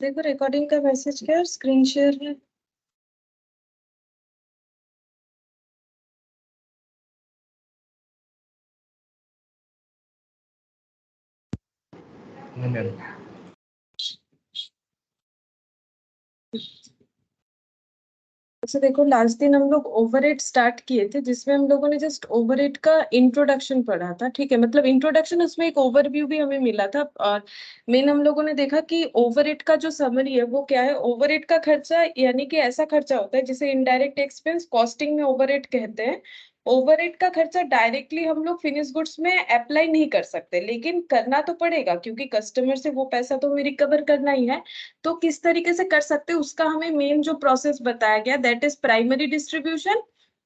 देखो रिकॉर्डिंग का मैसेज क्या स्क्रीन शेयर है। अच्छा देखो लास्ट दिन हम लोग ओवरहेड स्टार्ट किए थे जिसमें हम लोगों ने जस्ट ओवरहेड का इंट्रोडक्शन पढ़ा था। ठीक है, मतलब इंट्रोडक्शन, उसमें एक ओवरव्यू भी हमें मिला था। और मेन हम लोगों ने देखा कि ओवरहेड का जो समरी है वो क्या है। ओवरहेड का खर्चा यानी कि ऐसा खर्चा होता है जिसे इनडायरेक्ट एक्सपेंस कॉस्टिंग में ओवरहेड कहते हैं। ओवरहेड का खर्चा डायरेक्टली हम लोग फिनिश गुड्स में अप्लाई नहीं कर सकते, लेकिन करना तो पड़ेगा क्योंकि कस्टमर से वो पैसा तो हमें रिकवर करना ही है। तो किस तरीके से कर सकते हैं उसका हमें मेन जो प्रोसेस बताया गया, दैट इज प्राइमरी डिस्ट्रीब्यूशन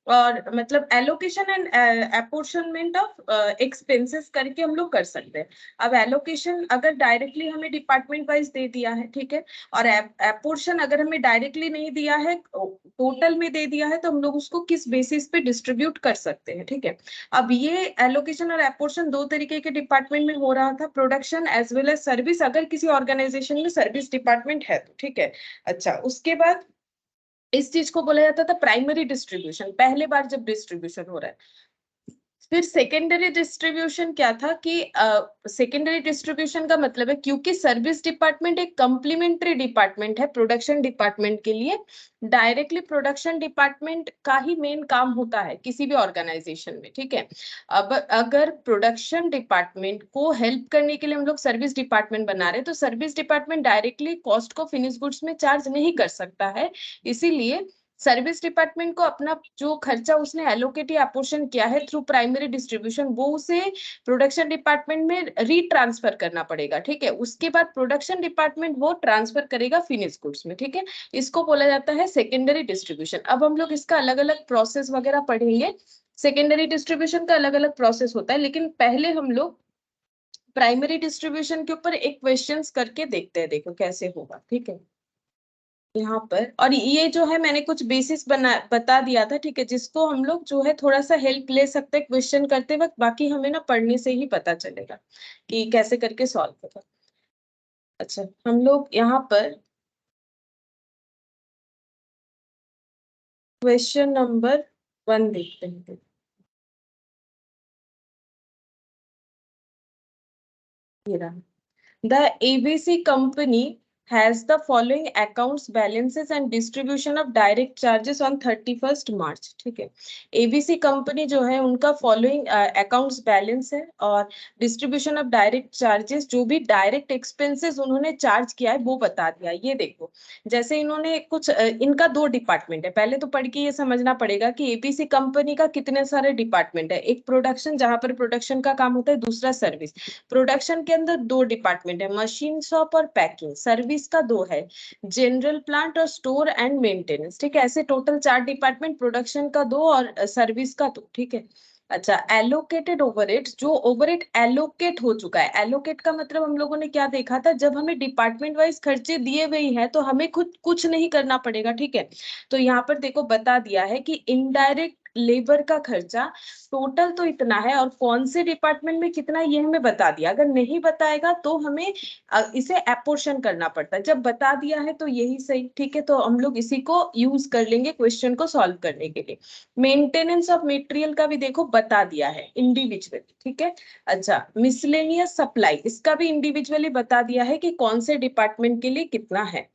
और मतलब allocation and apportionment of expenses करके हम लोग कर सकते हैं। अब एलोकेशन अगर डायरेक्टली हमें डिपार्टमेंट वाइज दे दिया है, ठीक है, और अपोर्शन अगर हमें डायरेक्टली नहीं दिया है, टोटल में दे दिया है, तो हम लोग उसको किस बेसिस पे डिस्ट्रीब्यूट कर सकते हैं। ठीक है, अब ये एलोकेशन और अपोर्शन दो तरीके के डिपार्टमेंट में हो रहा था, production as well as service, अगर किसी ऑर्गेनाइजेशन में सर्विस डिपार्टमेंट है तो। ठीक है, अच्छा उसके बाद इस चीज को बोला जाता था प्राइमरी डिस्ट्रीब्यूशन, पहले बार जब डिस्ट्रीब्यूशन हो रहा है। फिर सेकेंडरी डिस्ट्रीब्यूशन क्या था कि सेकेंडरी डिस्ट्रीब्यूशन का मतलब है क्योंकि सर्विस डिपार्टमेंट एक कंप्लीमेंट्री डिपार्टमेंट है प्रोडक्शन डिपार्टमेंट के लिए, डायरेक्टली प्रोडक्शन डिपार्टमेंट का ही मेन काम होता है किसी भी ऑर्गेनाइजेशन में। ठीक है, अब अगर प्रोडक्शन डिपार्टमेंट को हेल्प करने के लिए हम लोग सर्विस डिपार्टमेंट बना रहे हैं तो सर्विस डिपार्टमेंट डायरेक्टली कॉस्ट को फिनिश गुड्स में चार्ज नहीं कर सकता है। इसीलिए सर्विस डिपार्टमेंट को अपना जो खर्चा उसने एलोकेट या अपोर्शन किया है थ्रू प्राइमरी डिस्ट्रीब्यूशन, वो उसे प्रोडक्शन डिपार्टमेंट में रीट्रांसफर करना पड़ेगा। ठीक है, उसके बाद प्रोडक्शन डिपार्टमेंट वो ट्रांसफर करेगा फिनिश गुड्स में। ठीक है, इसको बोला जाता है सेकेंडरी डिस्ट्रीब्यूशन। अब हम लोग इसका अलग अलग प्रोसेस वगैरह पढ़ेंगे। सेकेंडरी डिस्ट्रीब्यूशन का अलग अलग प्रोसेस होता है, लेकिन पहले हम लोग प्राइमरी डिस्ट्रीब्यूशन के ऊपर एक क्वेश्चंस करके देखते हैं, देखो कैसे होगा। ठीक है, यहाँ पर, और ये जो है मैंने कुछ बेसिस बता दिया था। ठीक है, जिसको हम लोग जो है थोड़ा सा हेल्प ले सकते हैं क्वेश्चन करते वक्त, बाकी हमें ना पढ़ने से ही पता चलेगा कि कैसे करके सॉल्व होगा। अच्छा हम लोग यहाँ पर क्वेश्चन नंबर 1 देखते हैं। ये रहा, The ABC company has the following accounts balances and distribution of direct charges on 31st March। ठीक है, ABC कंपनी जो है उनका फॉलोइंग अकाउंट्स बैलेंस है और डिस्ट्रीब्यूशन ऑफ डायरेक्ट चार्जेस, जो भी डायरेक्ट एक्सपेंसेस उन्होंने चार्ज किया है वो बता दिया। ये देखो, जैसे इन्होंने कुछ इनका दो डिपार्टमेंट है, पहले तो पढ़ के ये समझना पड़ेगा कि एबीसी कंपनी का कितने सारे डिपार्टमेंट है। एक प्रोडक्शन जहां पर प्रोडक्शन का काम होता है, दूसरा सर्विस। प्रोडक्शन के अंदर दो डिपार्टमेंट है, मशीन शॉप और पैकिंग। सर्विस का दो है, जनरल प्लांट और स्टोर एंड मेंटेनेंस। ठीक है, ऐसे टोटल 4 डिपार्टमेंट, प्रोडक्शन का दो और सर्विस का दो। ठीक है, अच्छा एलोकेटेड ओवरहेड, जो ओवरहेड एलोकेट हो चुका है। एलोकेट का मतलब हम लोगों ने क्या देखा था, जब हमें डिपार्टमेंट वाइज खर्चे दिए हुए हैं तो हमें खुद कुछ नहीं करना पड़ेगा। ठीक है, तो यहाँ पर देखो बता दिया है कि इनडायरेक्ट लेबर का खर्चा टोटल तो इतना है और कौन से डिपार्टमेंट में कितना ये हमें बता दिया। अगर नहीं बताएगा तो हमें इसे अपोर्शन करना पड़ता है, जब बता दिया है तो यही सही। ठीक है, तो हम लोग इसी को यूज कर लेंगे क्वेश्चन को सॉल्व करने के लिए। मेंटेनेंस ऑफ मटेरियल का भी देखो बता दिया है इंडिविजुअली। ठीक है, अच्छा मिसलेनियस सप्लाई, इसका भी इंडिविजुअली बता दिया है कि कौन से डिपार्टमेंट के लिए कितना है।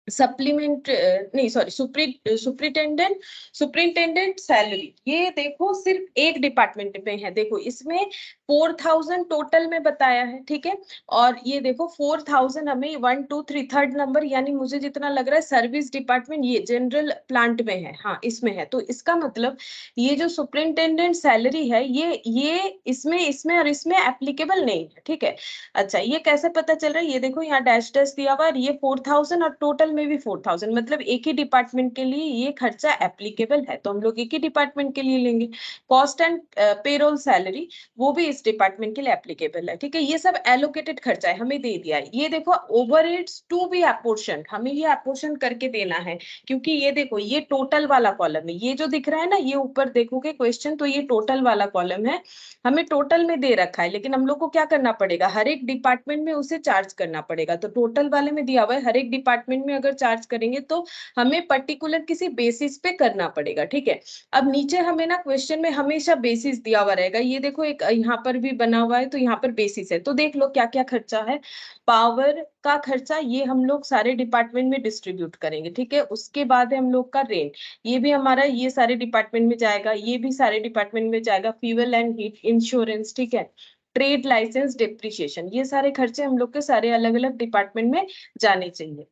सप्लीमेंट नहीं सॉरी सुप्रिटेंडेंट सुप्रिंटेंडेंट सैलरी, ये देखो सिर्फ एक डिपार्टमेंट में है। देखो इसमें 4000 टोटल में बताया है। ठीक है, और ये देखो 4000 हमें 1 2 3 थर्ड नंबर, यानी मुझे जितना लग रहा है सर्विस डिपार्टमेंट ये जनरल प्लांट में है। हाँ इसमें है, तो इसका मतलब ये जो सुप्रिंटेंडेंट सैलरी है ये इसमें इसमें और इसमें एप्लीकेबल नहीं है। ठीक है, अच्छा ये कैसे पता चल रहा है, ये देखो यहाँ डैश डैश दिया हुआ है, ये 4000 और टोटल टोटल में भी 4000, मतलब एक ही डिपार्टमेंट के लिए ये खर्चा एप्लीकेबल है, तो हम लोग एक ही डिपार्टमेंट के लिए लेंगे। कॉस्ट एंड पेरोल सैलरी वो भी इस डिपार्टमेंट के लिए एप्लीकेबल है, ठीक है। ये सब एलोकेटेड खर्चा है, हमें दे दिया है। ये देखो ओवरहेड्स टू बी अपोर्शन, हमें ये अपोर्शन करके देना है, क्योंकि ये देखो ये टोटल वाला कॉलम है, ये जो दिख रहा है ना, ये ऊपर देखोगे क्वेश्चन तो ये टोटल वाला कॉलम है, हमें टोटल में दे रखा है, लेकिन हम लोग को क्या करना पड़ेगा, हर एक डिपार्टमेंट में उसे चार्ज करना पड़ेगा। तो टोटल वाले में दिया हुआ है, हर एक डिपार्टमेंट में अगर चार्ज करेंगे तो हमें पर्टिकुलर किसी बेसिस पे करना पड़ेगा, ठीक है। अब नीचे हमें ना क्वेश्चन में हमेशा बेसिस दिया हुआ रहेगा, ये देखो एक यहाँ पर भी बना हुआ है, तो यहाँ पर बेसिस है, तो देख लो क्या क्या खर्चा है। पावर का खर्चा ये हम लोग सारे डिपार्टमेंट में डिस्ट्रीब्यूट करेंगे, ठीक है। उसके बाद है हम लोग का रेंट, ये भी हमारा ये सारे डिपार्टमेंट में जाएगा, ये भी सारे डिपार्टमेंट में जाएगा। फ्यूल एंड हीट, इंश्योरेंस, ठीक है। ट्रेड लाइसेंस, डिप्रिशिएशन, ये सारे खर्चे हम लोग के सारे अलग अलग डिपार्टमेंट में जाने चाहिए।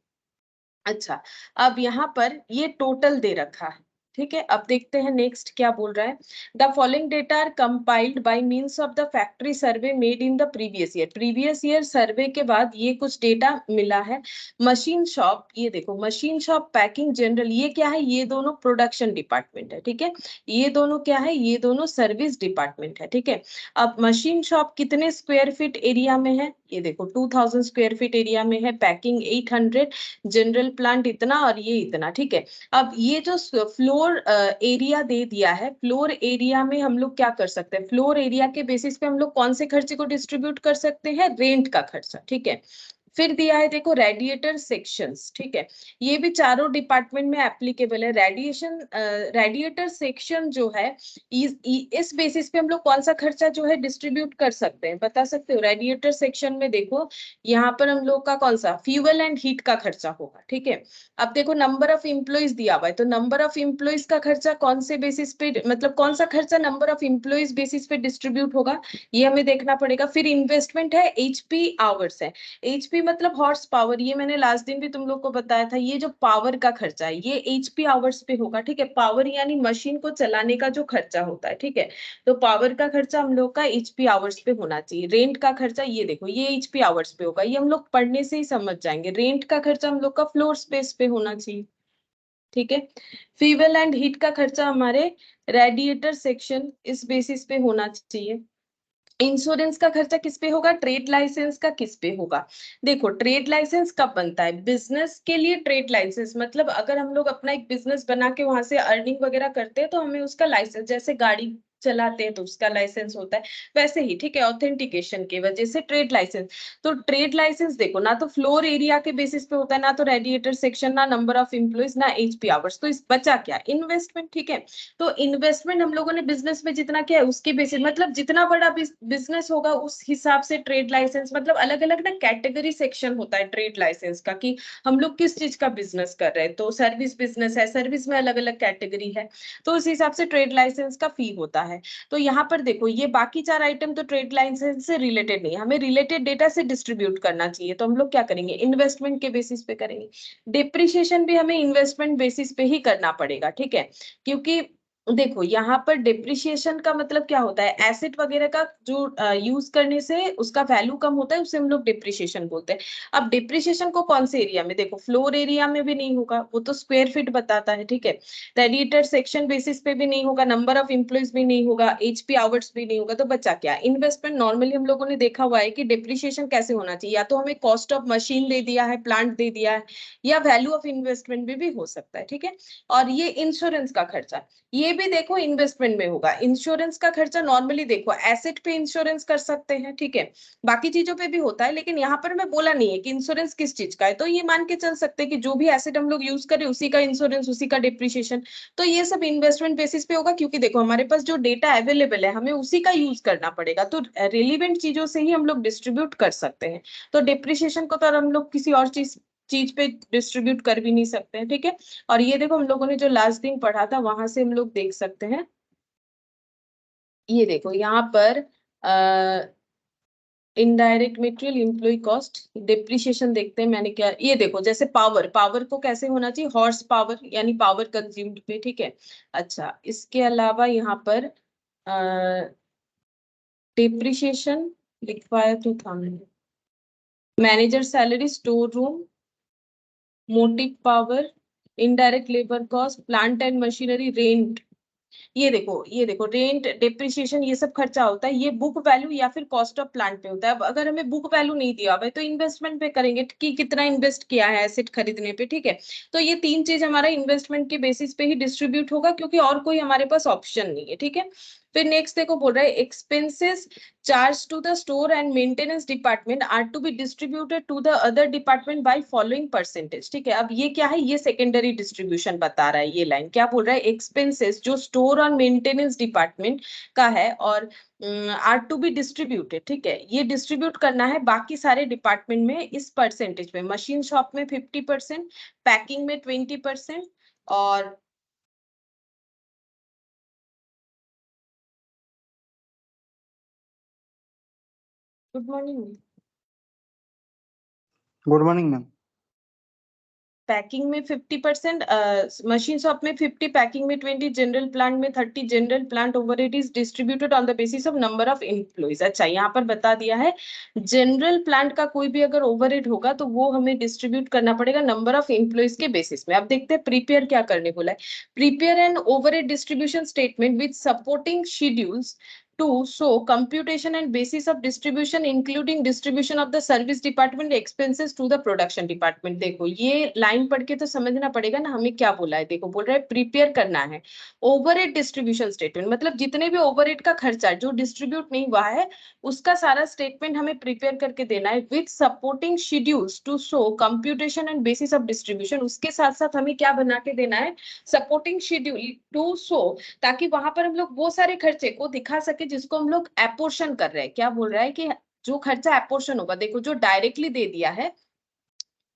अच्छा, अब यहाँ पर ये टोटल दे रखा है, ठीक है। अब देखते हैं नेक्स्ट क्या बोल रहा है। The following data are compiled by means of the factory survey made in the previous year, previous year survey के बाद ये कुछ डेटा मिला है। मशीन शॉप, ये देखो मशीन शॉप, पैकिंग, जनरल, ये क्या है, ये दोनों प्रोडक्शन डिपार्टमेंट है, ठीक है। ये दोनों क्या है, ये दोनों सर्विस डिपार्टमेंट है, ठीक है। अब मशीन शॉप कितने स्क्वायर फीट एरिया में है, ये देखो 2000 स्क्वायर फीट एरिया में है, पैकिंग 800, जनरल प्लांट इतना और ये इतना, ठीक है। अब ये जो फ्लोर एरिया दे दिया है, फ्लोर एरिया में हम लोग क्या कर सकते हैं, फ्लोर एरिया के बेसिस पे हम लोग कौन से खर्चे को डिस्ट्रीब्यूट कर सकते हैं, रेंट का खर्चा, ठीक है। फिर दिया है देखो रेडिएटर सेक्शंस, ठीक है। ये भी चारों डिपार्टमेंट में एप्लीकेबल है। रेडिएटर सेक्शन जो है इस बेसिस पे हम लोग कौन सा खर्चा जो है डिस्ट्रीब्यूट कर सकते हैं, बता सकते हो। रेडिएटर सेक्शन में देखो यहाँ पर हम लोग का कौन सा फ्यूल एंड हीट का खर्चा होगा, ठीक है। अब देखो नंबर ऑफ इम्प्लॉइज दिया हुआ है, तो नंबर ऑफ इम्प्लॉइज का खर्चा कौन से बेसिस पे, मतलब कौन सा खर्चा नंबर ऑफ इम्प्लॉइज बेसिस पे डिस्ट्रीब्यूट होगा, ये हमें देखना पड़ेगा। फिर इन्वेस्टमेंट है, एचपी आवर्स है, एचपी मतलब हॉर्स पावर, ये मैंने लास्ट दिन भी तुम लोग को बताया था, ये जो पावर का खर्चा है ये एचपी आवर्स पे होगा, ठीक है। पावर यानी मशीन को चलाने का जो खर्चा होता है, ठीक है। तो पावर का खर्चा हम लोग का एचपी आवर्स पे होना चाहिए। रेंट का खर्चा ये देखो ये एचपी आवर्स पे होगा, ये हम लोग पढ़ने से ही समझ जाएंगे। रेंट का खर्चा हम लोग का फ्लोर स्पेस पे होना चाहिए, ठीक है। फ्यूल एंड हीट का खर्चा हमारे रेडिएटर सेक्शन इस बेसिस पे होना चाहिए। इंश्योरेंस का खर्चा किस पे होगा, ट्रेड लाइसेंस का किस पे होगा। देखो ट्रेड लाइसेंस कब बनता है, बिजनेस के लिए ट्रेड लाइसेंस, मतलब अगर हम लोग अपना एक बिजनेस बना के वहां से अर्निंग वगैरह करते हैं तो हमें उसका लाइसेंस, जैसे गाड़ी चलाते हैं तो उसका लाइसेंस होता है, वैसे ही, ठीक है। ऑथेंटिकेशन की वजह से ट्रेड लाइसेंस, तो ट्रेड लाइसेंस देखो ना तो फ्लोर एरिया के बेसिस पे होता है, ना तो रेडिएटर सेक्शन, ना नंबर ऑफ एम्प्लॉइज, ना एचपी आवर्स, तो इस बचा क्या, इन्वेस्टमेंट, ठीक है। तो इन्वेस्टमेंट हम लोगों ने बिजनेस में जितना किया है उसके बेसिस, मतलब जितना बड़ा बिजनेस होगा उस हिसाब से ट्रेड लाइसेंस, मतलब अलग अलग ना कैटेगरी सेक्शन होता है ट्रेड लाइसेंस का, कि हम लोग किस चीज का बिजनेस कर रहे हैं। तो सर्विस बिजनेस है, सर्विस में अलग अलग कैटेगरी है, तो उस हिसाब से ट्रेड लाइसेंस का फी होता है। तो यहाँ पर देखो ये बाकी चार आइटम तो ट्रेड लाइसेंस से रिलेटेड नहीं है, हमें रिलेटेड डेटा से डिस्ट्रीब्यूट करना चाहिए, तो हम लोग क्या करेंगे, इन्वेस्टमेंट के बेसिस पे करेंगे। डिप्रिशिएशन भी हमें इन्वेस्टमेंट बेसिस पे ही करना पड़ेगा, ठीक है। क्योंकि देखो यहाँ पर डिप्रिशिएशन का मतलब क्या होता है, एसेट वगैरह का जो यूज करने से उसका वैल्यू कम होता है, उसे हम लोग डिप्रिशिएशन बोलते हैं। अब डिप्रिशिएशन को कौन से एरिया में, देखो फ्लोर एरिया में भी नहीं होगा, वो तो स्क्वायर फीट बताता है, ठीक है। रेडिएटर सेक्शन बेसिस पे भी नहीं होगा, नंबर ऑफ एम्प्लॉइज भी नहीं होगा, एचपी आवर्स भी नहीं होगा, तो बचा क्या, इन्वेस्टमेंट। नॉर्मली हम लोगों ने देखा हुआ है कि डिप्रिशिएशन कैसे होना चाहिए, या तो हमें कॉस्ट ऑफ मशीन दे दिया है, प्लांट दे दिया है, या वैल्यू ऑफ इन्वेस्टमेंट भी हो सकता है, ठीक है। और ये इंश्योरेंस का खर्चा, ये भी देखो इन्वेस्टमेंट में होगा। इंश्योरेंस का खर्चा नॉर्मली देखो एसेट पे इंश्योरेंस कर सकते हैं, ठीक है। बाकी चीजों पे भी होता है, लेकिन यहाँ पर मैं बोला नहीं है कि इंश्योरेंस किस चीज का है, तो ये मान के चल सकते हैं कि जो भी एसेट हम लोग यूज करें उसी का इंश्योरेंस, उसी का डिप्रिशिएशन। तो ये सब इन्वेस्टमेंट बेसिस पे होगा, क्योंकि देखो हमारे पास जो डेटा अवेलेबल है हमें उसी का यूज करना पड़ेगा, तो रिलेवेंट चीजों से ही हम लोग डिस्ट्रीब्यूट कर सकते हैं। तो डिप्रिशिएशन को तो हम लोग किसी और चीज चीज पे डिस्ट्रीब्यूट कर भी नहीं सकते हैं, ठीक है। और ये देखो हम लोगों ने जो लास्ट दिन पढ़ा था वहां से हम लोग देख सकते हैं, ये देखो यहाँ पर indirect material, employ cost, depreciation देखते हैं मैंने क्या, ये देखो जैसे पावर, पावर को कैसे होना चाहिए, हॉर्स पावर यानी पावर कंज्यूम्ड पे, ठीक है। अच्छा इसके अलावा यहाँ पर डिप्रिशिएशन लिखवाया तो था मैंने, manager salary, store room, motive power, indirect labour cost, plant and machinery, rent. ये देखो रेंट, डेप्रिसिएशन, ये सब खर्चा होता है, ये बुक वैल्यू या फिर कॉस्ट ऑफ प्लांट पे होता है। अब अगर हमें बुक वैल्यू नहीं दिया हुआ है तो इन्वेस्टमेंट पे करेंगे कि कितना इन्वेस्ट किया है एसेट खरीदने पे, ठीक है। तो ये तीन चीज हमारा इन्वेस्टमेंट के बेसिस पे ही डिस्ट्रीब्यूट होगा, क्योंकि और कोई हमारे पास ऑप्शन नहीं है, ठीक है। फिर नेक्स्ट देखो बोल रहा है expenses charge to the store and maintenance department are to be distributed to the other department by following percentage, ठीक है। अब ये क्या है, ये सेकेंडरी डिस्ट्रीब्यूशन बता रहा है। ये लाइन क्या बोल रहा है, एक्सपेंसेस जो स्टोर और मेंटेनेंस डिपार्टमेंट का है और आर टू बी डिस्ट्रीब्यूटेड, ठीक है, ये डिस्ट्रीब्यूट करना है बाकी सारे डिपार्टमेंट में इस परसेंटेज में। मशीन शॉप में 50%, पैकिंग में 20%, और good morning, good morning ma'am. Packing में 50%, मशीन शॉप में 50, पैकिंग में 20, जनरल प्लांट में 30, general plant overhead is distributed on the basis of number of employees. अच्छा, यहाँ पर बता दिया है जनरल प्लांट का कोई भी अगर ओवरहेड होगा तो वो हमें डिस्ट्रीब्यूट करना पड़ेगा नंबर ऑफ एम्प्लॉइज के बेसिस में। अब देखते हैं प्रिपेयर क्या करने बोला है। Prepare an overhead distribution statement with supporting schedules to show computation and basis of distribution including distribution of the service department expenses to the production department। देखो ये लाइन पढ़ के तो समझना पड़ेगा ना हमें क्या बोला है। देखो बोल रहा है प्रिपेयर करना है ओवरहेड डिस्ट्रीब्यूशन स्टेटमेंट, मतलब जितने भी ओवरहेड का खर्चा जो डिस्ट्रीब्यूट नहीं हुआ है उसका सारा स्टेटमेंट हमें प्रिपेयर करके देना है with supporting schedules to show computation and basis of distribution. उसके साथ साथ हमें क्या बना के देना है, सपोर्टिंग शेड्यूल टू शो, ताकि वहां पर हम लोग वो सारे खर्चे को दिखा सके जिसको हम लोग एपोर्शन कर रहे हैं। क्या बोल रहा है कि जो खर्चा एपोर्शन होगा, देखो जो डायरेक्टली दे दिया है,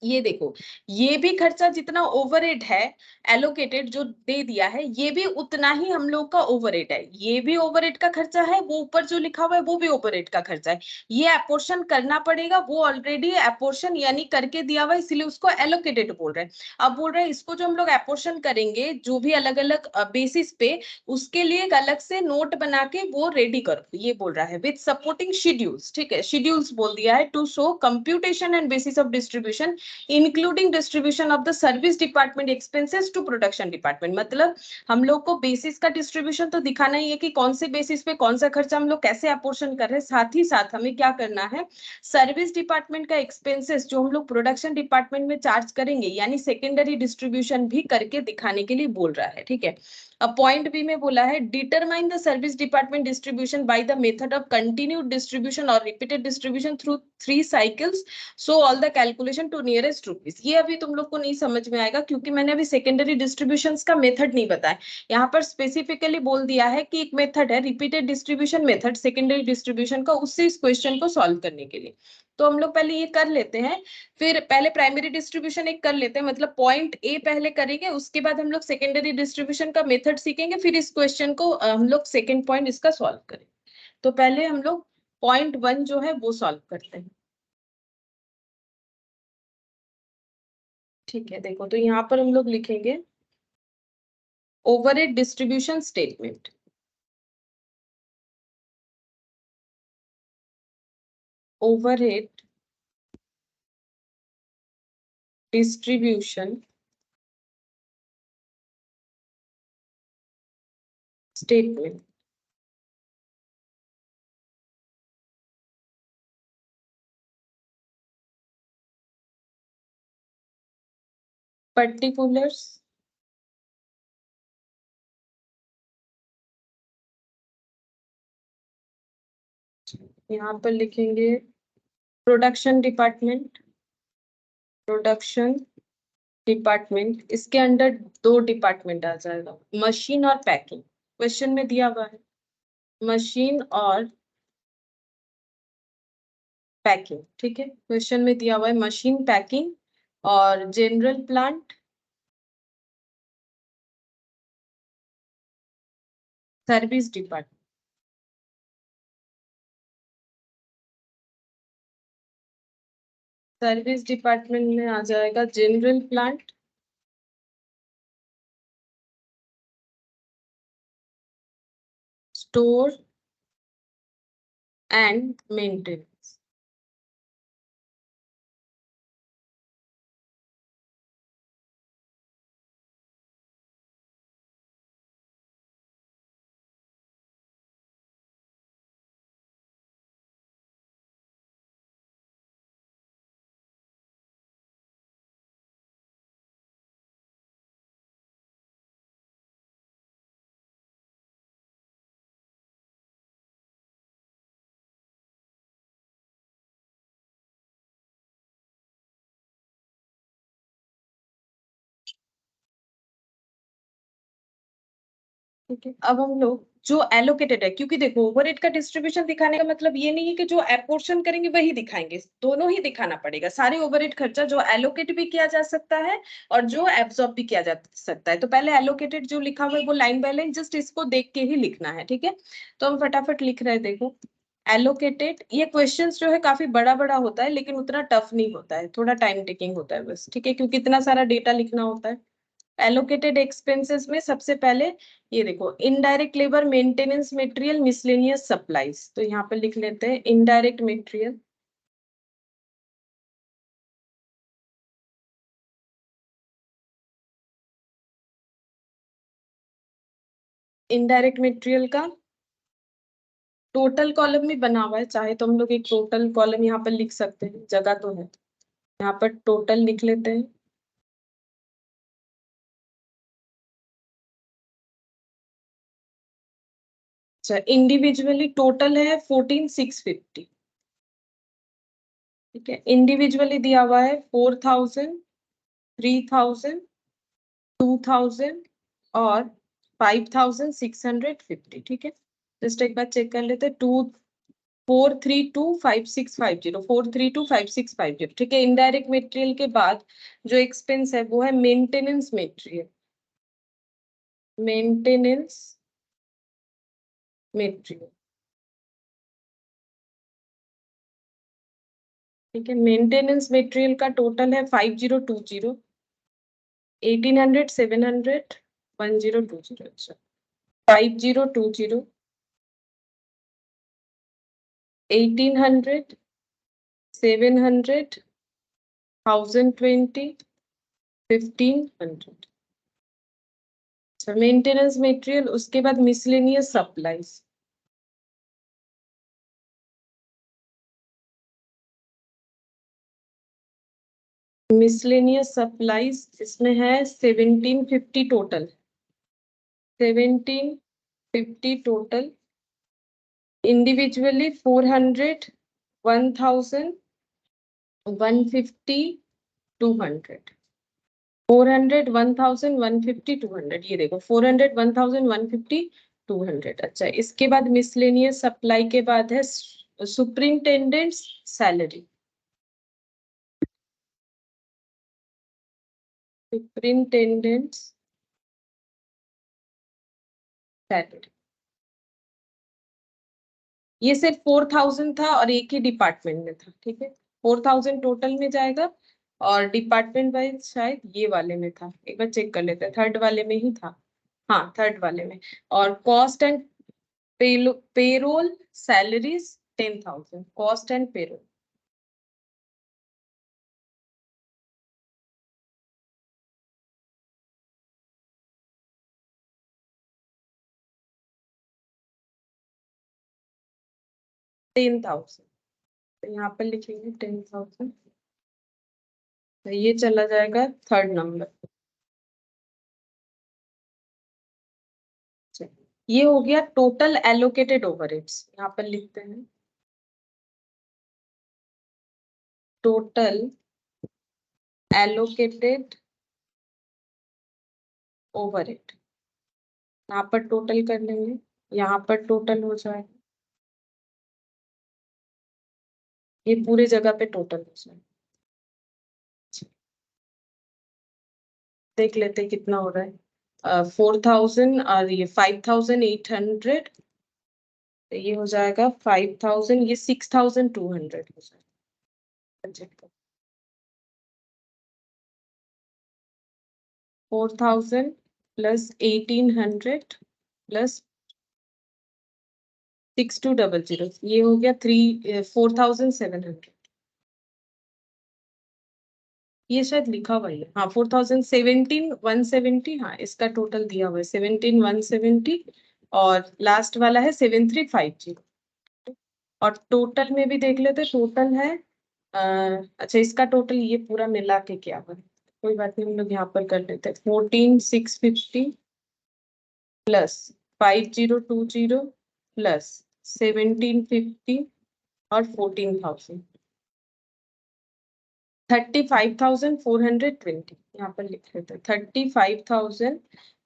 ये देखो ये भी खर्चा जितना ओवरहेड है एलोकेटेड जो दे दिया है, ये भी उतना ही हम लोग का ओवरहेड है। ये भी ओवरहेड का खर्चा है, वो ऊपर जो लिखा हुआ है वो भी ओवरहेड का खर्चा है। ये एपोर्शन करना पड़ेगा, वो ऑलरेडी एपोर्शन यानी करके दिया हुआ है, इसलिए उसको एलोकेटेड बोल रहे हैं। अब बोल रहे हैं इसको जो हम लोग एपोर्शन करेंगे जो भी अलग अलग बेसिस पे, उसके लिए एक अलग से नोट बना के वो रेडी करो, ये बोल रहा है विद सपोर्टिंग शेड्यूल्स, ठीक है। शेड्यूल्स बोल दिया है to show computation and basis of distribution including distribution of the service department expenses to production department. मतलब हम लोग को बेसिस का डिस्ट्रीब्यूशन तो दिखाना ही है कि कौन से बेसिस पे कौन सा खर्चा हम लोग कैसे अपोर्शन कर रहे हैं, साथ ही साथ हमें क्या करना है, सर्विस डिपार्टमेंट का एक्सपेंसेस जो हम लोग प्रोडक्शन डिपार्टमेंट में चार्ज करेंगे यानी सेकेंडरी डिस्ट्रीब्यूशन भी करके दिखाने के लिए बोल रहा है, ठीक है। अब पॉइंट बी में बोला है determine the service department distribution by the method of continued distribution और repeated distribution through 3 cycles, so all the calculation to nearest rupees. ये अभी तुम लोग को नहीं समझ में आएगा क्योंकि मैंने अभी सेकेंडरी डिस्ट्रीब्यूशन का मेथड नहीं बताया। यहाँ पर स्पेसिफिकली बोल दिया है कि एक मेथड है repeated distribution method secondary distribution का, उससे इस क्वेश्चन को सॉल्व करने के लिए। तो हम लोग पहले ये कर लेते हैं, फिर पहले प्राइमरी डिस्ट्रीब्यूशन एक कर लेते हैं, मतलब पॉइंट ए पहले करेंगे, उसके बाद हम लोग सेकेंडरी डिस्ट्रीब्यूशन का मेथड सीखेंगे, फिर इस क्वेश्चन को हम लोग सेकेंड पॉइंट इसका सॉल्व करेंगे। तो पहले हम लोग पॉइंट 1 जो है वो सॉल्व करते हैं, ठीक है। देखो तो यहाँ पर हम लोग लिखेंगे overhead distribution statement, overhead distribution statement. Particulars यहाँ पर लिखेंगे प्रोडक्शन डिपार्टमेंट, प्रोडक्शन डिपार्टमेंट, इसके अंडर दो डिपार्टमेंट आ जाएगा, मशीन और पैकिंग। क्वेश्चन में दिया हुआ है मशीन और पैकिंग, ठीक है। क्वेश्चन में दिया हुआ है मशीन पैकिंग और general plant service department. Service department में आ जाएगा general plant, store and maintenance. ठीक है, अब हम लोग जो एलोकेटेड है, क्योंकि देखो ओवरहेड का डिस्ट्रीब्यूशन दिखाने का मतलब ये नहीं है कि जो एपोर्शन करेंगे वही दिखाएंगे, दोनों ही दिखाना पड़ेगा। सारे ओवरहेड खर्चा जो एलोकेट भी किया जा सकता है और जो एब्जॉर्ब भी किया जा सकता है। तो पहले एलोकेटेड जो लिखा हुआ है वो लाइन बाय लाइन जस्ट इसको देख के ही लिखना है, ठीक है। तो हम फटाफट लिख रहे हैं, देखो एलोकेटेड। ये क्वेश्चंस जो है काफी बड़ा बड़ा होता है, लेकिन उतना टफ नहीं होता है, थोड़ा टाइम टेकिंग होता है बस, ठीक है, क्योंकि इतना सारा डेटा लिखना होता है। एलोकेटेड एक्सपेंसेस में सबसे पहले ये देखो, indirect labour, maintenance material, miscellaneous supplies. तो यहाँ पर लिख लेते हैं इनडायरेक्ट मटेरियल, इनडायरेक्ट मटेरियल का टोटल कॉलम भी बना हुआ है, चाहे तो हम लोग एक टोटल कॉलम यहाँ पर लिख सकते हैं, जगह तो है। यहाँ पर टोटल लिख लेते हैं। अच्छा, इंडिविजुअली टोटल है 14,650, ठीक है। इंडिविजुअली दिया हुआ है 4,000, 3,000, 2,000 और 5,650, ठीक है। जस्ट एक बार चेक कर लेते हैं, 4325650, 4325650, ठीक है। इनडायरेक्ट मटेरियल के बाद जो एक्सपेंस है वो है मेंटेनेंस मटेरियल, मेंटेनेंस मटेरियल, ठीक है। मेंटेनेंस मटेरियल का टोटल है 5020, 1800, 700, 1020। अच्छा, 5020, 1800, 700, 1020, 1500। अच्छा, मेंटेनेंस मटेरियल, उसके बाद मिसलेनियस सप्लाईज, मिसलेनियस सप्लाईज इसमें है 1750 टोटल, 1750 टोटल। इंडिविजुअली 400, 1000, 150, 200, 400, 1000, 150, 200। ये देखो 400, 1000, 150, 200। अच्छा, इसके बाद मिसलेनियस सप्लाई के बाद है सुपरिंटेंडेंट सैलरी, सुपरिंटेंडेंट सैलरी। ये सिर्फ 4,000 था और एक ही डिपार्टमेंट में था, ठीक है। 4,000 टोटल में जाएगा और डिपार्टमेंट वाइज शायद ये वाले में था, एक बार चेक कर लेते हैं, थर्ड वाले में ही था। हाँ, थर्ड वाले में। और cost and payroll salaries 10,000, cost and payroll. 10,000, तो यहाँ पर लिखेंगे 10,000। तो ये चला जाएगा थर्ड नंबर। ये हो गया टोटल एलोकेटेड ओवरहेड्स, यहाँ पर लिखते हैं टोटल एलोकेटेड ओवरहेड। यहाँ पर टोटल कर लेंगे, यहाँ पर टोटल हो जाएगा, ये पूरे जगह पे टोटल हो जाएगा। देख लेते हैं कितना हो रहा है। 4,000 और ये 5,800, ये हो जाएगा 5,000, ये 6,200 हो जाएगा। 4,000 प्लस 1,800 प्लस 6,200, ये हो गया 4,700। ये शायद लिखा हुआ है, हाँ 4,017,170, हाँ इसका टोटल दिया हुआ है 17,170 और लास्ट वाला है 7,350। और टोटल में भी देख लेते, टोटल है अच्छा, इसका टोटल ये पूरा मिला के क्या हुआ है, कोई बात नहीं, हम लोग यहाँ पर कर लेते हैं 14,650 प्लस 5,020 प्लस 1,750 और 14,000, 35,420। यहाँ पर लिख लेते हैं 35,420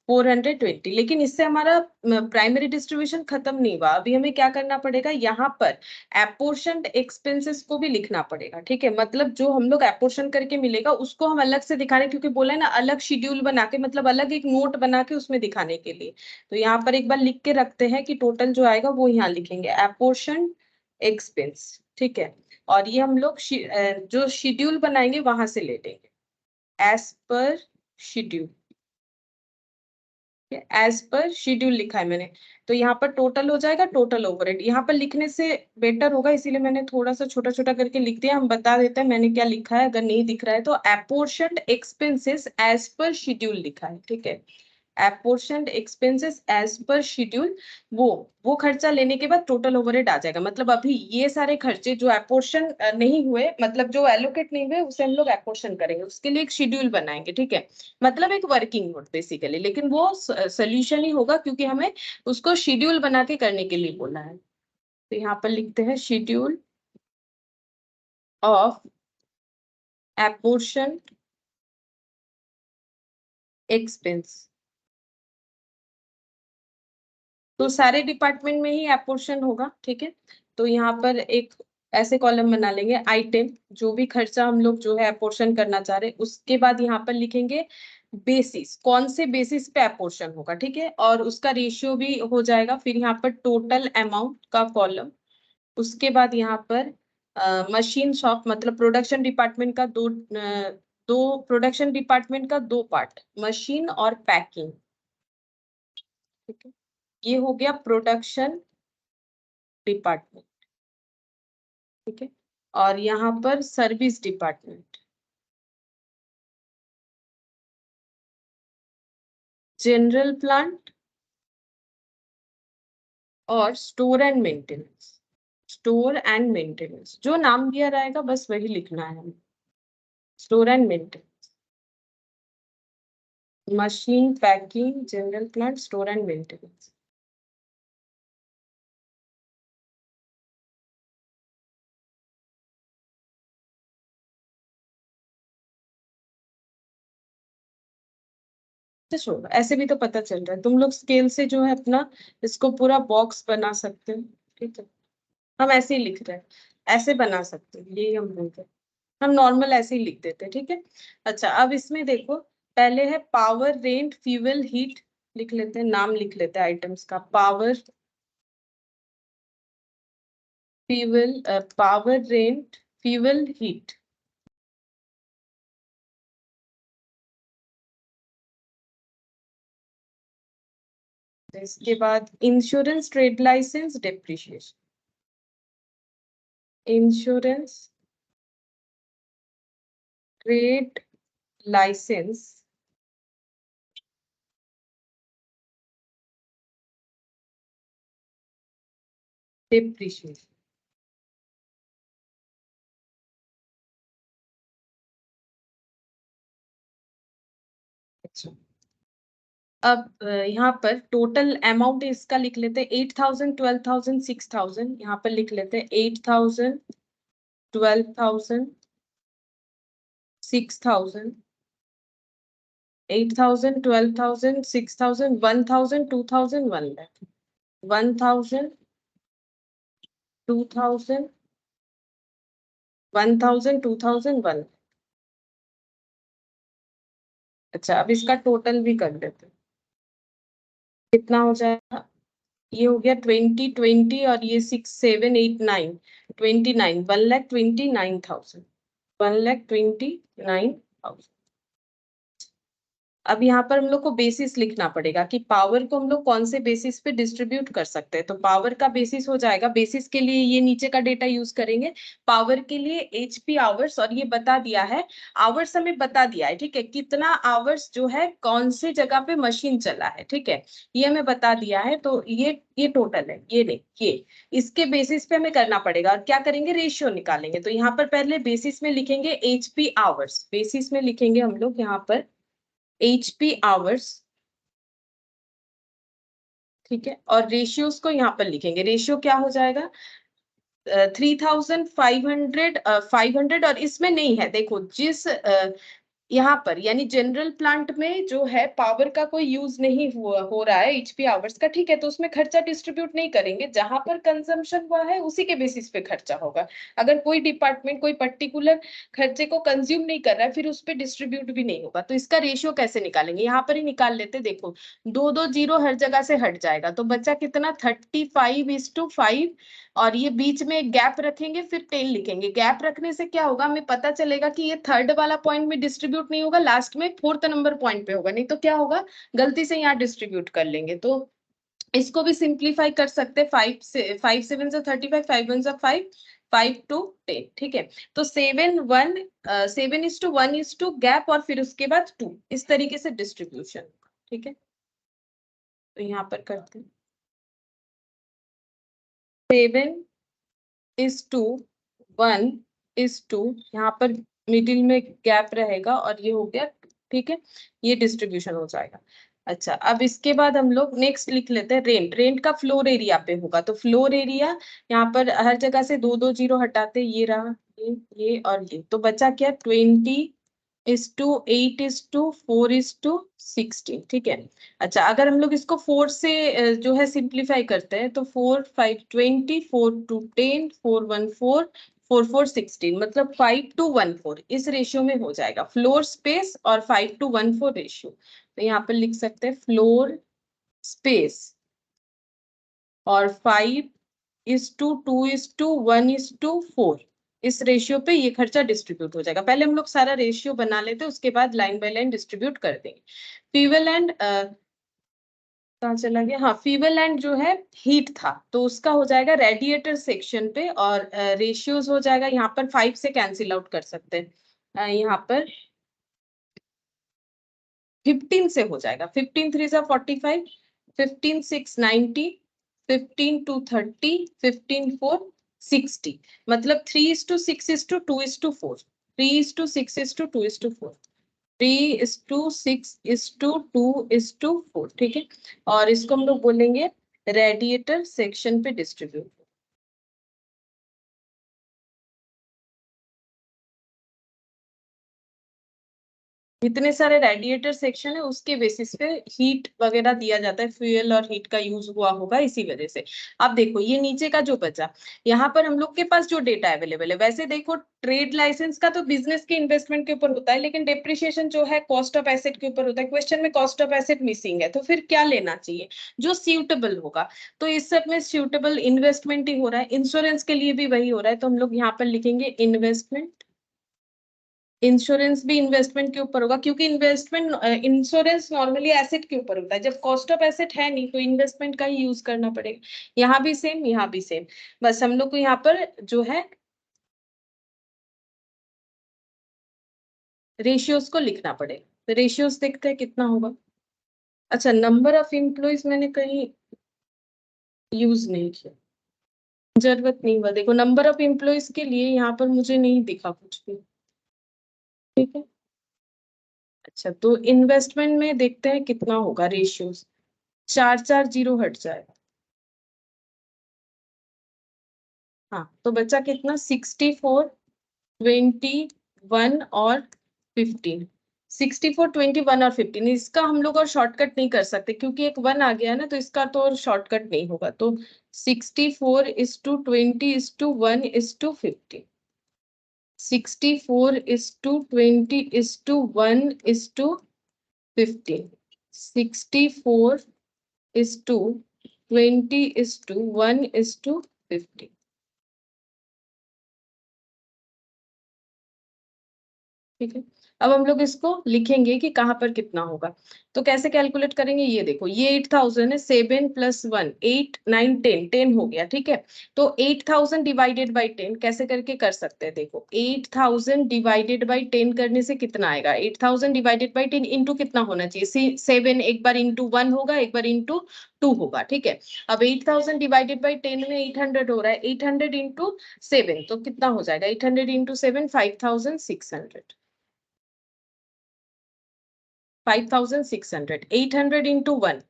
420, लेकिन इससे हमारा प्राइमरी डिस्ट्रीब्यूशन खत्म नहीं हुआ। अभी हमें क्या करना पड़ेगा, यहाँ पर एपोर्शन्ड एक्सपेंसेस को भी लिखना पड़ेगा। ठीक है, मतलब जो हम लोग एपोर्शन करके मिलेगा उसको हम अलग से दिखाने, क्योंकि बोला है ना अलग शेड्यूल बना के, मतलब अलग एक नोट बना के उसमें दिखाने के लिए। तो यहाँ पर एक बार लिख के रखते हैं कि टोटल जो आएगा वो यहाँ लिखेंगे एपोर्शन एक्सपेंस। ठीक है, और ये हम लोग जो शेड्यूल बनाएंगे वहां से ले लेंगे, as per schedule. As per schedule लिखा है मैंने, तो यहाँ पर टोटल हो जाएगा टोटल ओवरहेड। यहाँ पर लिखने से बेटर होगा, इसीलिए मैंने थोड़ा सा छोटा छोटा करके लिख दिया। हम बता देते हैं मैंने क्या लिखा है, अगर नहीं दिख रहा है तो एपोर्शन्ड एक्सपेंसेस एज पर शेड्यूल लिखा है। ठीक है, एपोर्शन्ड एक्सपेंसेस एज पर शेड्यूल, वो खर्चा लेने के बाद टोटल ओवरहेड आ जाएगा। मतलब अभी ये सारे खर्चे जो एपोर्शन नहीं हुए, मतलब जो एलोकेट नहीं हुए, उसे हम लोग एपोर्शन करेंगे, उसके लिए एक शेड्यूल बनाएंगे। ठीक है, मतलब एक वर्किंग नोट बेसिकली, लेकिन वो सोल्यूशन ही होगा क्योंकि हमें उसको शेड्यूल बना के करने के लिए बोला है। तो यहाँ पर लिखते हैं शेड्यूल ऑफ एपोर्शन एक्सपेंस। तो सारे डिपार्टमेंट में ही एपोर्शन होगा। ठीक है, तो यहाँ पर एक ऐसे कॉलम बना लेंगे, आइटम जो भी खर्चा हम लोग जो है एपोर्शन करना चाह रहे हैं, उसके बाद यहाँ पर लिखेंगे बेसिस, कौन से बेसिस पे एपोर्शन होगा। ठीक है, और उसका रेशियो भी हो जाएगा। फिर यहाँ पर टोटल अमाउंट का कॉलम, उसके बाद यहाँ पर मशीन शॉप, मतलब प्रोडक्शन डिपार्टमेंट का दो प्रोडक्शन डिपार्टमेंट का दो पार्ट, मशीन और पैकिंग। ठीक है, ये हो गया प्रोडक्शन डिपार्टमेंट। ठीक है, और यहाँ पर सर्विस डिपार्टमेंट, जनरल प्लांट और store and maintenance. Store and maintenance जो नाम दिया रहेगा बस वही लिखना है हमें, store and maintenance, machine, packing, general plant, store and maintenance. छोड़ो, ऐसे भी तो पता चल रहा है, तुम लोग स्केल से जो है अपना इसको पूरा बॉक्स बना सकते हो। ठीक है, हम ऐसे ही लिख रहे हैं, ऐसे बना सकते हैं, यही हम बोलते हैं, हम नॉर्मल ऐसे ही लिख देते हैं। ठीक है, अच्छा अब इसमें देखो, पहले है पावर, रेंट, फ्यूल, हीट, लिख लेते हैं, नाम लिख लेते हैं आइटम्स का, power, fuel, power, rent, fuel, heat. इसके बाद insurance, trade licence, depreciation, insurance, trade licence, depreciation. अच्छा, अब यहाँ पर टोटल अमाउंट इसका लिख लेते हैं, 8,000, 12,000, 6,000। यहाँ पर लिख लेते हैं 8,000, 12,000, 6,000, 8,000, 12,000, 6,000, 1,000, 2,000, 1 lakh, 1,000, 2,000, 1,000, 2,000, 1। अच्छा, अब इसका टोटल भी कर देते हैं, कितना हो जाएगा, ये हो गया 20, 20 और ये 6, 7, 8, 9, 29, 1,29,000, 1,29,000। अब यहाँ पर हम लोग को बेसिस लिखना पड़ेगा कि पावर को हम लोग कौन से बेसिस पे डिस्ट्रीब्यूट कर सकते हैं। तो पावर का बेसिस हो जाएगा, बेसिस के लिए ये नीचे का डेटा यूज करेंगे, पावर के लिए एचपी आवर्स, और ये बता दिया है, आवर्स हमें बता दिया है। ठीक है, कितना आवर्स जो है कौन से जगह पे मशीन चला है। ठीक है, ये हमें बता दिया है, तो ये टोटल है, ये नहीं, ये इसके बेसिस पे हमें करना पड़ेगा। और क्या करेंगे, रेशियो निकालेंगे। तो यहाँ पर पहले बेसिस में लिखेंगे एचपी आवर्स, बेसिस में लिखेंगे हम लोग यहाँ पर HP आवर्स। ठीक है, और रेशियोज को यहाँ पर लिखेंगे, रेशियो क्या हो जाएगा, 3,500, 500, और इसमें नहीं है, देखो जिस यहाँ पर यानी जनरल प्लांट में जो है पावर का कोई यूज नहीं हो रहा है एचपी आवर्स का, ठीक है, तो उसमें खर्चा डिस्ट्रीब्यूट नहीं करेंगे, जहां पर कंजम्पशन हुआ है उसी के बेसिस पे खर्चा होगा। अगर कोई डिपार्टमेंट कोई पर्टिकुलर खर्चे को कंज्यूम नहीं कर रहा है फिर उस पर डिस्ट्रीब्यूट भी नहीं होगा। तो इसका रेशियो कैसे निकालेंगे, यहाँ पर ही निकाल लेते। देखो दो दो जीरो हर जगह से हट जाएगा तो बचा कितना 35:5, और ये बीच में एक गैप रखेंगे फिर 10 लिखेंगे। गैप रखने से क्या होगा, हमें पता चलेगा कि ये थर्ड वाला पॉइंट में डिस्ट्रीब्यूट नहीं होगा, लास्ट में फोर्थ नंबर पॉइंट पे होगा। नहीं तो क्या होगा, गलती से यहाँ डिस्ट्रीब्यूट कर लेंगे। तो इसको भी सिंप्लीफाई कर सकते हैं। 5 7 5 5 5 to 10, ठीक है। तो 7:1 गैप और फिर उसके बाद 2, इस तरीके से डिस्ट्रीब्यूशन, ठीक है। तो यहाँ पर करते हैं 7:1, यहाँ पर मिडिल में गैप रहेगा और ये हो गया, ठीक है, ये डिस्ट्रीब्यूशन हो जाएगा। अच्छा, अब इसके बाद हम लोग नेक्स्ट लिख लेते हैं रेंट। रेंट का फ्लोर एरिया पे होगा, तो फ्लोर एरिया यहाँ पर हर जगह से दो दो जीरो हटाते, ये रहा, ये और ये, तो बचा क्या 20:8:4:16, ठीक है। अच्छा, अगर हम लोग इसको 4 से जो है सिंप्लीफाई करते हैं तो 4 5 20, 4 2 10, 4 1 4, 4 4 16, मतलब 5:1 4 इस रेशियो में हो जाएगा फ्लोर स्पेस और 5:1 4 रेशियो। तो यहाँ पर लिख सकते हैं फ्लोर स्पेस और 5:2:1:4 इस रेशियो पे ये खर्चा डिस्ट्रीब्यूट हो जाएगा। पहले हम लोग सारा रेशियो बना लेते हैं, उसके बाद लाइन बाय लाइन डिस्ट्रीब्यूट कर देंगे। फ्यूल एंड कहाँ चला गया, हाँ, फ्यूल एंड जो है हीट था तो उसका हो जाएगा रेडिएटर सेक्शन पे, और रेशियोज हो जाएगा यहाँ पर 5 से कैंसिल आउट कर सकते हैं, यहाँ पर 15 से हो जाएगा। 15 3 45, 15 6 90, 15 2 30, 15 4 60, मतलब 3:6:2:4, 3:6:2:4, 3:6:2:4, ठीक है। और इसको हम लोग बोलेंगे रेडिएटर सेक्शन पे डिस्ट्रीब्यूट। जितने सारे रेडिएटर सेक्शन है उसके बेसिस पे हीट वगैरह दिया जाता है, फ्यूल और हीट का यूज हुआ होगा इसी वजह से। अब देखो ये नीचे का जो बचा, यहाँ पर हम लोग के पास जो डेटा अवेलेबल है, वैसे देखो ट्रेड लाइसेंस का तो बिजनेस के इन्वेस्टमेंट के ऊपर होता है, लेकिन डेप्रिसिएशन जो है कॉस्ट ऑफ एसेट के ऊपर होता है। क्वेश्चन में कॉस्ट ऑफ एसेट मिसिंग है, तो फिर क्या लेना चाहिए, जो सूटेबल होगा। तो इस सब में सूटेबल इन्वेस्टमेंट ही हो रहा है, इंश्योरेंस के लिए भी वही हो रहा है, तो हम लोग यहाँ पर लिखेंगे इन्वेस्टमेंट। इंश्योरेंस भी इन्वेस्टमेंट के ऊपर होगा, क्योंकि इन्वेस्टमेंट इंश्योरेंस नॉर्मली एसेट के ऊपर होता है, जब कॉस्ट ऑफ एसेट है नहीं तो इन्वेस्टमेंट का ही यूज करना पड़ेगा। यहाँ भी सेम, यहाँ भी सेम, बस हम लोग को यहाँ पर जो है रेशियोज को लिखना पड़ेगा। तो रेशियोज देखते हैं कितना होगा। अच्छा, नंबर ऑफ एम्प्लॉइज मैंने कहीं यूज नहीं किया, जरूरत नहीं हुआ। देखो नंबर ऑफ एम्प्लॉइज के लिए यहाँ पर मुझे नहीं दिखा कुछ भी, ठीक है। अच्छा, तो इन्वेस्टमेंट में देखते हैं कितना होगा रेशियोज। 4 4 जीरो हट जाएगा, हाँ, तो बचा कितना 64 21 और 15। 64 21 और 15, इसका हम लोग और शॉर्टकट नहीं कर सकते क्योंकि एक 1 आ गया है ना, तो इसका तो और शॉर्टकट नहीं होगा। तो 64:20:1:15, 64:20:1:15, 64:20:1:15, ठीक है। अब हम लोग इसको लिखेंगे कि कहाँ पर कितना होगा। तो कैसे कैलकुलेट करेंगे, ये देखो ये 8,000 है, 7 + 1 8 9 10 10 हो गया, ठीक है। तो 8,000 डिवाइडेड बाई 10 कैसे करके कर सकते हैं, देखो 8,000 डिवाइडेड बाई 10 करने से कितना आएगा, 8,000 डिवाइडेड बाई 10 इंटू कितना होना चाहिए, 7, एक बार इंटू 1 होगा, एक बार इंटू 2 होगा, ठीक है। अब 8,000 डिवाइडेड बाई 10 में 800 हो रहा है, 800 इंटू 7 तो कितना हो जाएगा, 800 इंटू 7 5,600, 5,600, 800 इंटू 1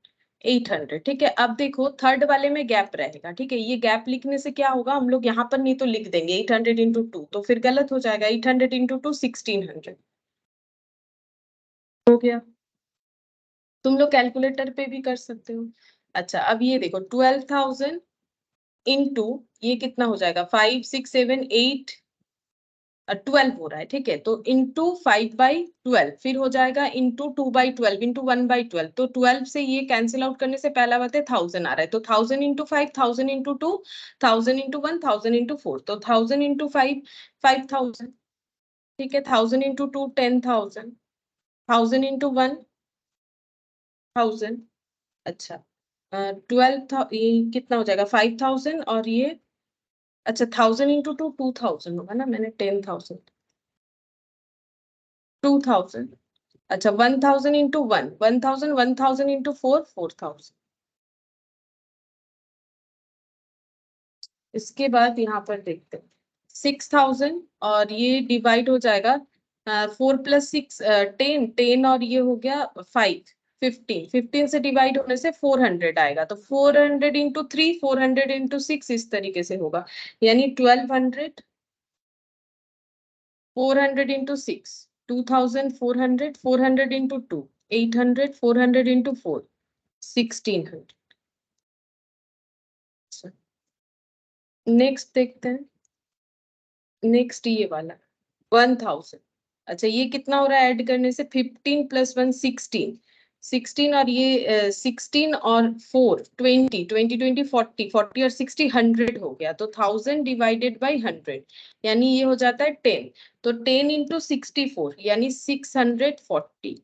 800, ठीक है। अब देखो थर्ड वाले में गैप रहेगा, ठीक है, ये गैप लिखने से क्या होगा, हम लोग यहाँ पर नहीं तो लिख देंगे 800 इंटू 2, तो फिर गलत हो जाएगा, 800 इंटू 2 1600, हो गया। तुम लोग कैलकुलेटर पे भी कर सकते हो। अच्छा अब ये देखो 12,000 इंटू ये कितना हो जाएगा 5 6 7 8 12 हो रहा है, ठीक है। तो इंटू 5/12 फिर हो जाएगा इंटू 2/12 इंटू 1/12। तो 12 से ये कैंसिल आउट करने से पहला बात है 1000 आ रहा है, तो 1000 इंटू 5 1000 इंटू 2 1000 इंटू 1 1000 इंटू 4। तो 1000 इंटू 5 5000, ठीक है। 1000 इंटू 2 10,000, 1000 इंटू 1 1000। अच्छा 12 ये कितना हो जाएगा 5000 और ये अच्छा 1000 इंटू 2 2000 होगा ना, मैंने 10,000 2000। अच्छा 1000 इंटू 1 1000 1000 इंटू 4 4000। इसके बाद यहाँ पर देखते हैं 6000 और ये डिवाइड हो जाएगा 4 प्लस 6 10 10 और ये हो गया 5 15 15 से डिवाइड होने से 400 आएगा। तो 400 इंटू 3 400 इंटू 6 इस तरीके से होगा, यानी 1200 400 into 6 2400 400 into 2 800 400 into 4 1600। नेक्स्ट देखते हैं, नेक्स्ट ये वाला 1000। अच्छा ये कितना हो रहा है ऐड करने से 15 प्लस 1 16 16 और ये 16 और 4 20 20 20 40 40 और 60 100 हो गया। तो 1000 डिवाइडेड बाई 100 यानी ये हो जाता है 10। तो 10 इंटू 64 यानी 640।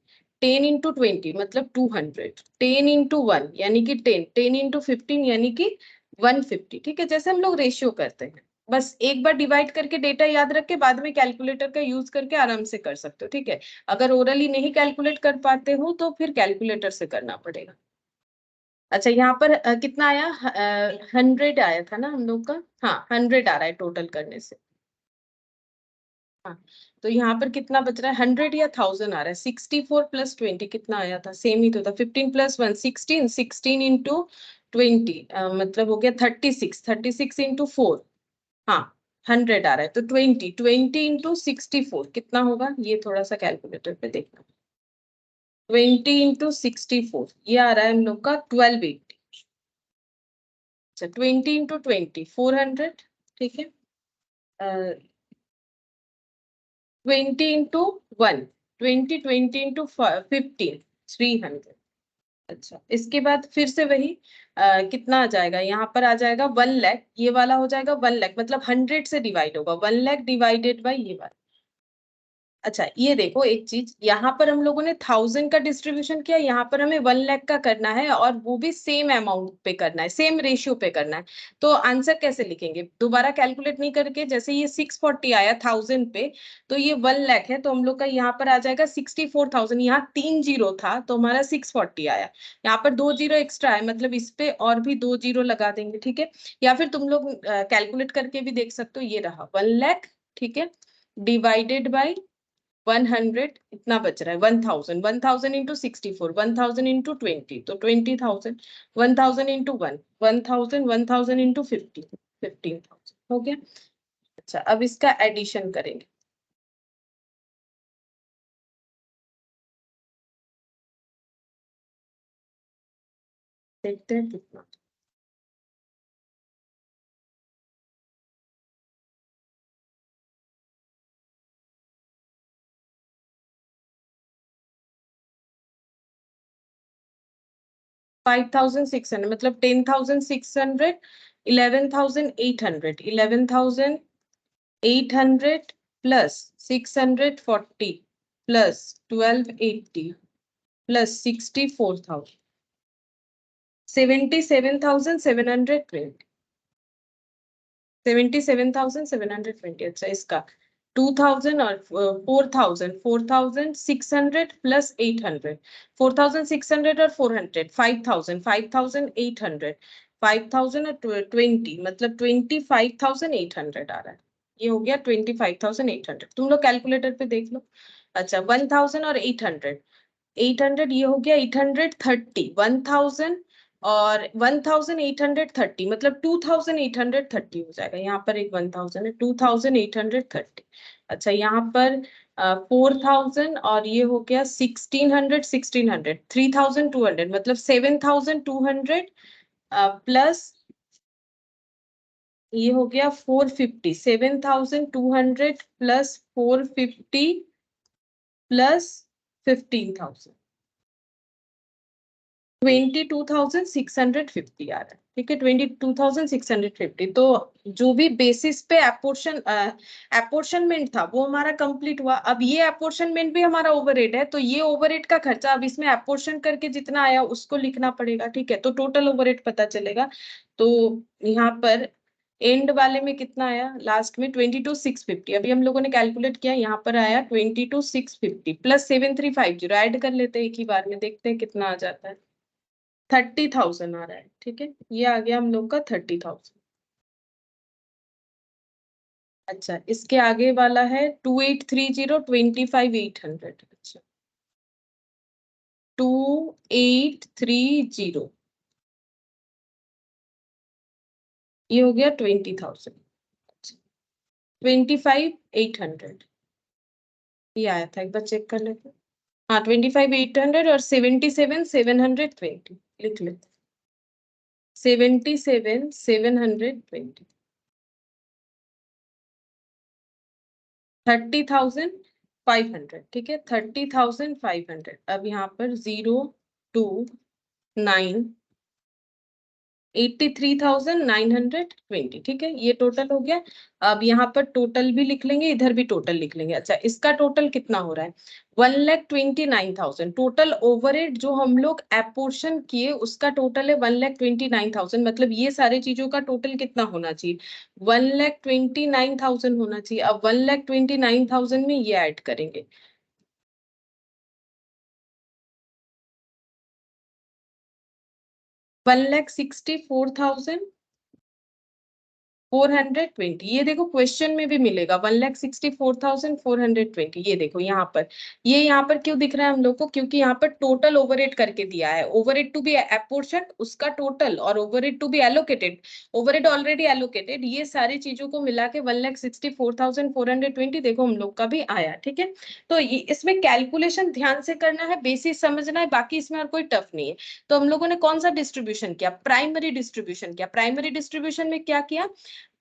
10 इंटू 20 मतलब 200। 10 इंटू 1 यानी कि 10 10 इंटू 15 यानी कि 150, ठीक है। जैसे हम लोग रेशियो करते हैं, बस एक बार डिवाइड करके डेटा याद रख के बाद में कैलकुलेटर का यूज करके आराम से कर सकते हो, ठीक है। अगर ओरली नहीं कैलकुलेट कर पाते हो तो फिर कैलकुलेटर से करना पड़ेगा। अच्छा यहाँ पर कितना आया 100 आया था ना हम लोग का, हाँ 100 आ रहा है टोटल करने से। हाँ तो यहाँ पर कितना बच रहा है 100 या 1000 आ रहा है। 64 प्लस 20 कितना आया था, सेम ही तो था। 15 प्लस 1 16 16 इंटू 20 मतलब हो गया 36 36 इंटू 4 हाँ 100 आ रहा है। तो 20 20 इंटू 64 कितना होगा, ये थोड़ा सा कैलकुलेटर पे देखना। 20 इंटू 64 ये आ रहा है हम लोग का 1280। अच्छा 20 इंटू 20 400, ठीक है। 20 इंटू 1 20 20 इंटू 15 300। अच्छा इसके बाद फिर से वही कितना आ जाएगा, यहाँ पर आ जाएगा 1 लाख। ये वाला हो जाएगा 1 लाख मतलब 100 से डिवाइड होगा 1 लाख डिवाइडेड बाई ये वाला। अच्छा ये देखो एक चीज, यहाँ पर हम लोगों ने 1000 का डिस्ट्रीब्यूशन किया, यहाँ पर हमें 1 लाख का करना है और वो भी सेम अमाउंट पे करना है, सेम रेशियो पे करना है। तो आंसर कैसे लिखेंगे, दोबारा कैलकुलेट नहीं करके, जैसे ये 640 आया 1000 पे, तो ये 1 लाख है, तो हम लोग का यहाँ पर आ जाएगा 64,000। यहाँ 3 जीरो था तो हमारा 640 आया। यहाँ पर 2 जीरो एक्स्ट्रा है मतलब इस पे और भी 2 जीरो लगा देंगे, ठीक है। या फिर तुम लोग कैलकुलेट करके भी देख सकते हो, ये रहा 1 लाख, ठीक है, डिवाइडेड बाई 100 इतना बच रहा है 1000 1000 इंटू 64 1000 इंटू 20 तो 20,000 1000 इंटू 1 1000 1000 इंटू 50 15,000 हो गया। अच्छा अब इसका एडिशन करेंगे, देखते हैं कितना। 5600 मतलब 10,600 11,800 11,800 प्लस 640 प्लस 1280 प्लस 64,000 77,720 77,720। अच्छा इसका 2000 और 4000 4600 प्लस 800 4600 और 400 5000 5800 5000 और 20 मतलब 25,800 आ रहा है। ये हो गया 25,800। तुम लोग कैलकुलेटर पे देख लो। अच्छा 1000 और 800 800 ये हो गया 830 1000 और 1830 मतलब 2830 हो जाएगा। यहाँ पर एक 1000 है, 2830। अच्छा यहाँ पर 4000 और ये हो गया 1600 3200 मतलब 7200 प्लस ये हो गया 450 7200 प्लस 450 प्लस 15000 22,650 आ रहा है। ठीक है 22,650। तो जो भी बेसिस पे एपोर्शनमेंट था वो हमारा कंप्लीट हुआ। अब ये एपोर्शनमेंट भी हमारा ओवरहेड है, तो ये ओवरहेड का खर्चा अब इसमें एपोर्शन करके जितना आया उसको लिखना पड़ेगा। ठीक है तो टोटल ओवरहेड पता चलेगा। तो यहाँ पर एंड वाले में कितना आया, लास्ट में 22,650। अभी हम लोगों ने कैलकुलेट किया, यहाँ पर आया 22,650 प्लस 7350 ऐड कर लेते हैं एक ही बार में, देखते हैं कितना आ जाता है। 30,000 आ रहा है। ठीक है ये आ गया हम लोग का 30,000। अच्छा इसके आगे वाला है 2830 25,800। अच्छा 2830 ये हो गया 20,000। 25,800 ये आया था, एक बार चेक कर लेते हैं। हाँ 25,800 और 77,720 लिख लेते। 77,720 30,500। ठीक है 30,500। अब यहाँ पर 029 83,920। ठीक है ये टोटल हो गया। अब यहाँ पर टोटल भी लिख लेंगे, इधर भी टोटल लिख लेंगे। अच्छा इसका टोटल कितना हो रहा है, 1,29,000। टोटल ओवरहेड जो हम लोग एपोर्शन किए उसका टोटल है 1,29,000। मतलब ये सारी चीजों का टोटल कितना होना चाहिए, 1,29,000 होना चाहिए। अब 1,29,000 में ये ऐड करेंगे, 1,64,420। ये देखो क्वेश्चन में भी मिलेगा 1,64,420। ये देखो यहाँ पर, ये यहाँ पर क्यों दिख रहा है हम लोग को, क्योंकि यहाँ पर टोटल ओवरहेड करके दिया है। ओवरहेड टू बी एपोर्शन उसका टोटल और overhead to be allocated, overhead already allocated, ये सारी चीजों को मिला के 1,64,420 देखो हम लोग का भी आया। ठीक है तो इसमें कैलकुलेशन ध्यान से करना है, बेसिस समझना है, बाकी इसमें और कोई टफ नहीं है। तो हम लोगों ने कौन सा डिस्ट्रीब्यूशन किया, प्राइमरी डिस्ट्रीब्यूशन किया। प्राइमरी डिस्ट्रीब्यूशन में क्या किया,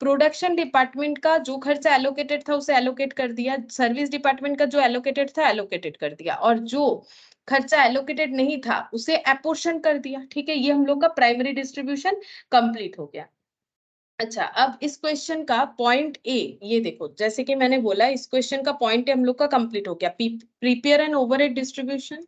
प्रोडक्शन डिपार्टमेंट का जो खर्चा एलोकेटेड था उसे एलोकेट कर दिया, सर्विस डिपार्टमेंट का जो एलोकेटेड था एलोकेटेड कर दिया, और जो खर्चा एलोकेटेड नहीं था उसे एपोर्शन कर दिया। ठीक है ये हम लोग का प्राइमरी डिस्ट्रीब्यूशन कंप्लीट हो गया। अच्छा अब इस क्वेश्चन का पॉइंट ए, ये देखो जैसे कि मैंने बोला इस क्वेश्चन का पॉइंट ए हम लोग का कंप्लीट हो गया। Prepare an overhead distribution,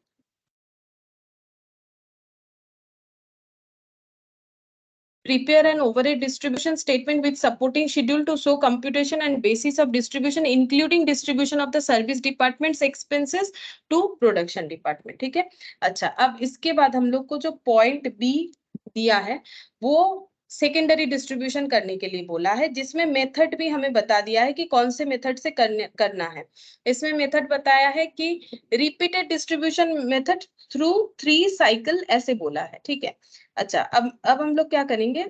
prepare an overhead distribution statement with supporting schedule to show computation and basis of distribution including distribution of the service department's expenses to production department। ठीक है अच्छा अब इसके बाद हम लोग को जो पॉइंट बी दिया है वो सेकेंडरी डिस्ट्रीब्यूशन करने के लिए बोला है, जिसमें मेथड भी हमें बता दिया है कि कौन से मेथड से करना है। इसमें मेथड बताया है कि repeated distribution method through 3 cycle ऐसे बोला है। ठीक है अच्छा अब हम लोग क्या करेंगे,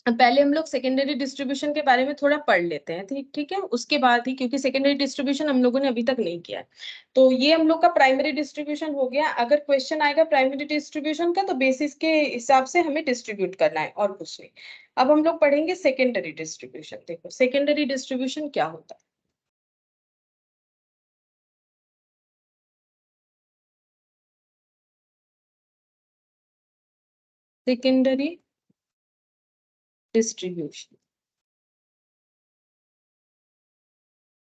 पहले हम लोग सेकेंडरी डिस्ट्रीब्यूशन के बारे में थोड़ा पढ़ लेते हैं। ठीक ठीक है उसके बाद ही, क्योंकि सेकेंडरी डिस्ट्रीब्यूशन हम लोगों ने अभी तक नहीं किया है। तो ये हम लोग का प्राइमरी डिस्ट्रीब्यूशन हो गया। अगर क्वेश्चन आएगा प्राइमरी डिस्ट्रीब्यूशन का तो बेसिस के हिसाब से हमें डिस्ट्रीब्यूट करना है और कुछ नहीं। अब हम लोग पढ़ेंगे सेकेंडरी डिस्ट्रीब्यूशन। देखो सेकेंडरी डिस्ट्रीब्यूशन क्या होता है, सेकेंडरी डिस्ट्रीब्यूशन,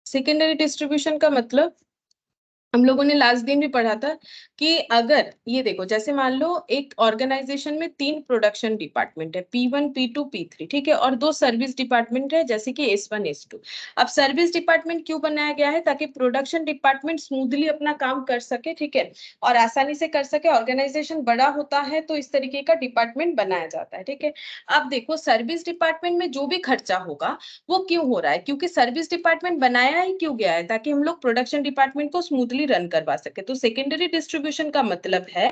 सेकेंडरी डिस्ट्रीब्यूशन का मतलब हम लोगों ने लास्ट दिन भी पढ़ा था कि अगर ये देखो जैसे मान लो एक ऑर्गेनाइजेशन में 3 प्रोडक्शन डिपार्टमेंट है, P1 P2 P3। ठीक है और 2 सर्विस डिपार्टमेंट है जैसे कि S1 S2। अब सर्विस डिपार्टमेंट क्यों बनाया गया है, ताकि प्रोडक्शन डिपार्टमेंट स्मूथली अपना काम कर सके। ठीक है और आसानी से कर सके। ऑर्गेनाइजेशन बड़ा होता है तो इस तरीके का डिपार्टमेंट बनाया जाता है। ठीक है अब देखो सर्विस डिपार्टमेंट में जो भी खर्चा होगा वो क्यों हो रहा है, क्योंकि सर्विस डिपार्टमेंट बनाया ही क्यों गया है, ताकि हम लोग प्रोडक्शन डिपार्टमेंट को स्मूथली रन करवा सके। तो सेकेंडरी डिस्ट्रीब्यूशन का मतलब है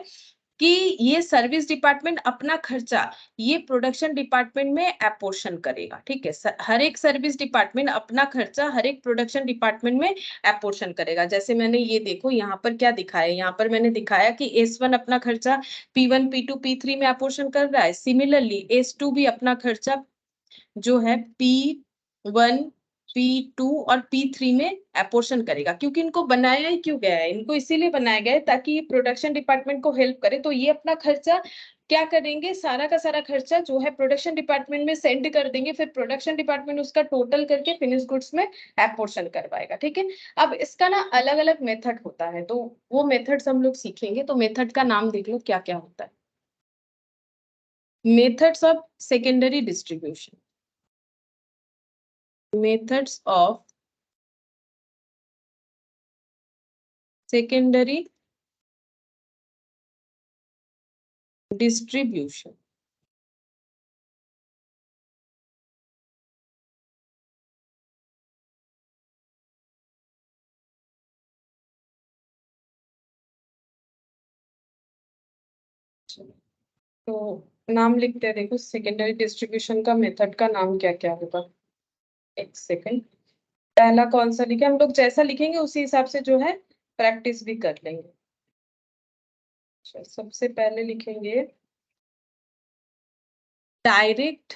कि ये सर्विस डिपार्टमेंट अपना खर्चा ये प्रोडक्शन डिपार्टमेंट में एपोर्शन करेगा, ठीक है। हर एक सर्विस डिपार्टमेंट अपना खर्चा हर एक प्रोडक्शन डिपार्टमेंट में एपोर्शन करेगा। जैसे मैंने ये देखो यहाँ पर क्या दिखाया, यहाँ पर मैंने दिखाया कि S1 अपना खर्चा P1 P2 P3 में एपोर्शन कर रहा है। सिमिलरली S2 भी अपना खर्चा जो है P1 P2 और P3 में एपोर्शन करेगा, क्योंकि इनको बनाया ही क्यों गया है, इनको इसीलिए बनाया गया है ताकि ये प्रोडक्शन डिपार्टमेंट को हेल्प करे। तो ये अपना खर्चा क्या करेंगे, सारा का सारा खर्चा जो है प्रोडक्शन डिपार्टमेंट में सेंड कर देंगे, फिर प्रोडक्शन डिपार्टमेंट उसका टोटल करके फिनिश गुड्स में एपोर्शन करवाएगा, ठीक है। अब इसका ना अलग अलग मेथड होता है, तो वो मेथड्स हम लोग सीखेंगे। तो मेथड का नाम देख लो क्या क्या होता है। Methods of secondary distribution, methods of secondary distribution। तो नाम लिखते हैं, देखो सेकेंडरी डिस्ट्रीब्यूशन का मेथड का नाम क्या क्या होगा। एक सेकेंड, पहला कौन सा लिखे, हम लोग जैसा लिखेंगे उसी हिसाब से जो है प्रैक्टिस भी कर लेंगे। सबसे पहले लिखेंगे डायरेक्ट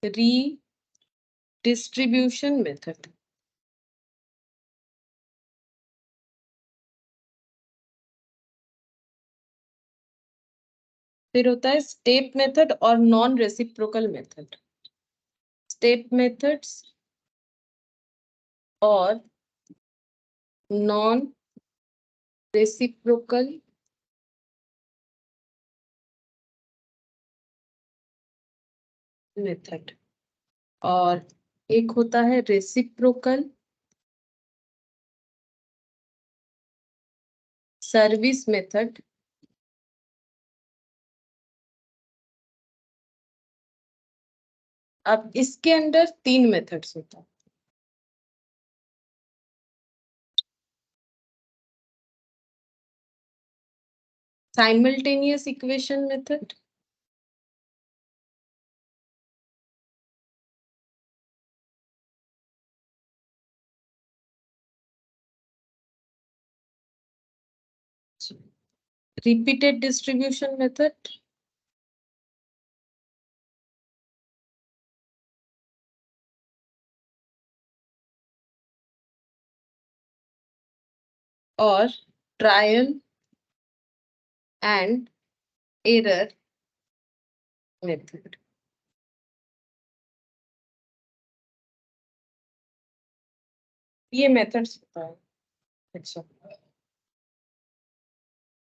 रीडिस्ट्रीब्यूशन मेथड। फिर होता है स्टेप मेथड और non reciprocal method. Step methods और नॉन रेसिप्रोकल मेथड। और एक होता है रेसिप्रोकल सर्विस मेथड। अब इसके अंदर तीन मेथड्स होता है। Simultaneous equation method, repeated distribution method, और ट्रायल एंड एरर मेथड। ये मेथड्स होता है। अच्छा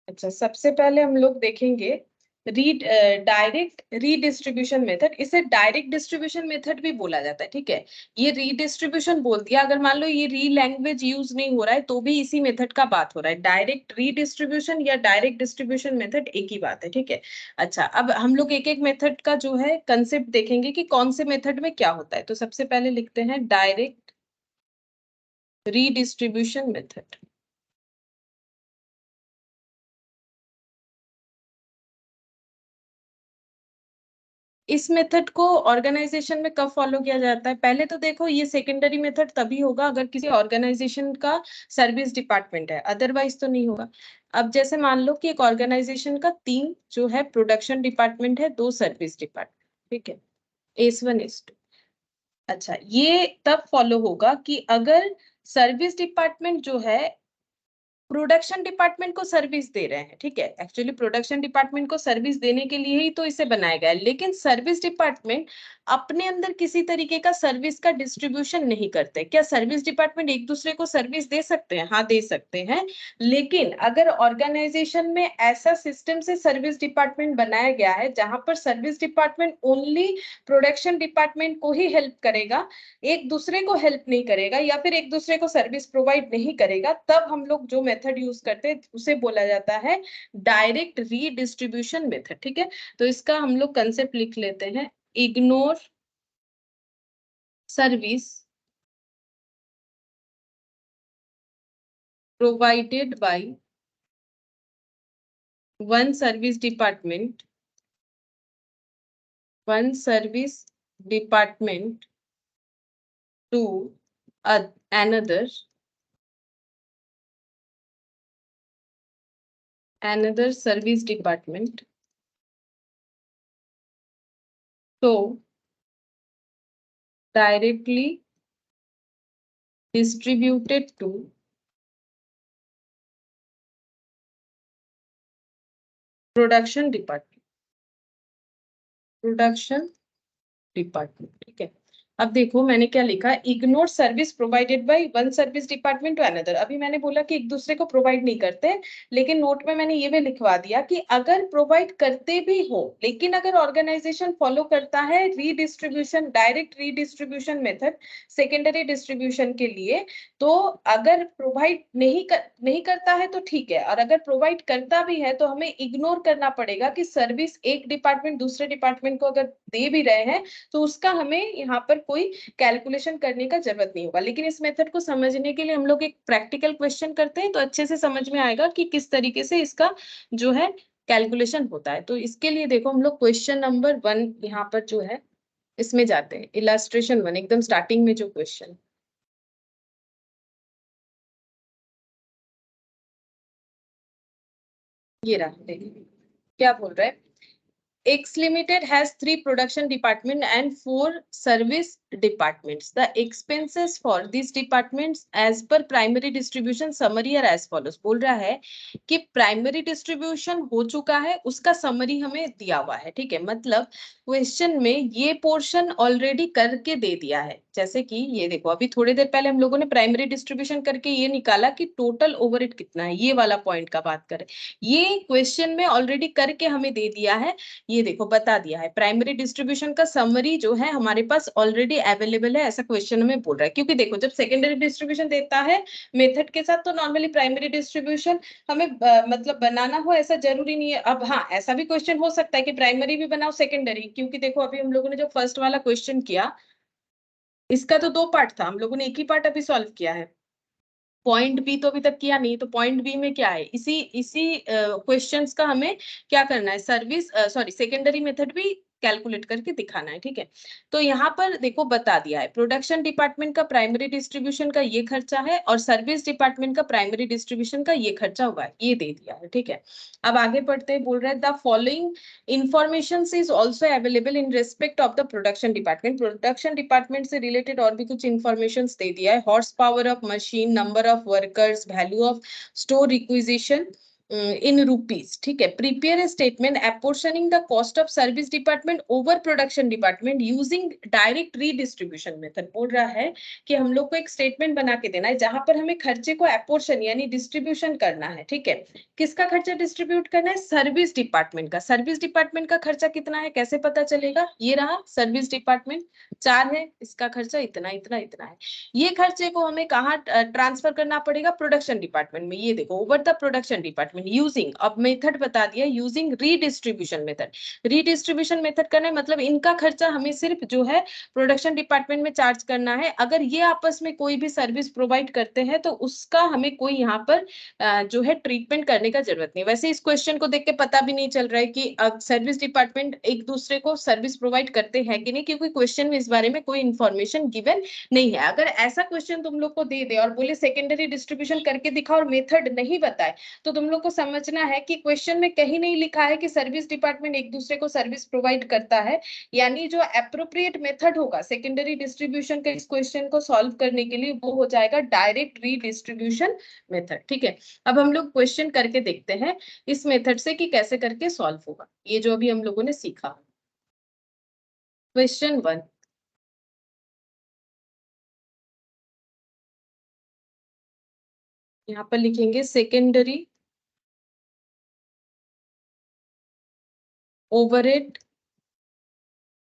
अच्छा, सबसे पहले हम लोग देखेंगे रीड डायरेक्ट रीडिस्ट्रीब्यूशन मेथड। इसे डायरेक्ट डिस्ट्रीब्यूशन मेथड भी बोला जाता है, ठीक है। ये रीडिस्ट्रीब्यूशन बोल दिया, अगर मान लो ये री लैंग्वेज यूज नहीं हो रहा है तो भी इसी मेथड का बात हो रहा है। डायरेक्ट रीडिस्ट्रीब्यूशन या डायरेक्ट डिस्ट्रीब्यूशन मेथड एक ही बात है, ठीक है। अच्छा, अब हम लोग एक एक मेथड का जो है कंसेप्ट देखेंगे कि कौन से मेथड में क्या होता है। तो सबसे पहले लिखते हैं डायरेक्ट रीडिस्ट्रीब्यूशन मेथड। इस मेथड को ऑर्गेनाइजेशन में कब फॉलो किया जाता है? पहले तो देखो ये सेकेंडरी मेथड तभी होगा अगर किसी ऑर्गेनाइजेशन का सर्विस डिपार्टमेंट है, अदरवाइज तो नहीं होगा। अब जैसे मान लो कि एक ऑर्गेनाइजेशन का तीन जो है प्रोडक्शन डिपार्टमेंट है, दो सर्विस डिपार्टमेंट, ठीक है, S1 S2। अच्छा, ये तब फॉलो होगा कि अगर सर्विस डिपार्टमेंट जो है प्रोडक्शन डिपार्टमेंट को सर्विस दे रहे हैं, ठीक है। एक्चुअली प्रोडक्शन डिपार्टमेंट को सर्विस देने के लिए ही तो इसे बनाया गया है, लेकिन सर्विस डिपार्टमेंट अपने अंदर किसी तरीके का सर्विस का डिस्ट्रीब्यूशन नहीं करते। क्या सर्विस डिपार्टमेंट एक दूसरे को सर्विस दे सकते हैं? हाँ, दे सकते हैं। लेकिन अगर ऑर्गेनाइजेशन में ऐसा सिस्टम से सर्विस डिपार्टमेंट बनाया गया है जहां पर service department only production department को ही हेल्प करेगा, एक दूसरे को हेल्प नहीं करेगा या फिर एक दूसरे को सर्विस प्रोवाइड नहीं करेगा, तब हम लोग जो मेथड यूज करते हैं उसे बोला जाता है डायरेक्ट रीडिस्ट्रीब्यूशन मेथड, ठीक है। तो इसका हम लोग कंसेप्ट लिख लेते हैं, ignore service provided by one service department to another service department, so directly distributed to production department. ठीक है, अब देखो मैंने क्या लिखा, ignore service provided by one service department to another. अभी मैंने बोला कि एक दूसरे को प्रोवाइड नहीं करते, लेकिन नोट में मैंने ये भी लिखवा दिया कि अगर प्रोवाइड करते भी हो, लेकिन अगर ऑर्गेनाइजेशन फॉलो करता है redistribution, direct redistribution method secondary distribution के लिए, तो अगर प्रोवाइड नहीं करता है तो ठीक है, और अगर प्रोवाइड करता भी है तो हमें इग्नोर करना पड़ेगा कि सर्विस एक डिपार्टमेंट दूसरे डिपार्टमेंट को अगर दे भी रहे हैं तो उसका हमें यहाँ पर कोई कैलकुलेशन करने का जरूरत नहीं होगा। लेकिन इस मेथड को समझने के लिए हम लोग एक प्रैक्टिकल क्वेश्चन करते हैं तो अच्छे से समझ में आएगा कि किस तरीके से इसका जो है कैलकुलेशन होता है। तो इसके लिए देखो हम लोग क्वेश्चन नंबर 1 यहाँ पर जो है इसमें जाते हैं, इलस्ट्रेशन 1 एकदम स्टार्टिंग में जो क्वेश्चन ये रहा, देखिए क्या बोल रहा है। X Limited has 3 production department and 4 service departments. The expenses for these departments as per primary distribution summary are as follows. बोल रहा है कि प्राइमरी डिस्ट्रीब्यूशन हो चुका है, उसका समरी हमें दिया हुआ है। ठीक है, मतलब क्वेश्चन में ये पोर्शन ऑलरेडी करके दे दिया है। जैसे कि ये देखो, अभी थोड़ी देर पहले हम लोगों ने प्राइमरी डिस्ट्रीब्यूशन करके ये निकाला कि टोटल ओवरहेड कितना है, ये वाला पॉइंट का बात करें। ये क्वेश्चन में ऑलरेडी करके हमें दे दिया है, ये देखो बता दिया है। प्राइमरी डिस्ट्रीब्यूशन का समरी जो है हमारे पास ऑलरेडी अवेलेबल है, ऐसा क्वेश्चन में बोल रहा है। क्योंकि देखो जब सेकेंडरी डिस्ट्रीब्यूशन देता है मेथड के साथ तो नॉर्मली प्राइमरी डिस्ट्रीब्यूशन हमें मतलब बनाना हो ऐसा जरूरी नहीं है। अब हाँ, ऐसा भी क्वेश्चन हो सकता है कि प्राइमरी भी बनाओ सेकेंडरी, क्योंकि देखो अभी हम लोगों ने जो फर्स्ट वाला क्वेश्चन किया इसका तो 2 पार्ट था, हम लोगों ने एक ही पार्ट अभी सॉल्व किया है। पॉइंट बी तो अभी तक किया नहीं, तो पॉइंट बी में क्या है, इसी इसी क्वेश्चंस का हमें क्या करना है, सर्विस सॉरी सेकेंडरी मेथड भी कैलकुलेट करके दिखाना है। ठीक है, तो यहाँ पर देखो बता दिया है प्रोडक्शन डिपार्टमेंट का प्राइमरी डिस्ट्रीब्यूशन का ये खर्चा है और सर्विस डिपार्टमेंट का प्राइमरी डिस्ट्रीब्यूशन का ये खर्चा हुआ है, ये दे दिया है। ठीक है, अब आगे पढ़ते हैं, बोल रहे हैं the following information is also available in respect of the production department. Production department से रिलेटेड और भी कुछ इंफॉर्मेशन दे दिया है, horse power of machine, number of workers, value of store requisition in rupees। ठीक है, prepare a statement apportioning the cost of service department over production department using direct redistribution method। बोल रहा है कि हम लोग को एक स्टेटमेंट बना के देना है जहां पर हमें खर्चे को एपोर्शन यानी डिस्ट्रीब्यूशन करना है। ठीक है, किसका खर्चा डिस्ट्रीब्यूट करना है, सर्विस डिपार्टमेंट का। सर्विस डिपार्टमेंट का खर्चा कितना है कैसे पता चलेगा, ये रहा सर्विस डिपार्टमेंट 4 है, इसका खर्चा इतना इतना इतना है। ये खर्चे को हमें कहाँ ट्रांसफर करना पड़ेगा, प्रोडक्शन डिपार्टमेंट में। ये देखो over the production department using, अब मेथड बता दिया, using redistribution method. Redistribution method करना है मतलब इनका खर्चा हमें सिर्फ जो है प्रोडक्शन डिपार्टमेंट में चार्ज करना है। अगर ये आपस में कोई भी सर्विस प्रोवाइड करते हैं तो उसका हमें कोई यहाँ पर जो है ट्रीटमेंट करने का जरूरत नहीं। वैसे इस क्वेश्चन को देख के पता भी नहीं चल रहा है कि सर्विस डिपार्टमेंट एक दूसरे को सर्विस प्रोवाइड करते हैं कि नहीं, क्योंकि क्वेश्चन में इस बारे में कोई इंफॉर्मेशन गिवन नहीं है। अगर ऐसा क्वेश्चन तुम लोग को दे दे और बोले सेकेंडरी डिस्ट्रीब्यूशन करके दिखा और मेथड नहीं बताए, तो तुम लोग को समझना है कि क्वेश्चन में कहीं नहीं लिखा है कि सर्विस डिपार्टमेंट एक दूसरे को सर्विस प्रोवाइड करता है। यानी जो एप्रोप्रिएट मेथड होगा सेकेंडरी डिस्ट्रीब्यूशन के इस क्वेश्चन को सॉल्व करने के लिए वो हो जाएगा डायरेक्ट रीडिस्ट्रीब्यूशन मेथड। ठीक है, अब हम लोग क्वेश्चन करके देखते हैं इस मेथड से कि कैसे करके सॉल्व होगा ये जो अभी हम लोगों ने सीखा। क्वेश्चन 1, यहाँ पर लिखेंगे सेकेंडरी ओवरहेड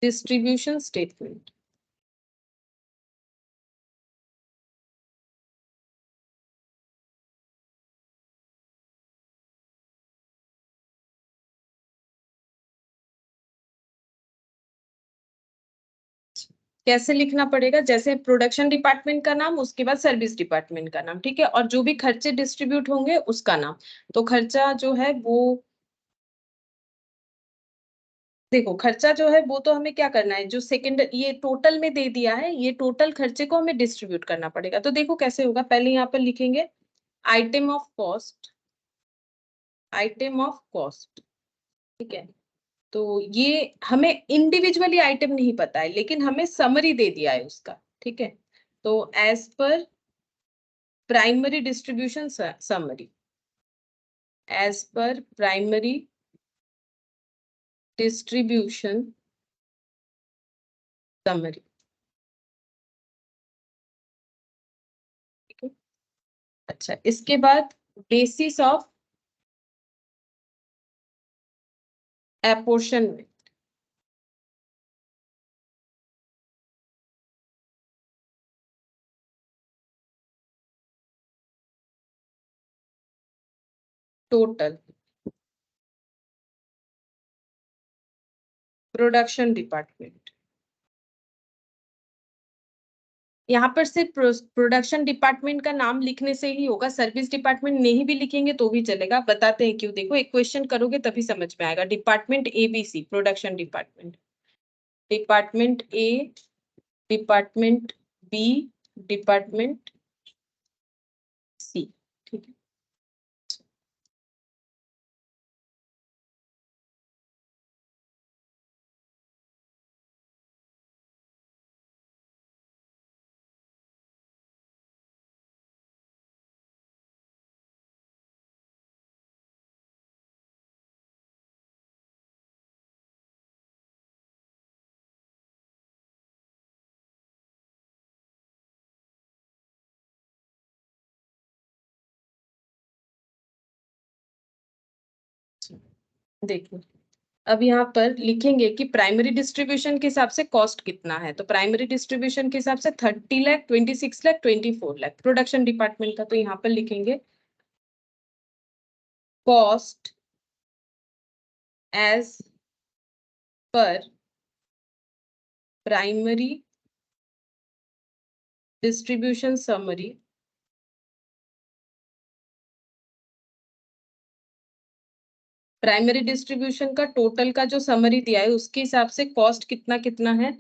डिस्ट्रीब्यूशन स्टेटमेंट। कैसे लिखना पड़ेगा, जैसे प्रोडक्शन डिपार्टमेंट का नाम, उसके बाद सर्विस डिपार्टमेंट का नाम, ठीक है, और जो भी खर्चे डिस्ट्रीब्यूट होंगे उसका नाम। तो खर्चा जो है वो, देखो खर्चा जो है वो तो हमें क्या करना है, जो सेकंड ये टोटल में दे दिया है, ये टोटल खर्चे को हमें डिस्ट्रीब्यूट करना पड़ेगा। तो देखो कैसे होगा, पहले यहाँ पर लिखेंगे item of cost, item of cost, ठीक है। तो ये हमें इंडिविजुअली आइटम नहीं पता है, लेकिन हमें समरी दे दिया है उसका, ठीक है। तो as per primary distribution summary, as per primary distribution summary, ठीक है। अच्छा, इसके बाद basis of apportionment, total production department. यहाँ पर सिर्फ प्रोडक्शन डिपार्टमेंट का नाम लिखने से ही होगा, सर्विस डिपार्टमेंट नहीं भी लिखेंगे तो भी चलेगा। बताते हैं क्यों, देखो एक क्वेश्चन करोगे तभी समझ में आएगा। Department ABC production department, department A, department B, department C, ठीक है। देखो अब यहाँ पर लिखेंगे कि प्राइमरी डिस्ट्रीब्यूशन के हिसाब से कॉस्ट कितना है। तो प्राइमरी डिस्ट्रीब्यूशन के हिसाब से 30 लाख, 26 लाख, 24 लाख प्रोडक्शन डिपार्टमेंट का। तो यहाँ पर लिखेंगे cost as per primary distribution summary, primary distribution का टोटल का जो समरी दिया है उसके हिसाब से कॉस्ट कितना कितना है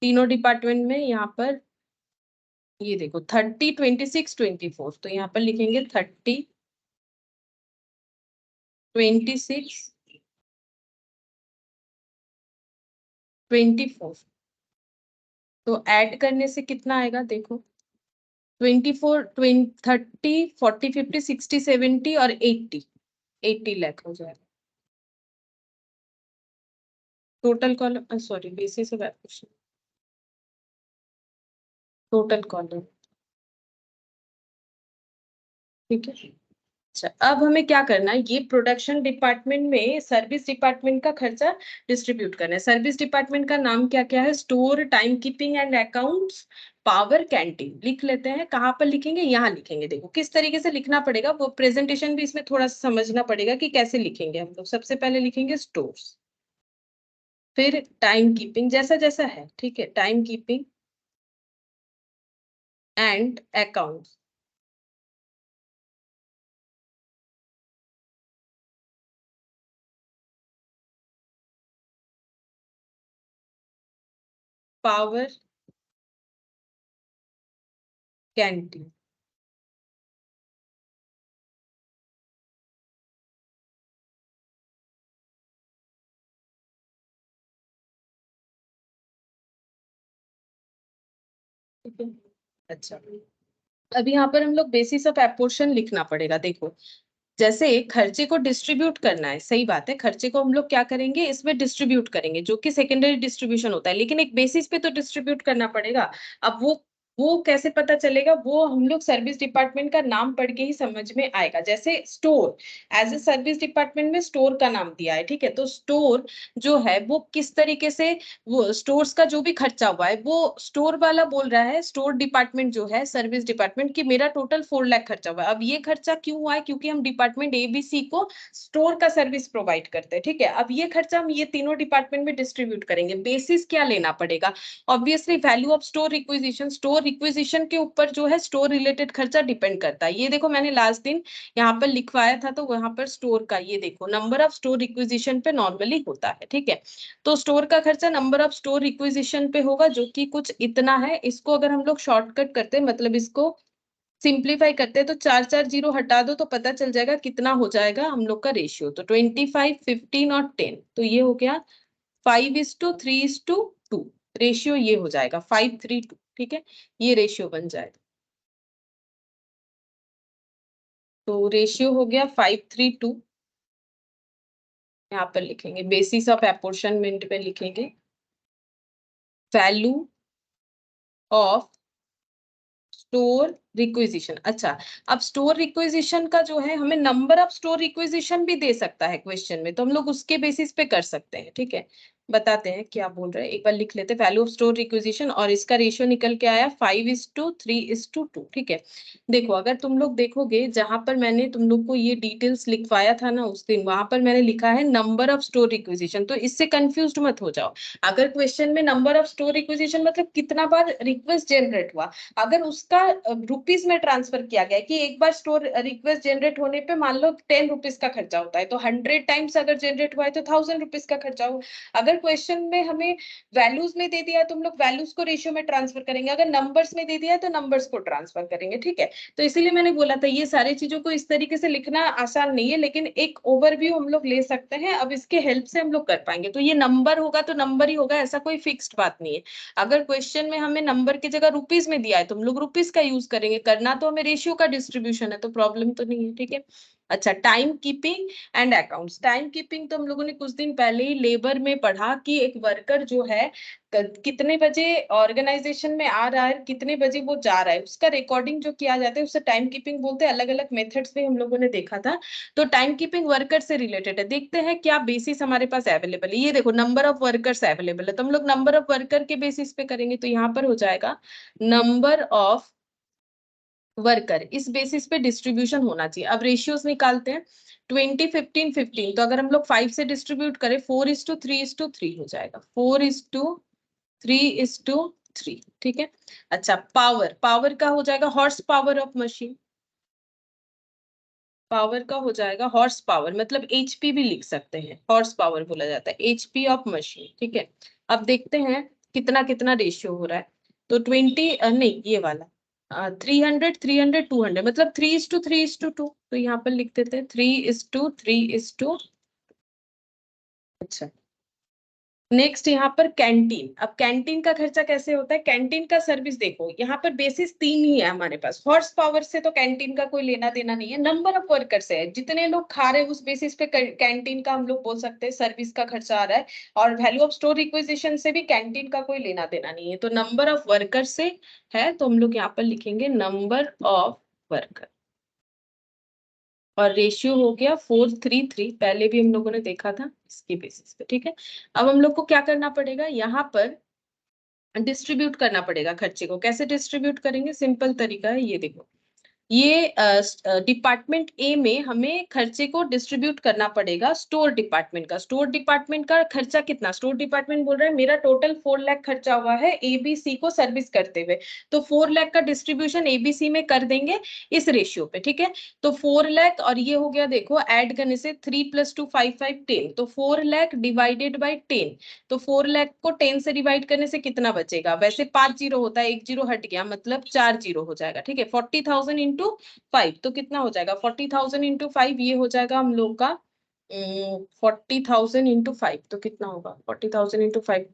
तीनों डिपार्टमेंट में। यहाँ पर ये देखो 30, 26, 24, तो यहाँ पर लिखेंगे 30, 26, 24। तो ऐड करने से कितना आएगा देखो, 24, 30, 40, 50, 60, 70 और 80 लाख हो जाएगा total column, sorry basis of application, total column, ठीक है। अच्छा, अब हमें क्या करना है, ये प्रोडक्शन डिपार्टमेंट में सर्विस डिपार्टमेंट का खर्चा डिस्ट्रीब्यूट करना है। सर्विस डिपार्टमेंट का नाम क्या क्या है, store, time keeping and accounts, power, canteen. लिख लेते हैं, कहाँ पर लिखेंगे, यहाँ लिखेंगे। देखो किस तरीके से लिखना पड़ेगा, वो प्रेजेंटेशन भी इसमें थोड़ा सा समझना पड़ेगा कि कैसे लिखेंगे हम लोग। सबसे पहले लिखेंगे स्टोर्स, फिर टाइम कीपिंग जैसा जैसा है, ठीक है, time keeping and accounts, power, canteen, ठीक है। अच्छा, अब यहाँ पर हम लोग बेसिस ऑफ एपोर्शन लिखना पड़ेगा। देखो जैसे खर्चे को डिस्ट्रीब्यूट करना है, सही बात है, खर्चे को हम लोग क्या करेंगे, इसमें डिस्ट्रीब्यूट करेंगे, जो कि सेकेंडरी डिस्ट्रीब्यूशन होता है, लेकिन एक बेसिस पे तो डिस्ट्रीब्यूट करना पड़ेगा। अब वो वो कैसे पता चलेगा, वो हम लोग सर्विस डिपार्टमेंट का नाम पढ़ के ही समझ में आएगा। जैसे store, as a service department में स्टोर का नाम दिया है, ठीक है, तो स्टोर जो है वो किस तरीके से, वो स्टोर्स का जो भी खर्चा हुआ है वो स्टोर वाला बोल रहा है, स्टोर डिपार्टमेंट जो है सर्विस डिपार्टमेंट की, मेरा टोटल 4 लाख खर्चा हुआ है। अब ये खर्चा क्यों हुआ है, क्योंकि हम डिपार्टमेंट एबीसी को स्टोर का सर्विस प्रोवाइड करते हैं, ठीक है। अब ये खर्चा हम ये तीनों डिपार्टमेंट में डिस्ट्रीब्यूट करेंगे। बेसिस क्या लेना पड़ेगा, obviously value of store requisition, store requisition के ऊपर जो है स्टोर रिलेटेड खर्चा डिपेंड करता है। ये देखो मैंने लास्ट दिन यहाँ पर लिखवाया था, तो वहां पर स्टोर का ये देखो नंबर ऑफ स्टोर रिक्विजिशन पे नॉर्मली होता है, ठीक है। तो स्टोर का खर्चा नंबर ऑफ स्टोर रिक्विजिशन पे होगा, जो कि कुछ इतना है। इसको अगर हम लोग शॉर्टकट करते हैं, मतलब इसको सिंप्लीफाई करते हैं, तो 4 4 0 हटा दो तो पता चल जाएगा कितना हो जाएगा हम लोग का रेशियो। तो 25, 15 और 10, तो ये हो गया 5:3:2, रेशियो ये हो जाएगा 5:3:2, ठीक है, ये रेशियो बन जाएगा। तो रेशियो हो गया 5:3:2। यहाँ पर लिखेंगे बेसिस ऑफ एपोर्शनमेंट में लिखेंगे वैल्यू ऑफ स्टोर रिक्विजिशन। अच्छा, अब स्टोर रिक्विजिशन का जो है, हमें नंबर ऑफ स्टोर रिक्विजिशन भी दे सकता है क्वेश्चन में, तो हम लोग उसके बेसिस पे कर सकते हैं, ठीक है। बताते हैं क्या बोल रहे हैं, एक बार लिख लेते हैं वैल्यू ऑफ स्टोर रिक्विजिशन, और इसका रेशियो निकल के आया 5:3:2, ठीक है। देखो अगर तुम लोग देखोगे, जहां पर मैंने तुम लोग को ये डिटेल्स लिखवाया था ना उस दिन, वहां पर मैंने लिखा है नंबर ऑफ स्टोर रिक्विजिशन, तो इससे कंफ्यूज मत हो जाओ। अगर क्वेश्चन में नंबर ऑफ स्टोर रिक्विजिशन मतलब कितना बार रिक्वेस्ट जनरेट हुआ, अगर उसका रुपीज में ट्रांसफर किया गया, कि एक बार स्टोर रिक्वेस्ट जनरेट होने पे मान लो 10 रुपीज का खर्चा होता है, तो 100 टाइम्स अगर जनरेट हुआ है तो 1000 रुपीज का खर्चा हो। अगर क्वेश्चन में हमें वैल्यूज में दे दिया है तो हम लोग वैल्यूज को रेशियो में ट्रांसफर करेंगे, अगर नंबर्स में दे दिया है तो नंबर्स को ट्रांसफर करेंगे, ठीक है। तो इसीलिए मैंने बोला था ये सारी चीजों को इस तरीके से लिखना आसान नहीं है, लेकिन एक ओवरव्यू हम लोग ले सकते हैं। अब इसके हेल्प से हम लोग कर पाएंगे। तो ये नंबर होगा तो नंबर ही होगा, ऐसा कोई फिक्स्ड बात नहीं है। अगर क्वेश्चन में हमें नंबर की जगह रुपीज में दिया है तो हम लोग रुपीज का यूज करेंगे, करना तो हमें रेशियो का डिस्ट्रीब्यूशन है, तो प्रॉब्लम तो नहीं है, ठीक है। अच्छा, time keeping and accounts. Time keeping तो हम लोगों ने कुछ दिन पहले ही लेबर में पढ़ा कि एक वर्कर जो है कितने बजे ऑर्गेनाइजेशन में आ रहा है, कितने बजे वो जा रहा है, उसका रिकॉर्डिंग जो किया जाता है उससे टाइम कीपिंग बोलते हैं। अलग अलग मेथड्स में हम लोगों ने देखा था। तो टाइम कीपिंग वर्कर से रिलेटेड है, देखते हैं क्या बेसिस हमारे पास अवेलेबल है। ये देखो नंबर ऑफ वर्कर्स अवेलेबल है, तो हम लोग नंबर ऑफ वर्कर के बेसिस पे करेंगे, तो यहाँ पर हो जाएगा नंबर ऑफ वर्कर, इस बेसिस पे डिस्ट्रीब्यूशन होना चाहिए। अब रेशियोज निकालते हैं, 20, 15, 15, तो अगर हम लोग 5 से डिस्ट्रीब्यूट करें 4:3:3 हो जाएगा, 4:3:3, ठीक है। अच्छा, पावर, पावर का हो जाएगा horse power of machine, power का हो जाएगा हॉर्स पावर, मतलब एचपी भी लिख सकते हैं, हॉर्स पावर बोला जाता है, एचपी ऑफ मशीन, ठीक है। अब देखते हैं कितना कितना रेशियो हो रहा है। तो 20, नहीं ये वाला 300, 300, 200, मतलब 3:3:2, तो यहाँ पर लिख देते हैं 3:3:2। अच्छा, नेक्स्ट यहाँ पर कैंटीन। अब कैंटीन का खर्चा कैसे होता है, कैंटीन का सर्विस देखो, यहाँ पर बेसिस 3 ही है हमारे पास। हॉर्स पावर से तो कैंटीन का कोई लेना देना नहीं है, नंबर ऑफ वर्कर से है, जितने लोग खा रहे हैं उस बेसिस पे कैंटीन का हम लोग बोल सकते हैं सर्विस का खर्चा आ रहा है। और वैल्यू ऑफ स्टोर रिक्विजिशन से भी कैंटीन का कोई लेना देना नहीं है, तो नंबर ऑफ वर्कर से है, तो हम लोग यहाँ पर लिखेंगे नंबर ऑफ वर्कर। और रेशियो हो गया 4:3:3, पहले भी हम लोगों ने देखा था इसके बेसिस पे, ठीक है। अब हम लोग को क्या करना पड़ेगा, यहाँ पर डिस्ट्रीब्यूट करना पड़ेगा खर्चे को। कैसे डिस्ट्रीब्यूट करेंगे, सिंपल तरीका है, ये देखो, ये डिपार्टमेंट ए में हमें खर्चे को डिस्ट्रीब्यूट करना पड़ेगा स्टोर डिपार्टमेंट का। स्टोर डिपार्टमेंट का खर्चा कितना, स्टोर डिपार्टमेंट बोल रहा है मेरा टोटल 4 लाख खर्चा हुआ है एबीसी को सर्विस करते हुए, तो 4 लाख का डिस्ट्रीब्यूशन एबीसी में कर देंगे इस रेशियो पे, ठीक है। तो 4 लाख और ये हो गया, देखो ऐड करने से 3 + 2 5 5 10, तो 4 लाख डिवाइडेड बाई 10, तो 4 लाख को 10 से डिवाइड करने से कितना बचेगा, वैसे 5 जीरो होता है, एक जीरो हट गया, मतलब 4 जीरो हो जाएगा, ठीक है। 40,000 इंटू 5, तो कितना हो जाएगा 40,000 इंटू 5, ये हो जाएगा हम लोग का 40,000 इंटू 5, तो कितना होगा 40,000 इंटू 5,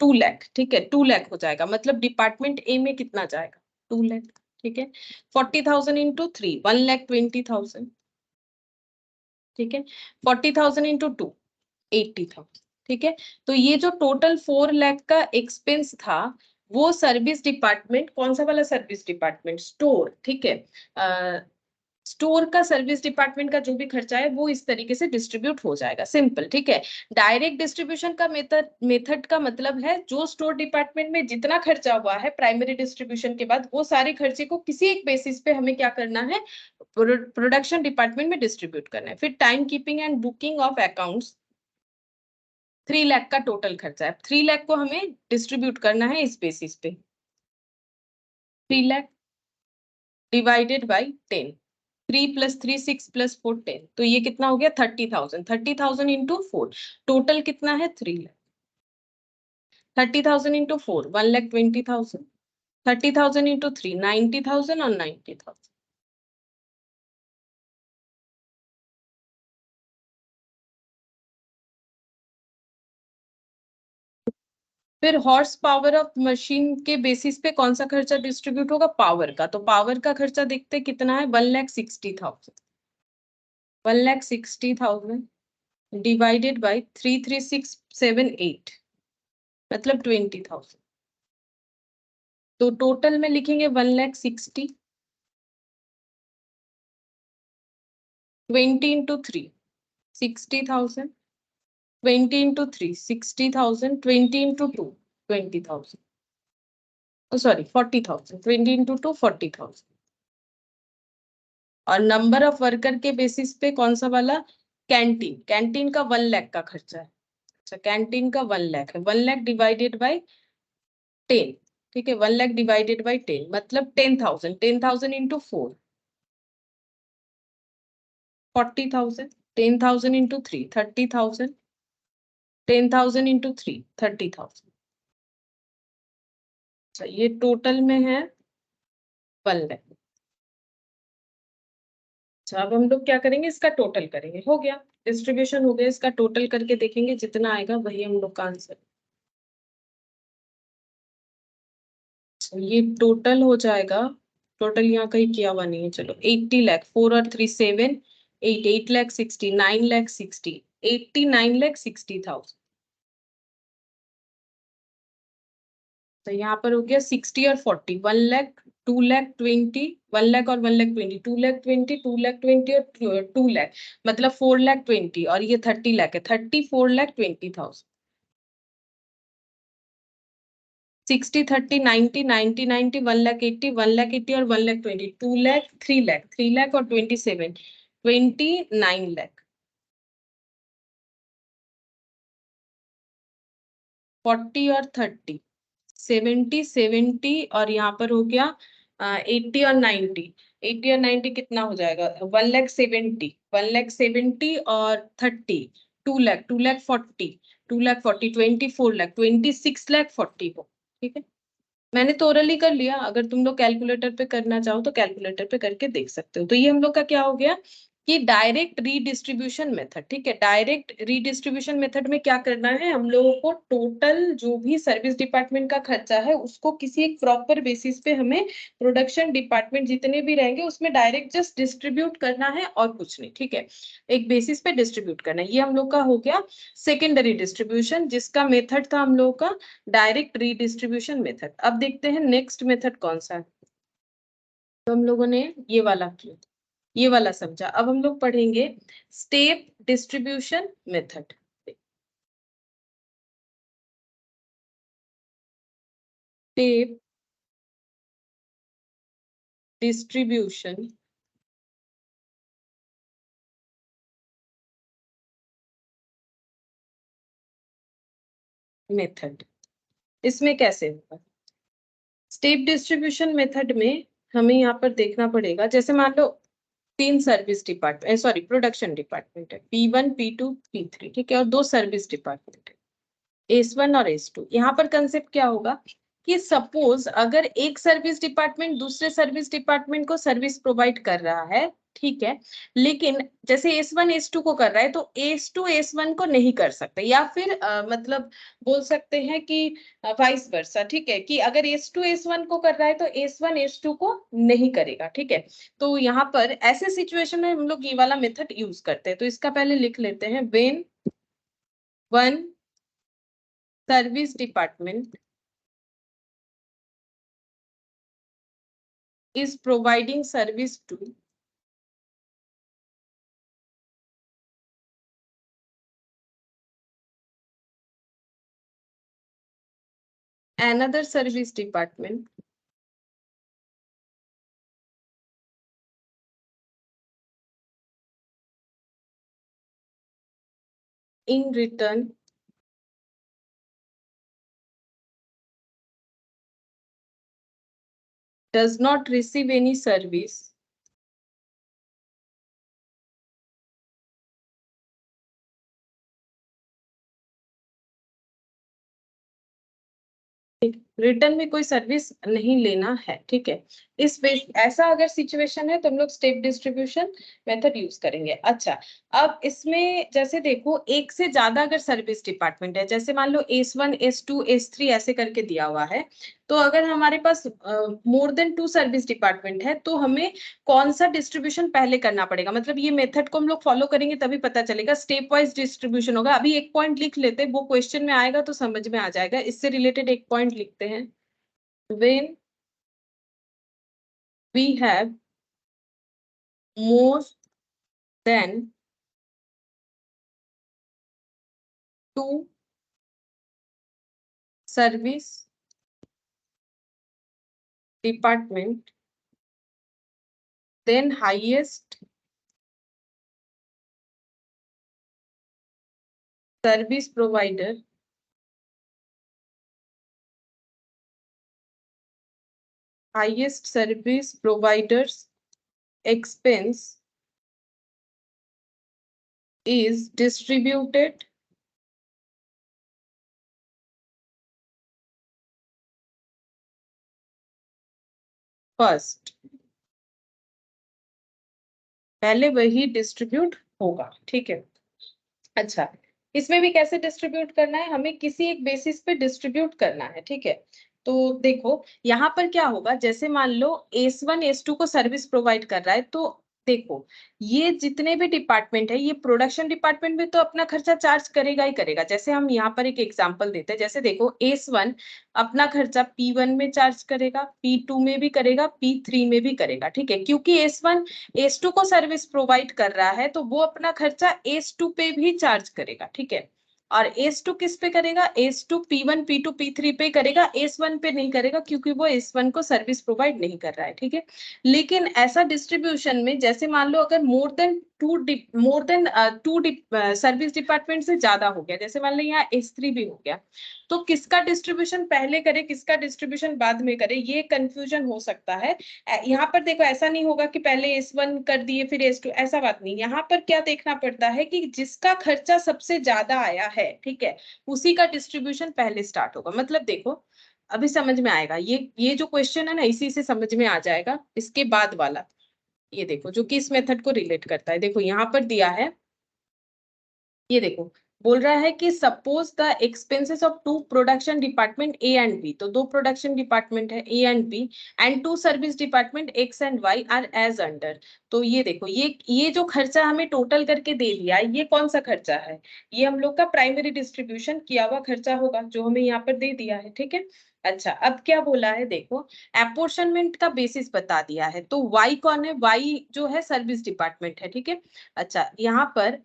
2 लाख, ठीक है, 2 लाख हो जाएगा, मतलब डिपार्टमेंट ए में कितना जाएगा 2 लाख, ठीक है। 40,000 इंटू 3, 1,20,000, ठीक है। 40,000 इंटू 2, 80,000, ठीक है। तो ये जो टोटल 4 लाख का एक्सपेंस था, वो सर्विस डिपार्टमेंट, कौन सा वाला सर्विस डिपार्टमेंट, स्टोर, ठीक है, स्टोर का सर्विस डिपार्टमेंट का जो भी खर्चा है वो इस तरीके से डिस्ट्रीब्यूट हो जाएगा, सिंपल, ठीक है। डायरेक्ट डिस्ट्रीब्यूशन का मेथड का मतलब है जो स्टोर डिपार्टमेंट में जितना खर्चा हुआ है प्राइमरी डिस्ट्रीब्यूशन के बाद, वो सारे खर्चे को किसी एक बेसिस पे हमें क्या करना है, प्रोडक्शन डिपार्टमेंट में डिस्ट्रीब्यूट करना है। फिर time keeping and booking of accounts, 3 lakh का टोटल खर्चा है, 3 लाख को हमें डिस्ट्रीब्यूट करना है इस बेसिस पे, 3 लाख डिवाइडेड बाई 10, 3 + 3 6 + 4 10, तो ये कितना हो गया 30,000, 30,000 इंटू 4, टोटल कितना है 3 लाख, 30,000 इंटू 4 1,20,000, 30,000 इंटू 3 90,000 और 90,000। फिर हॉर्स पावर ऑफ मशीन के बेसिस पे कौन सा खर्चा डिस्ट्रीब्यूट होगा, पावर का, तो पावर का खर्चा देखते हैं कितना है 1,60,000, 1,60,000 डिवाइडेड बाई 33678, मतलब 20,000, तो टोटल में लिखेंगे 1,60,000, 20 into 3 60,000, 20 into 3 60,000, 20 into 2 20,000, sorry 40,000, 20 into 2 40,000। और नंबर ऑफ वर्कर के बेसिस पे कौन सा वाला, कैंटीन, कैंटीन का 1 लाख का खर्चा है, अच्छा कैंटीन का 1 लाख है, 1 लाख डिवाइडेड बाई 10, ठीक है, 1 लाख डिवाइडेड बाई 10 मतलब 10,000, 10,000 इंटू 4 40,000, 10,000 इंटू 3 30,000, 10,000 इंटू 3 30,000, अच्छा ये टोटल में है 1 लाख। अच्छा अब हम लोग क्या करेंगे, इसका टोटल करेंगे, हो गया डिस्ट्रीब्यूशन हो गया, इसका टोटल करके देखेंगे जितना आएगा वही हम लोग का आंसर। ये टोटल हो जाएगा, टोटल यहाँ कहीं किया हुआ नहीं है, चलो 80 लाख, 4 और 3 7 8, 8,60,000, 9,60,000, 89,60,000, तो यहाँ पर हो गया 60 और 40, 1 लाख, 2,20,000, 1 लाख और 1,20,000, 2,20,000, 2,20,000 और 2 लाख, मतलब 4,20,000, और ये 30 लाख है, 34,20,000, 60 30 90 90 90 1,80,000, 1,80,000 और 1,20,000, 2 लाख, 3 लाख, 3 लाख और 27 29 लाख, 40 और 30 70 70 और यहाँ पर हो गया 80 और 90, 80 और 90 कितना हो जाएगा 1,70,000, 1,70,000 और 30 2 लाख, 2,40,000, 2,40,000 24 लाख, 26,40,000 को, ठीक है। मैंने तो ओरली कर लिया, अगर तुम लोग कैलकुलेटर पे करना चाहो तो कैलकुलेटर पे करके देख सकते हो। तो ये हम लोग का क्या हो गया कि डायरेक्ट रीडिस्ट्रीब्यूशन मेथड, ठीक है, डायरेक्ट रीडिस्ट्रीब्यूशन मेथड में क्या करना है, हम लोगों को टोटल जो भी सर्विस डिपार्टमेंट का खर्चा है उसको किसी एक प्रॉपर बेसिस पे हमें प्रोडक्शन डिपार्टमेंट जितने भी रहेंगे उसमें डायरेक्ट जस्ट डिस्ट्रीब्यूट करना है और कुछ नहीं, ठीक है, एक बेसिस पे डिस्ट्रीब्यूट करना है। ये हम लोग का हो गया सेकेंडरी डिस्ट्रीब्यूशन, जिसका मेथड था हम लोगों का डायरेक्ट रीडिस्ट्रीब्यूशन मेथड। अब देखते हैं नेक्स्ट मेथड कौन सा है, तो हम लोगों ने ये वाला किया, ये वाला समझा। अब हम लोग पढ़ेंगे step distribution method, step distribution method, इसमें कैसे होगा, स्टेप डिस्ट्रीब्यूशन मेथड में हमें यहाँ पर देखना पड़ेगा, जैसे मान लो 3 service department, sorry production department है, P1 P2 P3, ठीक है, और 2 सर्विस डिपार्टमेंट है, S1 और S2। यहाँ पर कंसेप्ट क्या होगा कि सपोज अगर एक सर्विस डिपार्टमेंट दूसरे सर्विस डिपार्टमेंट को सर्विस प्रोवाइड कर रहा है, ठीक है, लेकिन जैसे S1 S2 को कर रहा है तो S2 S1 को नहीं कर सकते, या फिर मतलब बोल सकते हैं कि वाइस वर्सा, ठीक है, कि अगर S2 S1 को कर रहा है तो S1 S2 को नहीं करेगा, ठीक है। तो यहाँ पर ऐसे सिचुएशन में हम लोग ये वाला मेथड यूज करते हैं, तो इसका पहले लिख लेते हैं, when one service department is providing service to another service department in return does not receive any service return में कोई सर्विस नहीं लेना है, ठीक है। इस बेस ऐसा अगर सिचुएशन है तो हम लोग स्टेप डिस्ट्रीब्यूशन मेथड यूज करेंगे। अच्छा, अब इसमें जैसे देखो एक से ज्यादा अगर सर्विस डिपार्टमेंट है, जैसे मान लो S1 S2 S3 ऐसे करके दिया हुआ है, तो अगर हमारे पास मोर देन 2 सर्विस डिपार्टमेंट है तो हमें कौन सा डिस्ट्रीब्यूशन पहले करना पड़ेगा, मतलब ये मेथड को हम लोग फॉलो करेंगे तभी पता चलेगा। स्टेप वाइज डिस्ट्रीब्यूशन होगा। अभी एक पॉइंट लिख लेते हैं, वो क्वेश्चन में आएगा तो समझ में आ जाएगा। इससे रिलेटेड एक पॉइंट लिखते हैं। When we have more than 2 service department, then highest service provider expense is distributed first। पहले वही डिस्ट्रीब्यूट होगा, ठीक है। अच्छा, इसमें भी कैसे डिस्ट्रीब्यूट करना है, हमें किसी एक बेसिस पे डिस्ट्रीब्यूट करना है, ठीक है। तो देखो यहाँ पर क्या होगा, जैसे मान लो S1 S2 को सर्विस प्रोवाइड कर रहा है, तो देखो ये जितने भी डिपार्टमेंट है, ये प्रोडक्शन डिपार्टमेंट में तो अपना खर्चा चार्ज करेगा ही करेगा। जैसे हम यहाँ पर एक एग्जांपल देते हैं, जैसे देखो S1 अपना खर्चा P1 में चार्ज करेगा, P2 में भी करेगा, P3 में भी करेगा, ठीक है। क्योंकि S1 S2 को सर्विस प्रोवाइड कर रहा है तो वो अपना खर्चा S2 पे भी चार्ज करेगा, ठीक है। और S2 किस पे करेगा, S2 P1 P2 P3 पे करेगा, S1 पे नहीं करेगा क्योंकि वो S1 को सर्विस प्रोवाइड नहीं कर रहा है, ठीक है। लेकिन ऐसा डिस्ट्रीब्यूशन में जैसे मान लो अगर more than two service department से ज्यादा हो गया, जैसे मान लो यहाँ S3 भी हो गया, तो किसका डिस्ट्रीब्यूशन पहले करे किसका डिस्ट्रीब्यूशन बाद में करे, ये कंफ्यूजन हो सकता है। यहाँ पर देखो ऐसा नहीं होगा कि पहले S1 कर दिए फिर S2, ऐसा बात नहीं। यहाँ पर क्या देखना पड़ता है कि जिसका खर्चा सबसे ज्यादा आया है, ठीक है, उसी का डिस्ट्रीब्यूशन पहले स्टार्ट होगा। मतलब देखो अभी समझ में आएगा, ये जो क्वेश्चन है ना इसी से समझ में आ जाएगा। इसके बाद वाला ये देखो जो कि इस मेथड को रिलेट करता है, देखो यहाँ पर दिया है, ये देखो बोल रहा है कि suppose the expenses of 2 production department A and B, तो 2 प्रोडक्शन डिपार्टमेंट है A and B, and 2 service department X and Y are as under. तो ये देखो ये जो खर्चा हमें टोटल करके दे दिया है, ये कौन सा खर्चा है, ये हम लोग का प्राइमरी डिस्ट्रीब्यूशन किया हुआ खर्चा होगा जो हमें यहाँ पर दे दिया है, ठीक है। अच्छा, अब क्या बोला है देखो, एपोर्शनमेंट का बेसिस बता दिया है। तो वाई कौन है, वाई जो है सर्विस डिपार्टमेंट है, ठीक है। अच्छा, यहाँ पर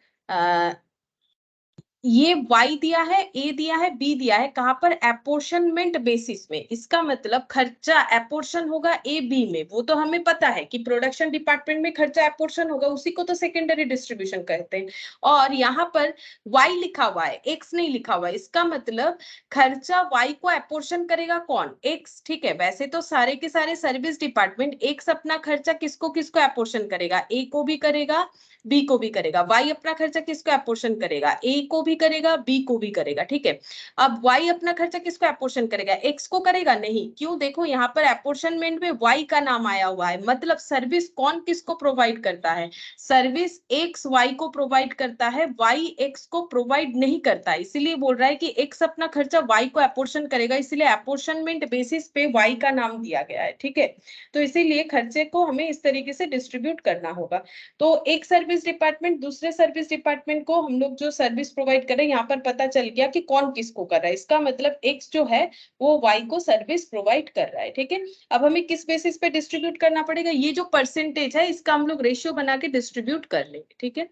ये y दिया है, a दिया है, b दिया है, कहां पर, एपोर्शनमेंट बेसिस में। इसका मतलब खर्चा एपोर्शन होगा a b में, वो तो हमें पता है कि प्रोडक्शन डिपार्टमेंट में खर्चा एपोर्शन होगा, उसी को तो सेकेंडरी डिस्ट्रीब्यूशन कहते हैं। और यहाँ पर y लिखा हुआ है, x नहीं लिखा हुआ है, इसका मतलब खर्चा y को एपोर्शन करेगा कौन, x, ठीक है। वैसे तो सारे के सारे सर्विस डिपार्टमेंट x अपना खर्चा किसको किसको एपोर्शन करेगा, a को भी करेगा बी को भी करेगा। वाई अपना खर्चा किसको एपोर्शन करेगा, ए को भी करेगा बी को भी करेगा, ठीक है। अब वाई अपना खर्चा किसको एपोर्शन करेगा, एक्स को करेगा नहीं, क्यों, देखो यहाँ पर एपोर्शनमेंट में वाई का नाम आया हुआ है, मतलब सर्विस कौन किसको प्रोवाइड करता है, सर्विस एक्स वाई को प्रोवाइड करता है, वाई एक्स को प्रोवाइड नहीं करता। इसीलिए बोल रहा है कि एक्स अपना खर्चा वाई को एपोर्शन करेगा, इसलिए एपोर्शनमेंट बेसिस पे वाई का नाम दिया गया है, ठीक है। तो इसीलिए खर्चे को हमें इस तरीके से डिस्ट्रीब्यूट करना होगा। तो एक सर्विस डिपार्टमेंट दूसरे सर्विस डिपार्टमेंट को हम लोग जो सर्विस प्रोवाइड प्रोवाइड कर रहा है, यहाँ पर पता चल गया कि कौन किसको कर रहा है। इसका मतलब x जो है वो y को सर्विस प्रोवाइड कर रहा है, ठीक है। अब हमें किस बेसिस पे डिस्ट्रीब्यूट करना पड़ेगा, ये जो परसेंटेज है इसका हम लोग रेशियो बना के डिस्ट्रीब्यूट कर लेंगे, ठीक है।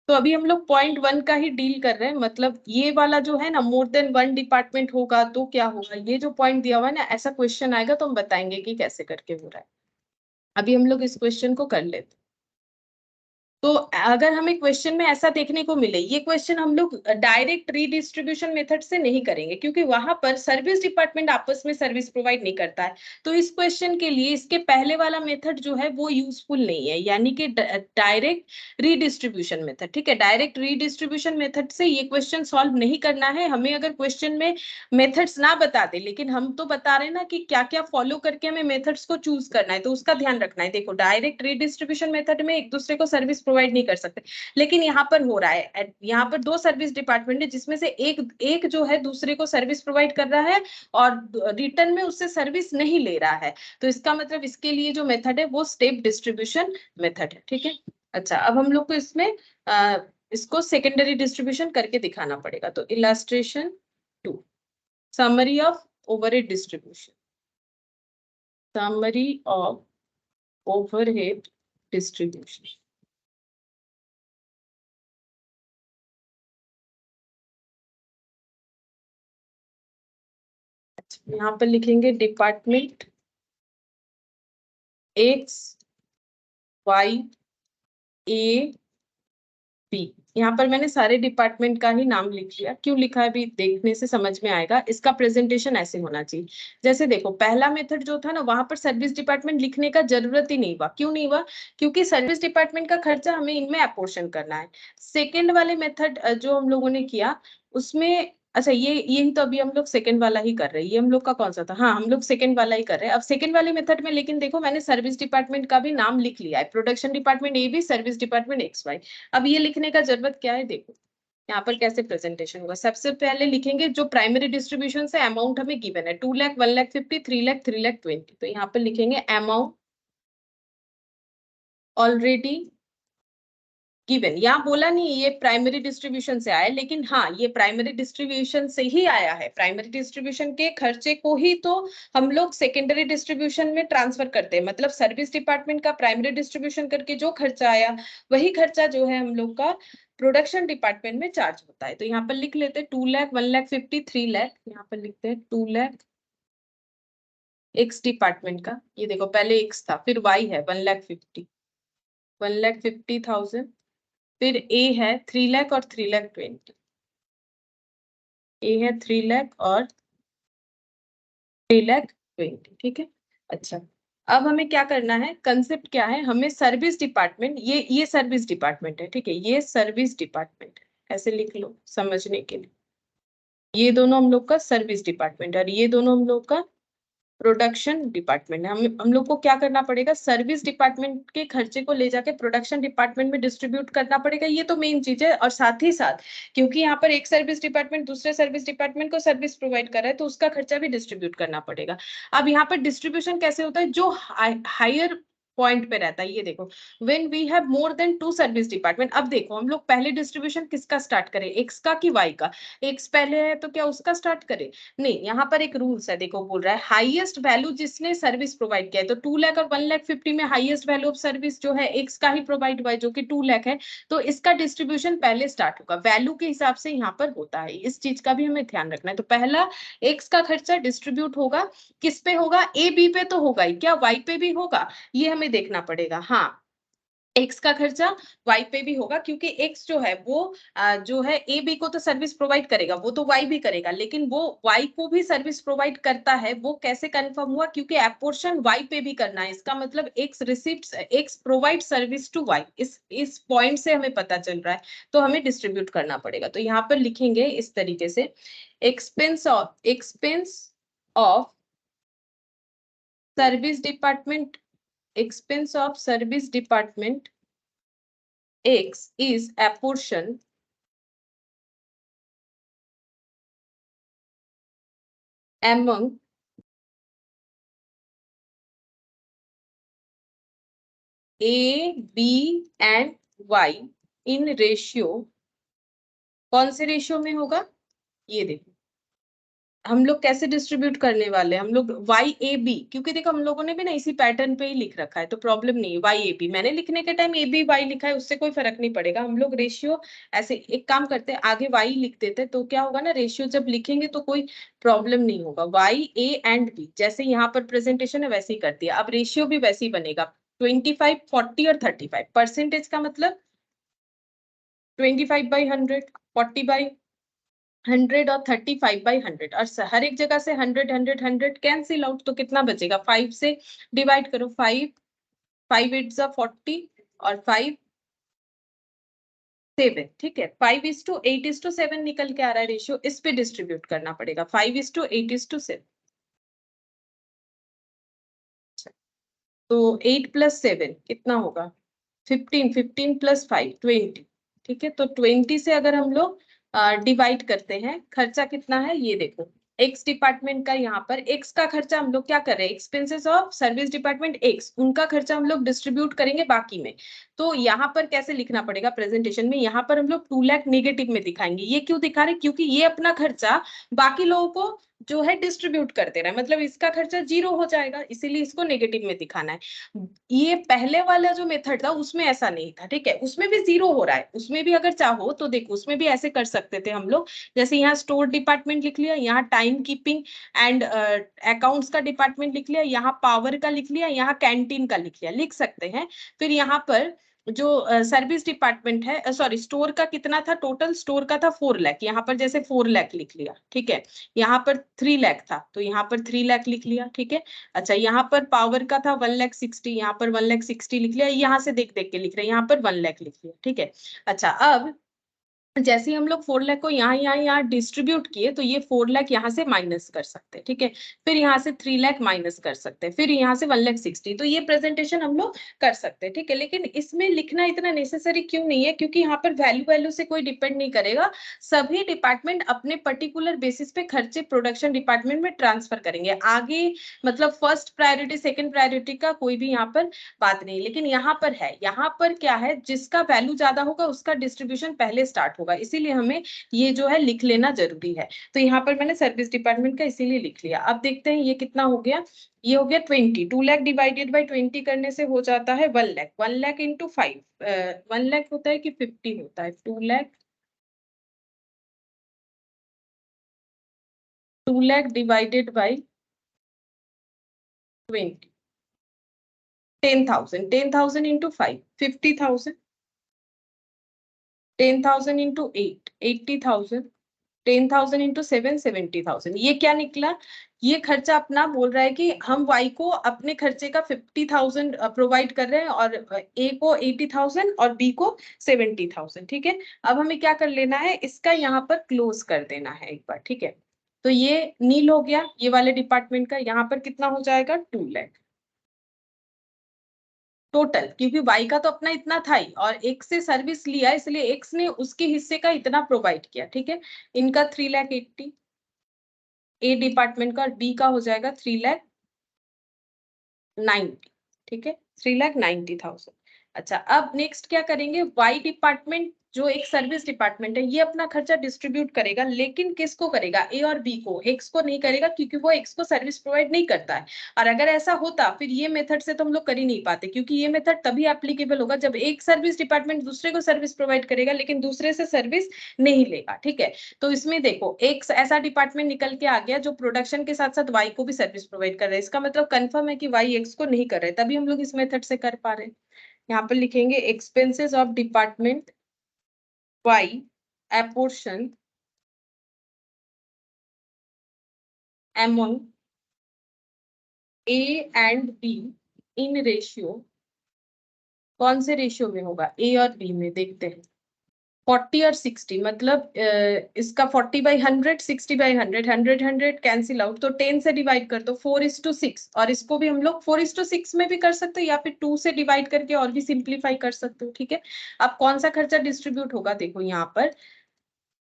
तो अभी हम लोग पॉइंट 1 का ही डील कर रहे हैं, मतलब ये वाला जो है ना, मोर देन 1 डिपार्टमेंट होगा तो क्या होगा, ये जो पॉइंट दिया हुआ है ना, ऐसा क्वेश्चन आएगा तो हम बताएंगे कि कैसे करके हो रहा है। अभी हम लोग इस क्वेश्चन को कर लेते। तो अगर हमें क्वेश्चन में ऐसा देखने को मिले, ये क्वेश्चन हम लोग डायरेक्ट रीडिस्ट्रीब्यूशन मेथड से नहीं करेंगे क्योंकि वहां पर सर्विस डिपार्टमेंट आपस में सर्विस प्रोवाइड नहीं करता है। तो इस क्वेश्चन के लिए इसके पहले वाला मेथड जो है वो यूजफुल नहीं है, यानी कि डायरेक्ट रीडिस्ट्रीब्यूशन मेथड, ठीक है। डायरेक्ट रीडिस्ट्रीब्यूशन मेथड से ये क्वेश्चन सॉल्व नहीं करना है हमें। अगर क्वेश्चन में मेथड्स ना बता दे, लेकिन हम तो बता रहे हैं ना कि क्या क्या फॉलो करके हमें मेथड्स को चूज करना है, तो उसका ध्यान रखना है। देखो, डायरेक्ट रीडिस्ट्रीब्यूशन मेथड में एक दूसरे को सर्विस प्रोवाइड नहीं कर सकते, लेकिन यहाँ पर हो रहा है। यहाँ पर 2 सर्विस डिपार्टमेंट है जिसमें से एक एक जो है दूसरे को सर्विस प्रोवाइड कर रहा है और रिटर्न में उससे सर्विस नहीं ले रहा है। तो इसका मतलब इसके लिए जो मेथड है वो स्टेप डिस्ट्रीब्यूशन मेथड है, ठीक है। अच्छा, अब हम लोग को इसमें इसको सेकेंडरी डिस्ट्रीब्यूशन करके दिखाना पड़ेगा। तो illustration 2, summary of overhead distribution, summary of overhead distribution. यहाँ पर लिखेंगे department X Y A B. यहाँ पर मैंने सारे डिपार्टमेंट का ही नाम लिख लिया। क्यों लिखा है अभी देखने से समझ में आएगा। इसका प्रेजेंटेशन ऐसे होना चाहिए, जैसे देखो पहला मेथड जो था ना, वहां पर सर्विस डिपार्टमेंट लिखने का जरूरत ही नहीं हुआ। क्यों नहीं हुआ? क्योंकि सर्विस डिपार्टमेंट का खर्चा हमें इनमें अपोर्शन करना है। सेकेंड वाले मेथड जो हम लोगों ने किया उसमें, अच्छा ये यही तो अभी हम लोग सेकंड वाला ही कर रहे हैं। ये हम लोग का कौन सा था, हाँ हम लोग सेकंड वाला ही कर रहे हैं। अब सेकंड वाले मेथड में लेकिन देखो मैंने सर्विस डिपार्टमेंट का भी नाम लिख लिया है, production department A B, service department X Y. अब ये लिखने का जरूरत क्या है, देखो यहाँ पर कैसे प्रेजेंटेशन होगा। सबसे पहले लिखेंगे जो प्राइमरी डिस्ट्रीब्यूशन से अमाउंट हमें गिवन है, 2 लाख, 1 लाख 50, 3 लाख, 3 लाख 20। तो यहाँ पर लिखेंगे अमाउंट ऑलरेडी गिवन। यहाँ बोला नहीं ये प्राइमरी डिस्ट्रीब्यूशन से आया, लेकिन हाँ ये प्राइमरी डिस्ट्रीब्यूशन से ही आया है। प्राइमरी डिस्ट्रीब्यूशन के खर्चे को ही तो हम लोग सेकेंडरी डिस्ट्रीब्यूशन में ट्रांसफर करते हैं। मतलब सर्विस डिपार्टमेंट का प्राइमरी डिस्ट्रीब्यूशन करके जो खर्चा आया, वही खर्चा जो है हम लोग का प्रोडक्शन डिपार्टमेंट में चार्ज होता है। तो यहाँ पर लिख लेते हैं 2 लाख, 1 लाख 50, 3 लाख। यहाँ पर लिखते हैं 2 लाख एक्स डिपार्टमेंट का। ये देखो पहले एक्स था, फिर वाई है 1 लाख 50, 1,50,000। फिर ए है 3 लाख और 3 लाख 20। ए है 3 लाख और 3 लाख 20, ठीक है। अच्छा, अब हमें क्या करना है, कंसेप्ट क्या है, हमें सर्विस डिपार्टमेंट, ये सर्विस डिपार्टमेंट है, ठीक है, ये सर्विस डिपार्टमेंट है, ऐसे लिख लो समझने के लिए। ये दोनों हम लोग का सर्विस डिपार्टमेंट है और ये दोनों हम लोग का प्रोडक्शन डिपार्टमेंट है। हम लोग को क्या करना पड़ेगा, सर्विस डिपार्टमेंट के खर्चे को ले जाके प्रोडक्शन डिपार्टमेंट में डिस्ट्रीब्यूट करना पड़ेगा। ये तो मेन चीज है। और साथ ही साथ क्योंकि यहाँ पर एक सर्विस डिपार्टमेंट दूसरे सर्विस डिपार्टमेंट को सर्विस प्रोवाइड कर रहा है, तो उसका खर्चा भी डिस्ट्रीब्यूट करना पड़ेगा। अब यहाँ पर डिस्ट्रीब्यूशन कैसे होता है, जो हायर पॉइंट पे रहता है, ये देखो when we have more than 2 service department. अब देखो हम लोग पहले डिस्ट्रीब्यूशन किसका स्टार्ट करें, एक्स का कि वाई का? एक्स पहले है तो क्या उसका स्टार्ट करें? नहीं, यहाँ पर एक रूल्स है, देखो बोल रहा है हाईएस्ट वैल्यू जिसने सर्विस प्रोवाइड किया है। तो 2 लाख और 1 लाख 50 में हाईएस्ट वैल्यू ऑफ सर्विस जो है एक्स का ही प्रोवाइड हुआ है, जो कि 2 लाख है। तो इसका डिस्ट्रीब्यूशन पहले स्टार्ट होगा, वैल्यू के हिसाब से यहाँ पर होता है। इस चीज का भी हमें ध्यान रखना है। तो पहला एक्स का खर्चा डिस्ट्रीब्यूट होगा, किस पे होगा, ए बी पे तो होगा ही, क्या वाई पे भी होगा, ये हमें देखना पड़ेगा। हाँ, एक्स का खर्चा वाई पे भी होगा, क्योंकि एक्स जो है वो जो है ए बी को तो सर्विस प्रोवाइड करेगा, वो तो वाई भी करेगा, लेकिन वो वाई को भी सर्विस प्रोवाइड करता है। वो कैसे कंफर्म हुआ, क्योंकि अपोर्शन वाई पे भी करना है। इसका मतलब X receives, X provide service to Y. इस पॉइंट से हमें पता चल रहा है, तो हमें डिस्ट्रीब्यूट करना पड़ेगा। तो यहाँ पर लिखेंगे इस तरीके से, expense of service department, expense of service department X is apportion among A, B and Y in ratio, कौन से रेशियो में होगा, ये देखो हम लोग कैसे डिस्ट्रीब्यूट करने वाले हैं, हम लोग वाई ए बी, क्योंकि देखो हम लोगों ने भी ना इसी पैटर्न पे ही लिख रखा है तो प्रॉब्लम नहीं है। वाई ए बी मैंने लिखने के टाइम ए बी वाई लिखा है, उससे कोई फर्क नहीं पड़ेगा। हम लोग रेशियो ऐसे एक काम करते हैं, आगे वाई लिख देते हैं तो क्या होगा ना, रेशियो जब लिखेंगे तो कोई प्रॉब्लम नहीं होगा। वाई ए एंड बी जैसे यहाँ पर प्रेजेंटेशन है वैसे ही कर दिया, अब रेशियो भी वैसे ही बनेगा 25, 40 और 35। परसेंटेज का मतलब 25/100, 40/100 और 35/100, और हर एक जगह से 100 100 100 कैंसिल आउट, तो कितना बचेगा, 5 से डिवाइड करो, 5 5 8 40 और 5 7, ठीक है। 5:8:7 निकल के आ रहा है रेशियो, इस पे डिस्ट्रीब्यूट करना पड़ेगा 5:8:7। तो 8 + 7 कितना होगा, 15, 15 + 5 20, ठीक है। तो 20 से अगर हम लोग डिवाइड करते हैं, खर्चा कितना है ये देखो, एक्स डिपार्टमेंट का, यहाँ पर एक्स का खर्चा हम लोग क्या कर रहे हैं, expenses of service department x, उनका खर्चा हम लोग डिस्ट्रीब्यूट करेंगे बाकी में। तो यहाँ पर कैसे लिखना पड़ेगा प्रेजेंटेशन में, यहाँ पर हम लोग 2 लाख नेगेटिव में दिखाएंगे। ये क्यों दिखा रहे, क्योंकि ये अपना खर्चा बाकी लोगों को जो है डिस्ट्रीब्यूट करते रहे, मतलब इसका खर्चा 0 हो जाएगा, इसीलिए इसको नेगेटिव में दिखाना है। ये पहले वाला जो मेथड था उसमें ऐसा नहीं था, ठीक है, उसमें भी 0 हो रहा है। उसमें भी अगर चाहो तो देखो, उसमें भी ऐसे कर सकते थे हम लोग, जैसे यहाँ स्टोर डिपार्टमेंट लिख लिया, यहाँ टाइम कीपिंग एंड अकाउंट्स का डिपार्टमेंट लिख लिया, यहाँ पावर का लिख लिया, यहाँ कैंटीन का लिख लिया, लिख सकते हैं। फिर यहाँ पर जो सर्विस डिपार्टमेंट है, सॉरी स्टोर का कितना था, टोटल स्टोर का था 4 लाख, यहाँ पर जैसे 4 लाख लिख लिया, ठीक है। यहाँ पर 3 लाख था तो यहाँ पर 3 लाख लिख लिया, ठीक है। अच्छा, यहाँ पर पावर का था 1,60,000, यहाँ पर 1,60,000 लिख लिया, यहाँ से देख देख के लिख रहे हैं, यहाँ पर 1 लाख लिख लिया, ठीक है। अच्छा, अब जैसे हम लोग 4 लाख को यहाँ डिस्ट्रीब्यूट किए तो ये 4 लाख यहाँ से माइनस कर सकते हैं, ठीक है। फिर यहाँ से 3 लाख माइनस कर सकते हैं, फिर यहाँ से 1,60,000, तो ये प्रेजेंटेशन हम लोग कर सकते हैं, ठीक है। लेकिन इसमें लिखना इतना नेसेसरी क्यों नहीं है, क्योंकि यहाँ पर वैल्यू से कोई डिपेंड नहीं करेगा। सभी डिपार्टमेंट अपने पर्टिकुलर बेसिस पे खर्चे प्रोडक्शन डिपार्टमेंट में ट्रांसफर करेंगे आगे, मतलब फर्स्ट प्रायोरिटी सेकंड प्रायोरिटी का कोई भी यहाँ पर बात नहीं। लेकिन यहाँ पर है, यहाँ पर क्या है, जिसका वैल्यू ज्यादा होगा उसका डिस्ट्रीब्यूशन पहले स्टार्ट होगा, इसीलिए हमें ये जो है लिख लेना जरूरी है। तो यहाँ पर मैंने सर्विस डिपार्टमेंट का इसीलिए लिख लिया। अब देखते हैं ये कितना हो गया, ये हो गया 20, 2 लाख डिवाइडेड बाई 20 करने से हो जाता है 1 लाख, 1 लाख इंटू 5, 1 लाख होता है कि 50 होता है, 2 lakh divided by 20, 10,000, 10,000 into 5, 50,000, 10,000 into 8, 80,000, 10,000 into 7, 70,000। ये क्या निकला, ये खर्चा अपना बोल रहा है कि हम वाई को अपने खर्चे का 50,000 प्रोवाइड कर रहे हैं, और ए को 80,000 और बी को 70,000, ठीक है। अब हमें क्या कर लेना है, इसका यहाँ पर क्लोज कर देना है एक बार, ठीक है। तो ये नील हो गया ये वाले डिपार्टमेंट का, यहाँ पर कितना हो जाएगा, 2 लाख टोटल, क्योंकि वाई का तो अपना इतना था ही, और एक से सर्विस लिया इसलिए एक्स ने उसके हिस्से का इतना प्रोवाइड किया, ठीक है। इनका 3,80,000 ए डिपार्टमेंट का, और बी का हो जाएगा 3,90,000, ठीक है, 3,90,000। अच्छा, अब नेक्स्ट क्या करेंगे, वाई डिपार्टमेंट जो एक सर्विस डिपार्टमेंट है ये अपना खर्चा डिस्ट्रीब्यूट करेगा, लेकिन किसको करेगा, ए और बी को, एक्स को नहीं करेगा, क्योंकि वो एक्स को सर्विस प्रोवाइड नहीं करता है। और अगर ऐसा होता फिर ये मेथड से तो हम लोग कर ही नहीं पाते, क्योंकि ये मेथड तभी एप्लीकेबल होगा जब एक सर्विस डिपार्टमेंट दूसरे को सर्विस प्रोवाइड करेगा लेकिन दूसरे से सर्विस नहीं लेगा, ठीक है। तो इसमें देखो एक ऐसा डिपार्टमेंट निकल के आ गया जो प्रोडक्शन के साथ साथ वाई को भी सर्विस प्रोवाइड कर रहा है, इसका मतलब कंफर्म है कि वाई एक्स को नहीं कर रहे, तभी हम लोग इस मेथड से कर पा रहे हैं। यहाँ पर लिखेंगे expenses of department Y apportion among A and B in ratio, कौन से रेशियो में होगा, ए और बी में, देखते हैं। 40 और 60, मतलब इसका 40/100, 60/100, 100 100 कैंसिल आउट, तो 10 से डिवाइड कर दो, 4:6, और इसको भी हम लोग 4:6 में भी कर सकते हो, या फिर 2 से डिवाइड करके और भी सिंप्लीफाई कर सकते हो, ठीक है। अब कौन सा खर्चा डिस्ट्रीब्यूट होगा, देखो यहाँ पर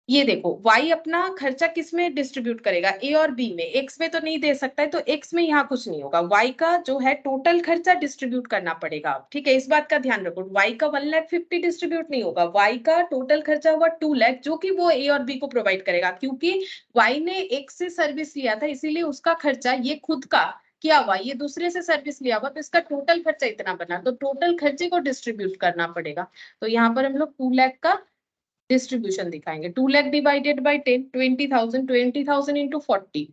ये देखो y अपना खर्चा किस में डिस्ट्रीब्यूट करेगा, a और b में, x में तो नहीं दे सकता है, तो x में यहाँ कुछ नहीं होगा, y का जो है टोटल खर्चा डिस्ट्रीब्यूट करना पड़ेगा, ठीक है, इस बात का ध्यान रखो, y का 1,50,000 डिस्ट्रीब्यूट नहीं होगा, y का टोटल खर्चा हुआ 2,00,000 जो कि वो a और b को प्रोवाइड करेगा, क्योंकि y ने x से सर्विस लिया था, इसीलिए उसका खर्चा ये खुद का किया हुआ, ये दूसरे से सर्विस लिया हुआ, तो इसका टोटल खर्चा इतना बना, तो टोटल खर्चे को डिस्ट्रीब्यूट करना पड़ेगा, तो यहाँ पर हम लोग 2,00,000 का डिस्ट्रीब्यूशन दिखाएंगे, 2,00,000 डिवाइडेड बाई 10, 20,000, 20,000 इंटू 40,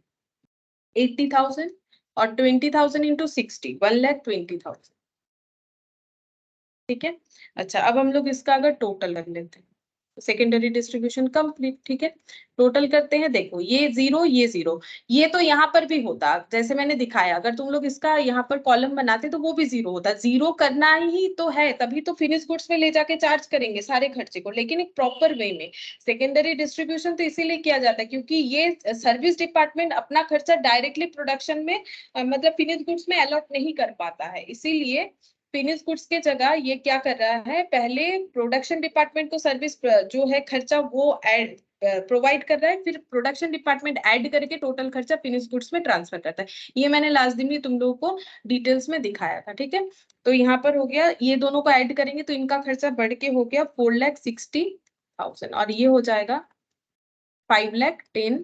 80,000 और 20,000 इंटू 60, 1,20,000, ठीक है। अच्छा, अब हम लोग इसका अगर टोटल कर लेते हैं, सेकेंडरी डिस्ट्रीब्यूशन कंप्लीट, ठीक है, टोटल करते हैं, देखो ये जीरो, ये जीरो, ये तो यहाँ पर भी होता, जैसे मैंने दिखाया, अगर तुम लोग इसका यहाँ पर कॉलम बनाते तो वो भी जीरो होता, जीरो करना ही तो है, तभी तो फिनिश गुड्स में ले जाके चार्ज करेंगे सारे खर्चे को, लेकिन एक प्रॉपर वे में। सेकेंडरी डिस्ट्रीब्यूशन तो इसीलिए किया जाता है क्योंकि ये सर्विस डिपार्टमेंट अपना खर्चा डायरेक्टली प्रोडक्शन में मतलब फिनिश गुड्स में अलॉट नहीं कर पाता है, इसीलिए फिनिश गुड्स के जगह ये क्या कर रहा है, पहले प्रोडक्शन डिपार्टमेंट को सर्विस जो है खर्चा वो ऐड प्रोवाइड कर रहा है, फिर प्रोडक्शन डिपार्टमेंट ऐड करके टोटल खर्चा फिनिश गुड्स में ट्रांसफर करता है, ये मैंने लास्ट दिन भी तुम लोगों को डिटेल्स में दिखाया था, ठीक है। तो यहाँ पर हो गया, ये दोनों को ऐड करेंगे तो इनका खर्चा बढ़ के हो गया 4,60,000 और ये हो जाएगा 5,10,000,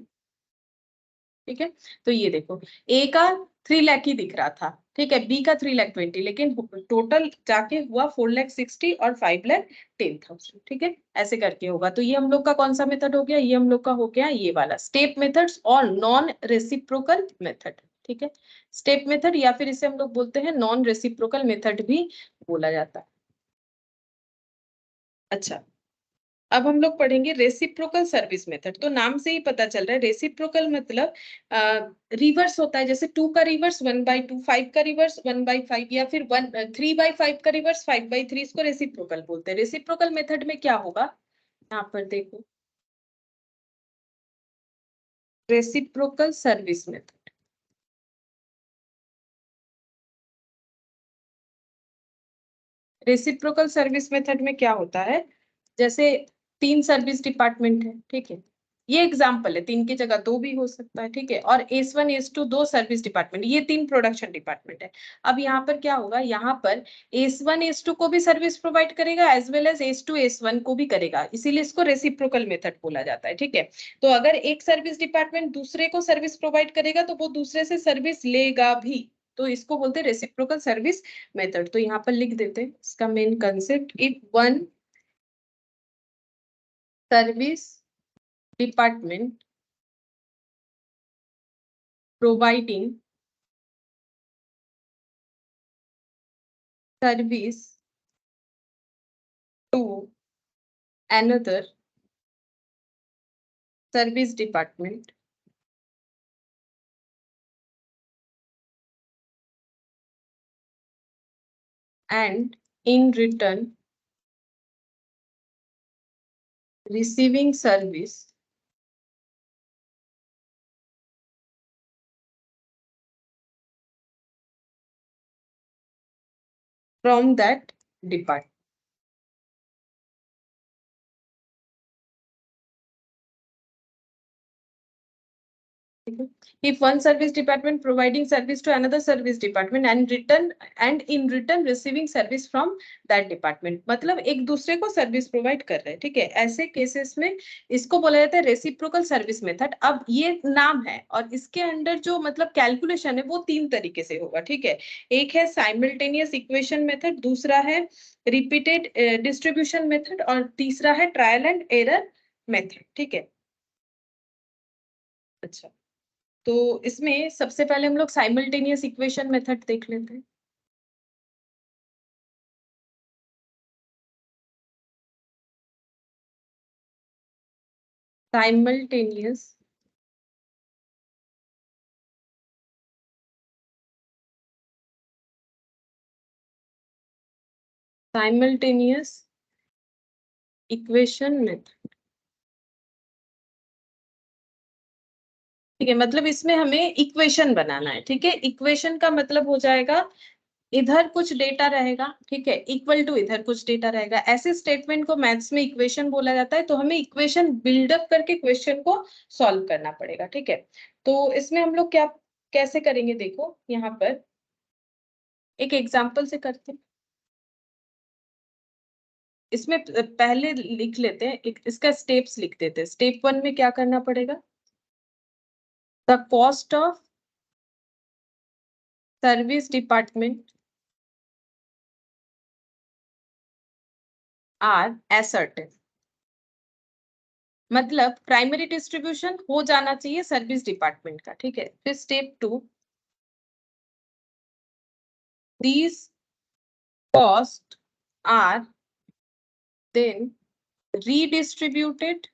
ठीक है। तो ये देखो, ए का 3,00,000 ही दिख रहा था, ठीक है, बी का 3,20,000, लेकिन टोटल जाके हुआ 4,60,000 और 5,10,000, ठीक है, ऐसे करके होगा। तो ये हम लोग का कौन सा मेथड हो गया, ये हम लोग का हो गया ये वाला स्टेप मेथड्स और नॉन रेसिप्रोकल मेथड, ठीक है, स्टेप मेथड या फिर इसे हम लोग बोलते हैं नॉन रेसिप्रोकल मेथड भी बोला जाता है। अच्छा, अब हम लोग पढ़ेंगे रेसिप्रोकल सर्विस मेथड, तो नाम से ही पता चल रहा है रेसिप्रोकल मतलब रिवर्स होता है, जैसे 2 का रिवर्स 1/2, 5 का रिवर्स 1/5 या फिर 3/5 का रिवर्स 5/3, इसको रेसिप्रोकल बोलते हैं। रेसिप्रोकल मेथड में क्या होगा, यहाँ पर देखो, reciprocal service method, reciprocal service method में क्या होता है, जैसे 3 सर्विस डिपार्टमेंट है, ठीक है, ये एग्जांपल है, 3 की जगह 2 भी हो सकता है, ठीक है, और S1 S2 2 सर्विस डिपार्टमेंट, ये 3 प्रोडक्शन डिपार्टमेंट है। अब यहाँ पर क्या होगा, यहाँ पर S1 S2 को भी सर्विस प्रोवाइड करेगा as well as S2 S1 को भी करेगा, इसीलिए इसको रेसिप्रोकल मेथड बोला जाता है, ठीक है। तो अगर एक सर्विस डिपार्टमेंट दूसरे को सर्विस प्रोवाइड करेगा तो वो दूसरे से सर्विस लेगा भी, तो इसको बोलते हैं रेसिप्रोकल सर्विस मेथड। तो यहाँ पर लिख देते हैं इसका main concept, if one service department providing service to another service department and in return receiving service from that department. If one service department providing service to another service department and in return receiving service from that department, मतलब एक दूसरे को service provide कर रहे हैं, ठीक है, ऐसे केसेस में इसको बोला जाता है रेसिप्रोकल सर्विस मेथड। अब ये नाम है और इसके अंडर जो मतलब कैलकुलेशन है वो 3 तरीके से होगा, ठीक है, एक है साइमल्टेनियस इक्वेशन मेथड, दूसरा है रिपीटेड डिस्ट्रीब्यूशन मेथड और तीसरा है ट्रायल एंड एरर मेथड, ठीक है। अच्छा, तो इसमें सबसे पहले हम लोग साइमल्टेनियस इक्वेशन मेथड देख लेते हैं। साइमल्टेनियस साइमल्टेनियस इक्वेशन मेथड, ठीक है, मतलब इसमें हमें इक्वेशन बनाना है, ठीक है, इक्वेशन का मतलब हो जाएगा इधर कुछ डेटा रहेगा, ठीक है, इक्वल टू इधर कुछ डेटा रहेगा। ऐसे स्टेटमेंट को मैथ्स में इक्वेशन बोला जाता है। तो हमें इक्वेशन बिल्डअप करके क्वेश्चन को सॉल्व करना पड़ेगा, ठीक है। तो इसमें हम लोग क्या कैसे करेंगे, देखो यहाँ पर एक एग्जाम्पल से करते हैं। इसमें पहले लिख लेते हैं, इसका स्टेप्स लिख देते हैं। स्टेप 1 में क्या करना पड़ेगा, the cost of service department are ascertain. मतलब प्राइमरी डिस्ट्रीब्यूशन हो जाना चाहिए सर्विस डिपार्टमेंट का, ठीक है। फिर step 2, these cost are then redistributed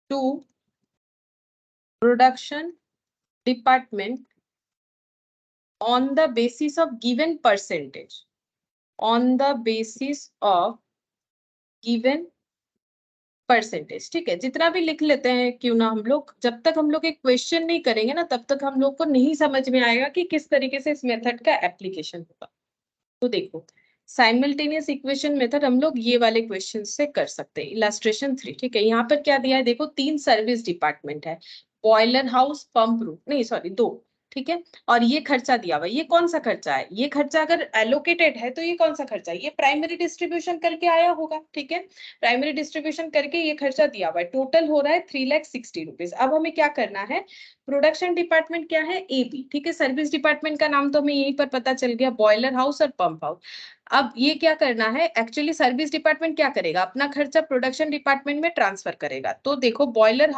to production department on the basis of given percentage, on the basis of given percentage, ठीक है। जितना भी लिख लेते हैं क्यों ना हम लोग, जब तक हम लोग एक क्वेश्चन नहीं करेंगे ना, तब तक हम लोग को नहीं समझ में आएगा कि किस तरीके से इस मेथड का एप्लीकेशन होगा। तो देखो, साइमल्टेनियस इक्वेशन मेथड हम लोग ये वाले क्वेश्चन से कर सकते हैं। इलस्ट्रेशन 3, ठीक है। यहाँ पर क्या दिया है, देखो 3 सर्विस डिपार्टमेंट है, बॉयलर हाउस, पंप रूम, नहीं सॉरी 2, ठीक है। और ये खर्चा दिया हुआ, ये कौन सा खर्चा है, ये खर्चा अगर एलोकेटेड है तो ये कौन सा खर्चा है, ये प्राइमरी डिस्ट्रीब्यूशन करके आया होगा, ठीक है। प्राइमरी डिस्ट्रीब्यूशन करके ये खर्चा दिया हुआ है, टोटल हो रहा है 3,60,000 रुपीज। अब हमें क्या करना है, प्रोडक्शन डिपार्टमेंट क्या है, एबी, ठीक है। सर्विस डिपार्टमेंट का नाम तो हमें यहीं पर पता चल गया, बॉयलर हाउस और पंप हाउस। अब ये क्या करना है, एक्चुअली सर्विस डिपार्टमेंट क्या करेगा, अपना खर्चा प्रोडक्शन डिपार्टमेंट में ट्रांसफर करेगा। तो देखो बॉयलर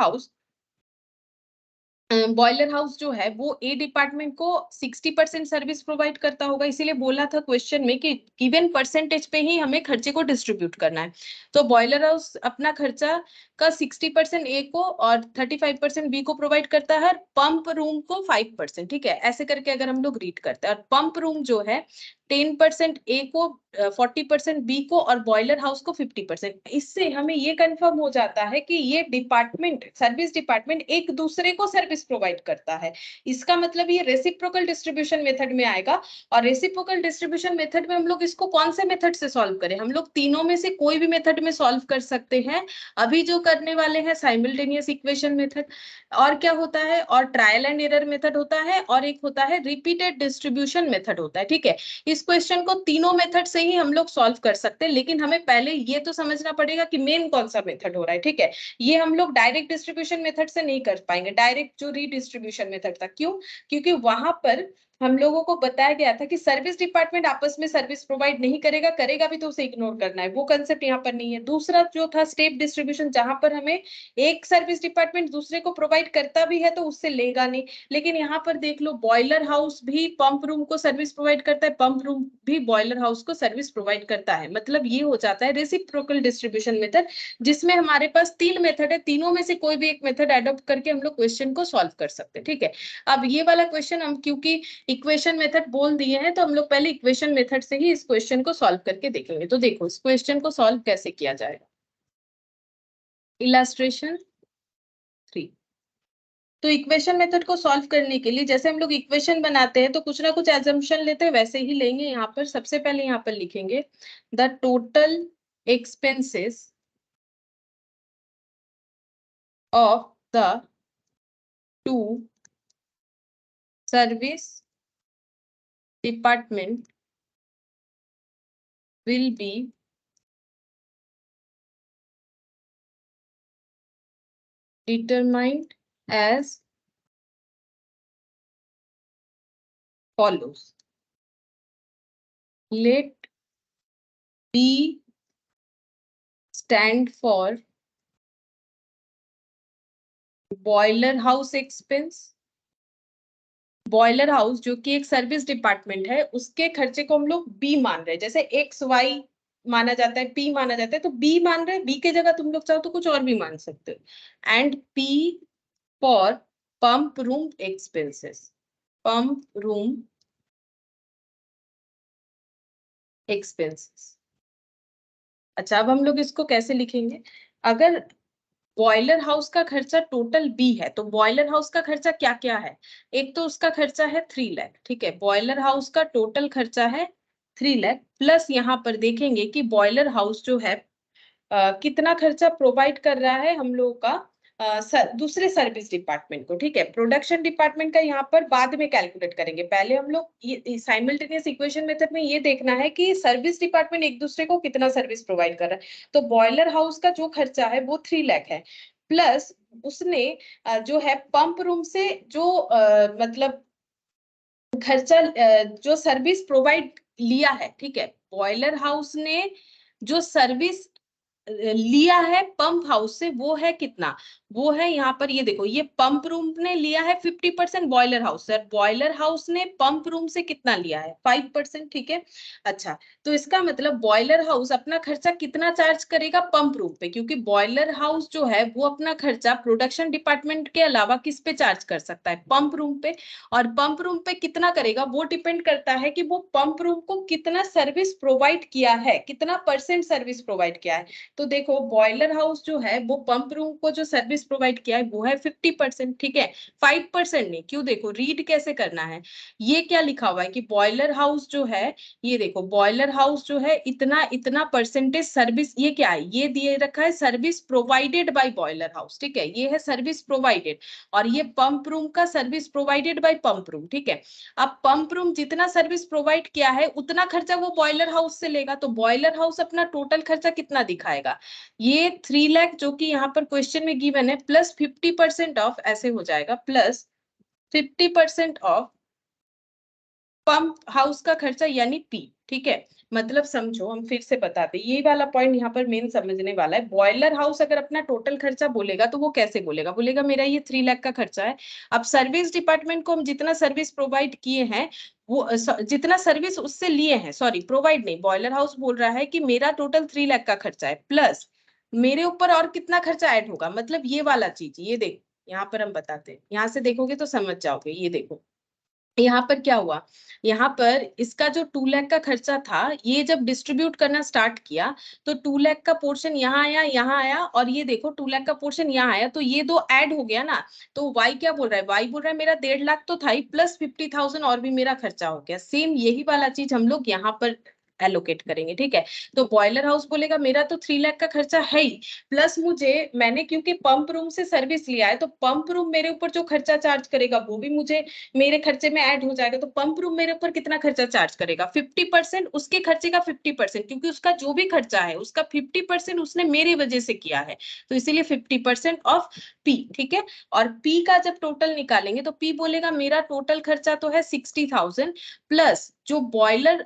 हाउस जो है वो ए डिपार्टमेंट को 60% सर्विस प्रोवाइड करता होगा, इसीलिए बोला था क्वेश्चन में कि गिवन परसेंटेज पे ही हमें खर्चे को डिस्ट्रीब्यूट करना है। तो बॉयलर हाउस अपना खर्चा का 60% ए को और 35% बी को प्रोवाइड करता है, पंप रूम को 5%, ठीक है। ऐसे करके अगर हम लोग रीड करते हैं, और पंप रूम जो है 10% ए को, 40% बी को और बॉयलर हाउस को 50%। इससे हमें ये कंफर्म हो जाता है कि ये डिपार्टमेंट, सर्विस डिपार्टमेंट एक दूसरे को सर्विस प्रोवाइड करता है। इसका मतलब ये रेसिप्रोकल डिस्ट्रीब्यूशन मेथड में आएगा। और रेसिप्रोकल डिस्ट्रीब्यूशन मेथड में हम लोग इसको कौन से मेथड से सॉल्व करें, हम लोग तीनों में से कोई भी मेथड में सॉल्व कर सकते हैं। अभी जो करने वाले हैं साइमल्टेनियस इक्वेशन मेथड, और क्या होता है, और ट्रायल एंड एरर मेथड होता है, और एक होता है रिपीटेड डिस्ट्रीब्यूशन मेथड होता है, ठीक है। इस क्वेश्चन को तीनों मेथड से ही हम लोग सॉल्व कर सकते हैं, लेकिन हमें पहले ये तो समझना पड़ेगा कि मेन कौन सा मेथड हो रहा है, ठीक है। ये हम लोग डायरेक्ट डिस्ट्रीब्यूशन मेथड से नहीं कर पाएंगे, डायरेक्ट जो रीडिस्ट्रीब्यूशन मेथड था, क्यों, क्योंकि वहां पर हम लोगों को बताया गया था कि सर्विस डिपार्टमेंट आपस में सर्विस प्रोवाइड नहीं करेगा, करेगा भी तो उसे इग्नोर करना है, वो कंसेप्ट यहाँ पर नहीं है। दूसरा जो था स्टेप डिस्ट्रीब्यूशन, जहां पर हमें एक सर्विस डिपार्टमेंट दूसरे को प्रोवाइड करता भी है तो उससे लेगा नहीं। लेकिन यहाँ पर देख लो, बॉयलर हाउस भी पंप रूम को सर्विस प्रोवाइड करता है, पंप रूम भी बॉयलर हाउस को सर्विस प्रोवाइड करता है। मतलब ये हो जाता है रेसिप्रोकल डिस्ट्रीब्यूशन मेथड, जिसमें हमारे पास 3 मेथड है, तीनों में से कोई भी एक मेथड एडॉप्ट करके हम लोग क्वेश्चन को सॉल्व कर सकते हैं, ठीक है। अब ये वाला क्वेश्चन हम क्योंकि इक्वेशन मेथड बोल दिए हैं, तो हम लोग पहले इक्वेशन मेथड से ही इस क्वेश्चन को सॉल्व करके देखेंगे। तो देखो इस क्वेश्चन को सॉल्व कैसे किया जाएगा, इलस्ट्रेशन 3। तो इक्वेशन मेथड को सॉल्व करने के लिए जैसे हम लोग इक्वेशन बनाते हैं तो कुछ ना कुछ एजम्पशन लेते हैं, वैसे ही लेंगे। यहाँ पर सबसे पहले यहाँ पर लिखेंगे the total expenses of the two service department will be determined as follows. Let B stand for boiler house expense. Boiler house जो कि एक सर्विस डिपार्टमेंट है, उसके खर्चे को हम लोग बी मान रहे हैं, जैसे एक्स वाई माना जाता है, पी माना जाता है, तो बी मान रहे हैं। बी के जगह तुम लोग चाहो तो कुछ और भी मान सकते हो। And P for pump room expenses, pump room expenses. अच्छा, अब हम लोग इसको कैसे लिखेंगे, अगर बॉयलर हाउस का खर्चा टोटल बी है, तो बॉयलर हाउस का खर्चा क्या क्या है? एक तो उसका खर्चा है 3 लाख, ठीक है, बॉयलर हाउस का टोटल खर्चा है 3 लाख, प्लस यहाँ पर देखेंगे कि बॉयलर हाउस जो है कितना खर्चा प्रोवाइड कर रहा है हम लोगों का दूसरे सर्विस डिपार्टमेंट को, ठीक है। प्रोडक्शन डिपार्टमेंट का यहाँ पर बाद में कैलकुलेट करेंगे, पहले हम लोग ये साइमल्टेनियस इक्वेशन मेथड में ये देखना है कि सर्विस डिपार्टमेंट एक दूसरे को कितना सर्विस प्रोवाइड कर रहा है। तो बॉयलर हाउस का जो खर्चा है वो 3 लाख है, प्लस उसने जो है पंप रूम से जो मतलब खर्चा जो सर्विस प्रोवाइड लिया है, ठीक है, बॉयलर हाउस ने जो सर्विस लिया है पंप हाउस से वो है कितना, वो है यहाँ पर ये देखो, ये पंप रूम ने लिया है 50% बॉयलर हाउस से, बॉयलर हाउस ने पंप रूम से कितना लिया है 5%, ठीक है। अच्छा, तो इसका मतलब बॉयलर हाउस अपना खर्चा कितना चार्ज करेगा पंप रूम पे, क्योंकि बॉयलर हाउस जो है वो अपना खर्चा प्रोडक्शन डिपार्टमेंट के अलावा किस पे चार्ज कर सकता है, पंप रूम पे। और पंप रूम पे कितना करेगा वो डिपेंड करता है कि वो पंप रूम को कितना सर्विस प्रोवाइड किया है, कितना परसेंट सर्विस प्रोवाइड किया है। तो देखो बॉयलर हाउस जो है वो पंप रूम को जो सर्विस प्रोवाइड किया है वो है 50%, ठीक है, 5% नहीं। क्यों, देखो रीड कैसे करना है, ये क्या लिखा हुआ है कि बॉयलर हाउस जो है, ये देखो बॉयलर हाउस जो है इतना इतना परसेंटेज सर्विस, ये क्या है, ये दिए रखा है service provided bye boiler house, ठीक है, ये है सर्विस प्रोवाइडेड, और ये पंप रूम का service provided bye pump room, ठीक है। अब पंप रूम जितना सर्विस प्रोवाइड किया है उतना खर्चा वो बॉयलर हाउस से लेगा, तो बॉयलर हाउस अपना टोटल खर्चा कितना दिखाएगा, ये 3 लाख जो कि यहाँ पर क्वेश्चन में गिवन है, प्लस 50% ऑफ, ऐसे हो जाएगा, प्लस 50% ऑफ पंप हाउस का खर्चा यानी पी, ठीक है। मतलब समझो, हम फिर से बताते, ये वाला पॉइंट यहाँ पर मेन समझने वाला है। बॉयलर हाउस अगर अपना टोटल खर्चा बोलेगा तो वो कैसे बोलेगा, बोलेगा मेरा ये 3 लाख का खर्चा है। अब सर्विस डिपार्टमेंट को हम जितना सर्विस प्रोवाइड किए हैं, वो जितना सर्विस उससे लिए हैं, सॉरी प्रोवाइड नहीं, बॉयलर हाउस बोल रहा है कि मेरा टोटल 3 लाख का खर्चा है, प्लस मेरे ऊपर और कितना खर्चा ऐड होगा, मतलब ये वाला चीज, ये देखो यहाँ पर हम बताते हैं, यहाँ से देखोगे तो समझ जाओगे। ये देखो यहाँ पर क्या हुआ, यहाँ पर इसका जो 2 लाख का खर्चा था, ये जब डिस्ट्रीब्यूट करना स्टार्ट किया तो 2 लाख का पोर्शन यहाँ आया, और ये देखो 2 लाख का पोर्शन यहाँ आया, तो ये दो ऐड हो गया ना। तो वाई क्या बोल रहा है, वाई बोल रहा है मेरा 1.5 लाख तो था ही, प्लस 50,000 और भी मेरा खर्चा हो गया। सेम यही वाला चीज हम लोग यहाँ पर एलोकेट करेंगे, ठीक है। तो बॉयलर हाउस बोलेगा मेरा तो 3 लाख का खर्चा है ही, प्लस मैंने क्योंकि पंप रूम से सर्विस लिया है, तो पंप रूम मेरे ऊपर जो खर्चा चार्ज करेगा वो भी मुझे मेरे खर्चे में ऐड हो जाएगा। तो पंप रूम मेरे ऊपर कितना खर्चा चार्ज करेगा, 50%, उसके खर्चे का 50%, क्योंकि उसका जो भी खर्चा है उसका 50% उसने मेरी वजह से किया है, तो इसीलिए 50% ऑफ पी, ठीक है। और पी का जब टोटल निकालेंगे तो पी बोलेगा मेरा टोटल खर्चा तो है 60,000, प्लस जो बॉयलर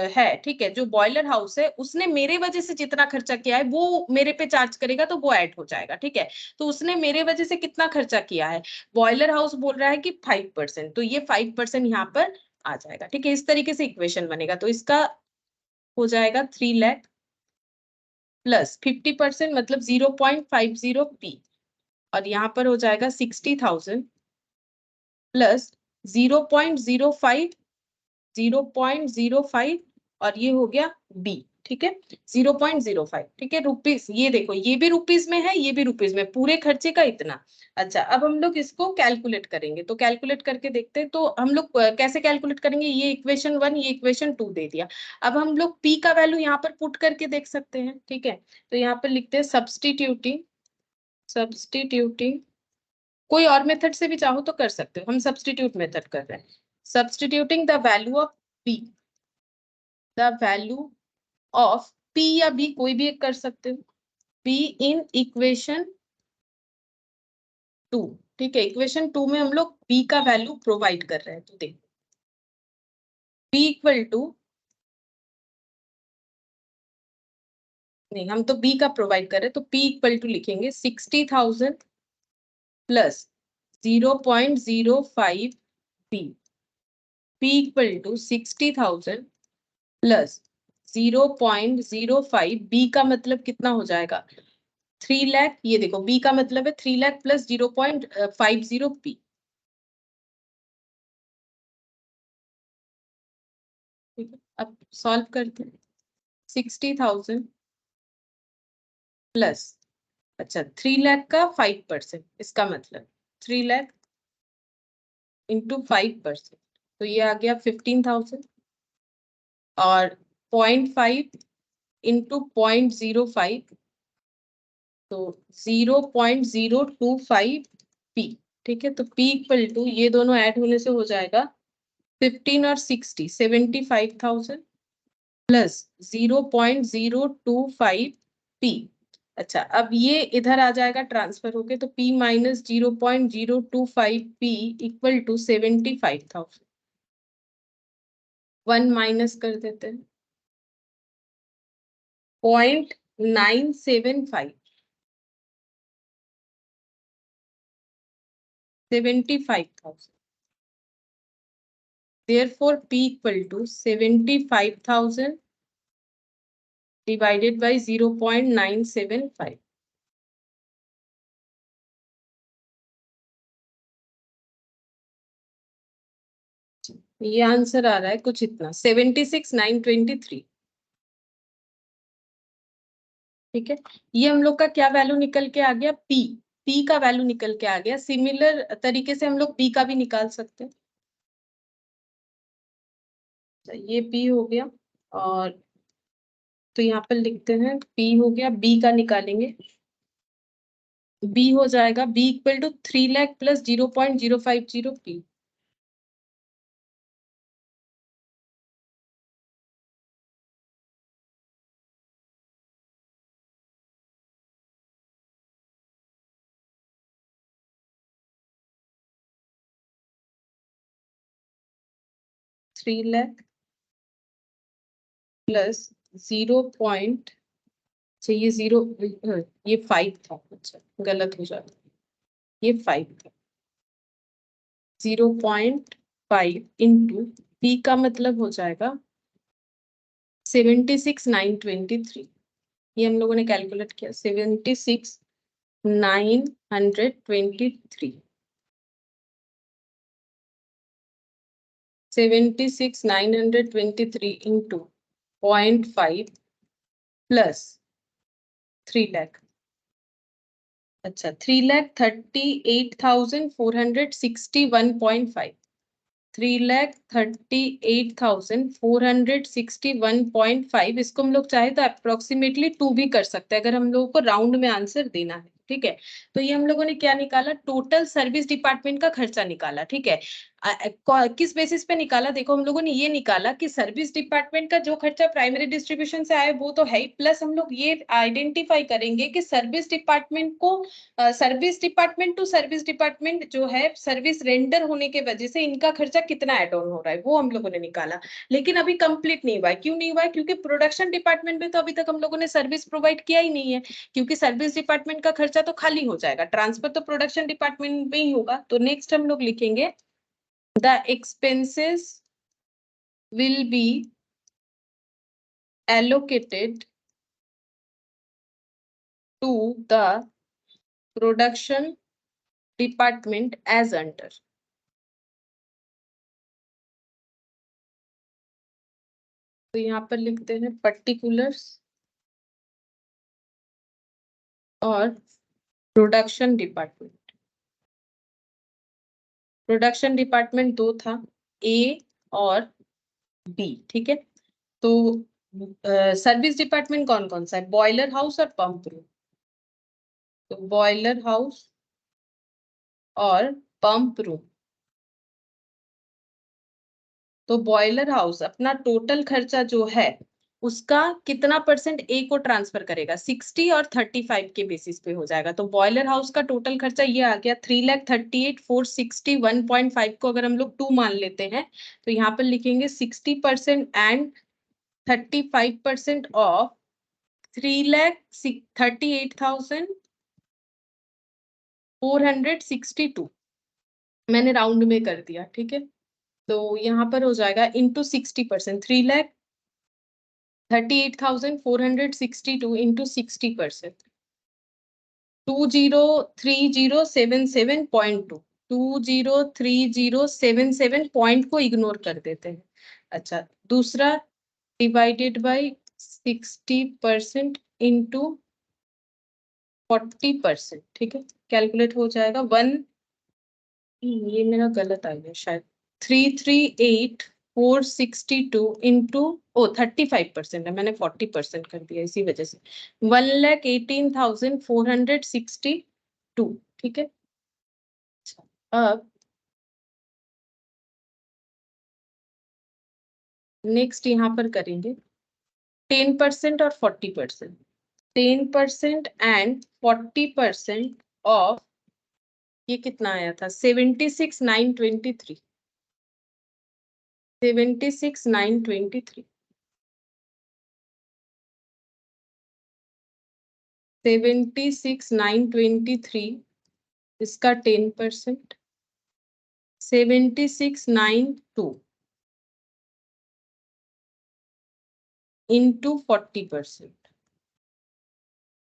है, ठीक है, जो बॉयलर हाउस है उसने मेरे वजह से जितना खर्चा किया है वो मेरे पे चार्ज करेगा, तो वो ऐड हो जाएगा, ठीक है। तो उसने मेरे वजह से कितना खर्चा किया है, बॉयलर हाउस बोल रहा है कि 5%, तो ये 5% यहाँ पर आ जाएगा, ठीक है। इस तरीके से इक्वेशन बनेगा, तो इसका हो जाएगा 3 लाख प्लस 50% मतलब 0.50 पी, और यहाँ पर हो जाएगा 60,000 प्लस 0.05, 0.05, और ये हो गया बी, ठीक है, 0.05, ठीक है, रुपीज। ये देखो ये भी रुपीज में है, ये भी रुपीज में, पूरे खर्चे का इतना। अच्छा, अब हम लोग इसको कैलकुलेट करेंगे, तो कैलकुलेट करके देखते हैं। तो हम लोग कैसे कैलकुलेट करेंगे, ये इक्वेशन 1, ये इक्वेशन 2 दे दिया। अब हम लोग पी का वैल्यू यहाँ पर पुट करके देख सकते हैं, ठीक है। तो यहाँ पर लिखते हैं सब्सटीट्यूटिंग, सब्सटीट्यूटिंग, कोई और मेथड से भी चाहो तो कर सकते हो, हम सब्सटीट्यूट मेथड कर रहे हैं। Substituting the value of P, the value of P या बी, कोई भी एक कर सकते हो, पी इन इक्वेशन 2, ठीक है। इक्वेशन 2 में हम लोग पी का वैल्यू प्रोवाइड कर रहे हैं, तो देखो पी इक्वल टू, नहीं हम तो बी का प्रोवाइड कर रहे हैं, तो पी इक्वल टू लिखेंगे 60,000 plus 0.05 P, P equal to 60,000 plus 0.05, B का मतलब कितना हो जाएगा 3 लाख, ये देखो बी का मतलब है 3 लाख प्लस 0.50 पी, ठीक है। अब सॉल्व करते हैं, 60,000 प्लस अच्छा 3 लाख का 5%, इसका मतलब 3 लाख इंटू 5%, तो ये आ गया 15,000। और 0.5 इंटू 0.05, तो 0.025 पी। ठीक है, तो पी इक्वल टू ये दोनों ऐड होने से हो जाएगा 15 और 60, 75,000 प्लस 0.025 पी। अच्छा, अब ये इधर आ जाएगा ट्रांसफर होके, तो P minus 0.025 P equal to 75,000। 1 minus कर देते हैं, 0.975, 75,000। Therefore, P equal to 75,000 divided by 0.975. ये आंसर आ रहा है कुछ इतना 76,923। ठीक है, ये हम लोग का क्या वैल्यू निकल के आ गया, P। P का वैल्यू निकल के आ गया। सिमिलर तरीके से हम लोग P का भी निकाल सकते हैं। ये P हो गया, और तो यहाँ पर लिखते हैं P हो गया, B का निकालेंगे। B हो जाएगा B equal to 3 lakh plus 0.050 P। 3 lakh plus 0 point, ये 0, ये 5 था। अच्छा, गलत हो जाता, ये 5 था। 0.5 इंटू P का मतलब हो जाएगा 76,923। ये हम लोगों ने कैलकुलेट किया, 76,923। 76,923 इंटू 0.5 प्लस 3 लाख। अच्छा, 3,38,461.5। 3,38,461.5। इसको हम लोग चाहे तो अप्रोक्सीमेटली 2 भी कर सकते हैं, अगर हम लोगों को राउंड में आंसर देना है। ठीक है, तो ये हम लोगों ने क्या निकाला, टोटल सर्विस डिपार्टमेंट का खर्चा निकाला। ठीक है, किस बेसिस पे निकाला, देखो हम लोगों ने ये निकाला कि सर्विस डिपार्टमेंट का जो खर्चा प्राइमरी डिस्ट्रीब्यूशन से आए वो तो है ही, प्लस हम लोग ये आइडेंटिफाई करेंगे कि सर्विस डिपार्टमेंट को, service department to service department जो है सर्विस रेंडर होने के वजह से इनका खर्चा कितना एड ऑन हो रहा है, वो हम लोगों ने निकाला। लेकिन अभी कंप्लीट नहीं हुआ है। क्यों नहीं हुआ है, क्योंकि प्रोडक्शन डिपार्टमेंट में तो अभी तक हम लोगों ने सर्विस प्रोवाइड किया ही नहीं है, क्योंकि सर्विस डिपार्टमेंट का खर्चा तो खाली हो जाएगा, ट्रांसफर तो प्रोडक्शन डिपार्टमेंट में ही होगा। तो नेक्स्ट हम लोग लिखेंगे the expenses will be allocated to the production department as under। तो यहाँ पर लिखते हैं पर्टिकुलर्स और प्रोडक्शन डिपार्टमेंट। प्रोडक्शन डिपार्टमेंट दो था, ए और बी। ठीक है, तो सर्विस डिपार्टमेंट कौन कौन सा है, बॉयलर हाउस और पंप रूम। तो बॉयलर हाउस और पंप रूम। तो बॉयलर हाउस अपना टोटल खर्चा जो है उसका कितना परसेंट ए को ट्रांसफर करेगा, 60 और 35 के बेसिस पे हो जाएगा। तो बॉयलर हाउस का टोटल खर्चा ये आ गया 3,38,461.5 को अगर हम लोग 2 मान लेते हैं, तो यहाँ पर लिखेंगे 60% एंड 35% ऑफ 3,38,462। मैंने राउंड में कर दिया। ठीक है, तो यहाँ पर हो जाएगा इंटू 60%, 3,38,462 इंटू 60%, 203,077.2। 203,077 पॉइंट को इग्नोर कर देते हैं। अच्छा, दूसरा डिवाइडेड बाय 60% इंटू 40%, ठीक है, कैलकुलेट हो जाएगा 1, ये मेरा गलत आ गया शायद, 338,462 इंटू, ओ 35% है, मैंने 40% कर दिया इसी वजह से, 1,18,462, ठीक है। अब नेक्स्ट यहाँ पर करेंगे 10% और 40%, 10% एंड 40% ऑफ, ये कितना आया था, 76,923, 76,923, 76,923, इसका 10%, 76,92 इंटू 40%,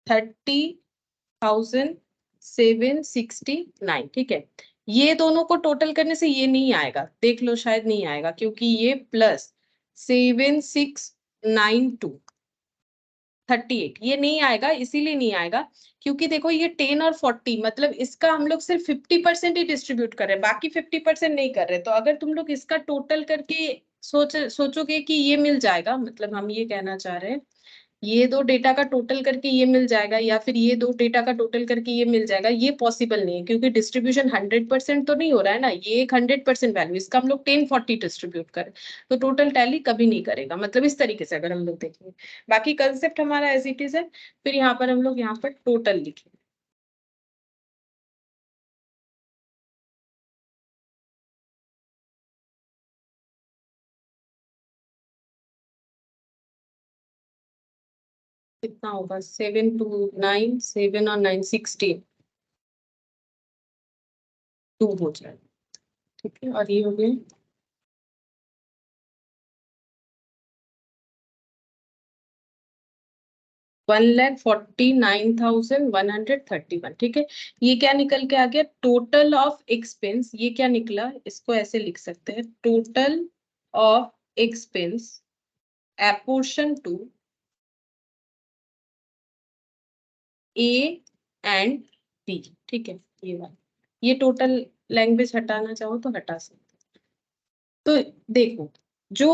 30,769, ठीक है। ये दोनों को टोटल करने से ये नहीं आएगा, देख लो शायद नहीं आएगा, क्योंकि ये प्लस 7,692 38 ये नहीं आएगा, इसीलिए नहीं आएगा क्योंकि देखो ये 10 और 40 मतलब इसका हम लोग सिर्फ 50% ही डिस्ट्रीब्यूट कर रहे हैं, बाकी 50% नहीं कर रहे। तो अगर तुम लोग इसका टोटल करके सोचोगे कि ये मिल जाएगा, मतलब हम ये कहना चाह रहे हैं ये दो डेटा का टोटल करके ये मिल जाएगा, या फिर ये दो डेटा का टोटल करके ये मिल जाएगा, ये पॉसिबल नहीं है क्योंकि डिस्ट्रीब्यूशन 100% तो नहीं हो रहा है ना, ये एक 100% वैल्यू, इसका हम लोग 1040 डिस्ट्रीब्यूट करें तो टोटल टैली कभी नहीं करेगा, मतलब इस तरीके से अगर हम लोग देखेंगे। बाकी कंसेप्ट हमारा एज इट इज है। फिर यहाँ पर हम लोग यहाँ पर टोटल लिखेंगे, कितना होगा, 7 2 9, 7 और 9 16, 2 हो जाएगा, ठीक है। और ये हो गया 1,49,131, ठीक है। ये क्या निकल के आ गया, टोटल ऑफ एक्सपेंस, ये क्या निकला, इसको ऐसे लिख सकते हैं, total of expense apportion to A and B, ठीक है। ये वाला, ये टोटल लैंग्वेज हटाना चाहो तो हटा सकते। तो देखो जो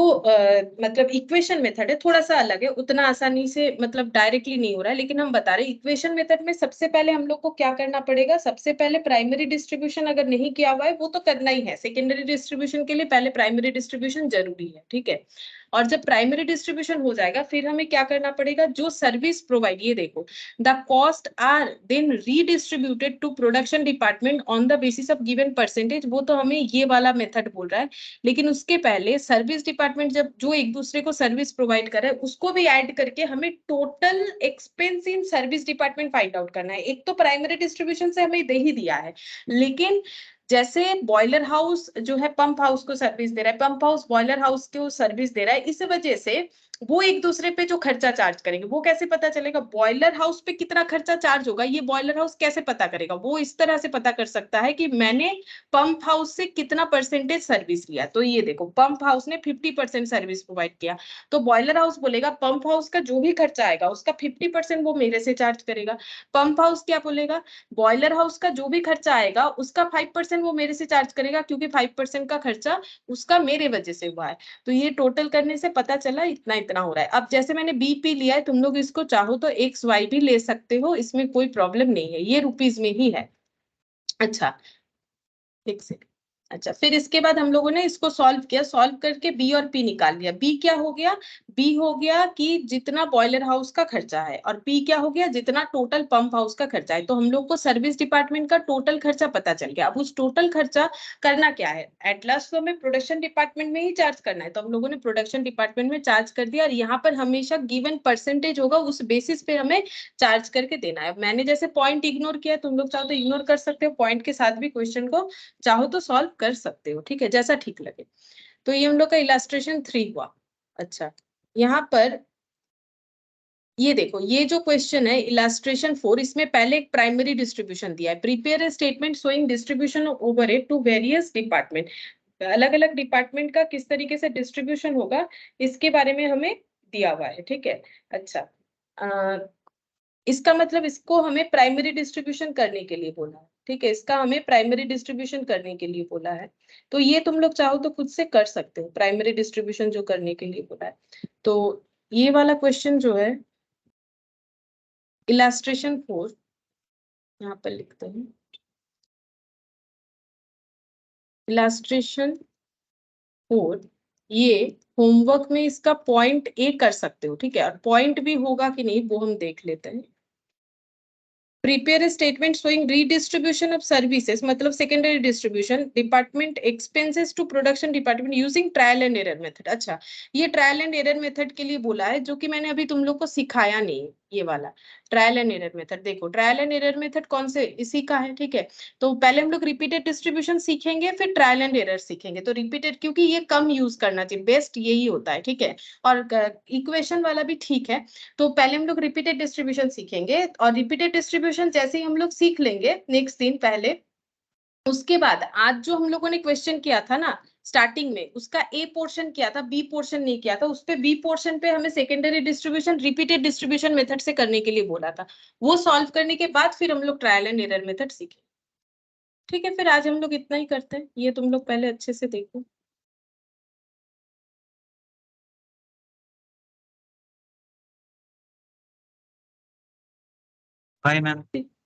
मतलब इक्वेशन मेथड है थोड़ा सा अलग है, उतना आसानी से मतलब डायरेक्टली नहीं हो रहा है, लेकिन हम बता रहे हैं इक्वेशन मेथड में सबसे पहले हम लोग को क्या करना पड़ेगा, सबसे पहले प्राइमरी डिस्ट्रीब्यूशन अगर नहीं किया हुआ है वो तो करना ही है, सेकेंडरी डिस्ट्रीब्यूशन के लिए पहले प्राइमरी डिस्ट्रीब्यूशन जरूरी है, ठीक है। और जब प्राइमरी डिस्ट्रीब्यूशन हो जाएगा फिर हमें क्या करना पड़ेगा, जो सर्विस प्रोवाइड, ये देखो the cost are then redistributed to production department on the basis of given percentage, वो तो हमें ये वाला मेथड बोल रहा है। लेकिन उसके पहले सर्विस डिपार्टमेंट जब जो एक दूसरे को सर्विस प्रोवाइड कर रहा है उसको भी ऐड करके हमें total expense in service department find out करना है। एक तो प्राइमरी डिस्ट्रीब्यूशन से हमें दे ही दिया है, लेकिन जैसे बॉयलर हाउस जो है पंप हाउस को सर्विस दे रहा है, पंप हाउस बॉयलर हाउस को सर्विस दे रहा है, इस वजह से वो एक दूसरे पे जो खर्चा चार्ज करेंगे वो कैसे पता चलेगा, बॉयलर हाउस पे कितना खर्चा चार्ज होगा ये बॉयलर हाउस कैसे पता करेगा, वो इस तरह से पता कर सकता है कि मैंने पंप हाउस से कितना परसेंटेज सर्विस लिया। तो ये देखो पंप हाउस ने 50% सर्विस प्रोवाइड किया, तो बॉयलर हाउस बोलेगा पंप हाउस का जो भी खर्चा आएगा उसका 50% वो मेरे से चार्ज करेगा। पंप हाउस क्या बोलेगा, बॉयलर हाउस का जो भी खर्चा आएगा उसका 5% वो मेरे से चार्ज करेगा, क्योंकि 5% का खर्चा उसका मेरे वजह से हुआ है। तो ये टोटल करने से पता चला इतना इतना हो रहा है। अब जैसे मैंने बीपी लिया है, तुम लोग इसको चाहो तो एक्स वाई भी ले सकते हो, इसमें कोई प्रॉब्लम नहीं है, ये रुपीज में ही है। अच्छा, ठीक से, अच्छा फिर इसके बाद हम लोगों ने इसको सॉल्व किया, सॉल्व करके बी और पी निकाल लिया। बी क्या हो गया, बी हो गया कि जितना बॉयलर हाउस का खर्चा है, और पी क्या हो गया, जितना टोटल पंप हाउस का खर्चा है। तो हम लोग को सर्विस डिपार्टमेंट का टोटल खर्चा पता चल गया। अब उस टोटल खर्चा करना क्या है, एट लास्ट तो हमें प्रोडक्शन डिपार्टमेंट में ही चार्ज करना है, तो हम लोगों ने प्रोडक्शन डिपार्टमेंट में चार्ज कर दिया, और यहाँ पर हमेशा गिवन परसेंटेज होगा उस बेसिस पे हमें चार्ज करके देना है। मैंने जैसे पॉइंट इग्नोर किया, तुम लोग चाहो तो इग्नोर कर सकते हो, पॉइंट के साथ भी क्वेश्चन को चाहो तो सॉल्व कर सकते हो, ठीक है, जैसा ठीक लगे। तो ये हम लोग का इलास्ट्रेशन 3 हुआ। अच्छा, यहाँ पर ये देखो, ये जो क्वेश्चन है इलास्ट्रेशन 4, इसमें पहले एक प्राइमरी डिस्ट्रीब्यूशन दिया है, prepare a statement showing distribution over to various department, अलग अलग डिपार्टमेंट का किस तरीके से डिस्ट्रीब्यूशन होगा इसके बारे में हमें दिया हुआ है, ठीक है। अच्छा, इसका मतलब इसको हमें प्राइमरी डिस्ट्रीब्यूशन करने के लिए बोला है, ठीक है, इसका हमें प्राइमरी डिस्ट्रीब्यूशन करने के लिए बोला है। तो ये तुम लोग चाहो तो खुद से कर सकते हो, प्राइमरी डिस्ट्रीब्यूशन जो करने के लिए बोला है। तो ये वाला क्वेश्चन जो है इलास्ट्रेशन 4, यहाँ पर लिखते हैं इलास्ट्रेशन 4, ये होमवर्क में इसका पॉइंट ए कर सकते हो, ठीक है, और पॉइंट भी होगा कि नहीं वो हम देख लेते हैं। Prepare a statement showing redistribution of services, मतलब secondary distribution, department expenses to production department using trial and error method। अच्छा, ये ट्रायल एंड एरर मेथड के लिए बोला है, जो कि मैंने अभी तुम लोग को सिखाया नहीं, ये वाला ट्रायल एंड एरर मेथड। देखो ट्रायल एंड एरर मेथड कौन से, इसी का है, ठीक है। तो पहले हम लोग रिपीटेड डिस्ट्रीब्यूशन सीखेंगे, फिर ट्रायल एंड एरर सीखेंगे। तो रिपीटेड क्योंकि ये कम यूज करना चाहिए, बेस्ट यही होता है, ठीक है। और इक्वेशन वाला भी ठीक है। तो पहले हम लोग रिपीटेड डिस्ट्रीब्यूशन सीखेंगे, और रिपीटेड डिस्ट्रीब्यूशन जैसे ही हम लोग सीख लेंगे नेक्स्ट दिन पहले, उसके बाद आज जो हम लोगों ने क्वेश्चन किया था ना स्टार्टिंग में, उसका ए पोर्शन किया था, बी पोर्शन नहीं किया था। उस पे बी पोर्शन पे हमें secondary distribution repeated distribution method से करने के लिए बोला था। वो सॉल्व करने के बाद फिर हम लोग ट्रायल एंड एरर मेथड सीखे, ठीक है। फिर आज हम लोग इतना ही करते हैं, ये तुम लोग पहले अच्छे से देखो। Bye ma'am.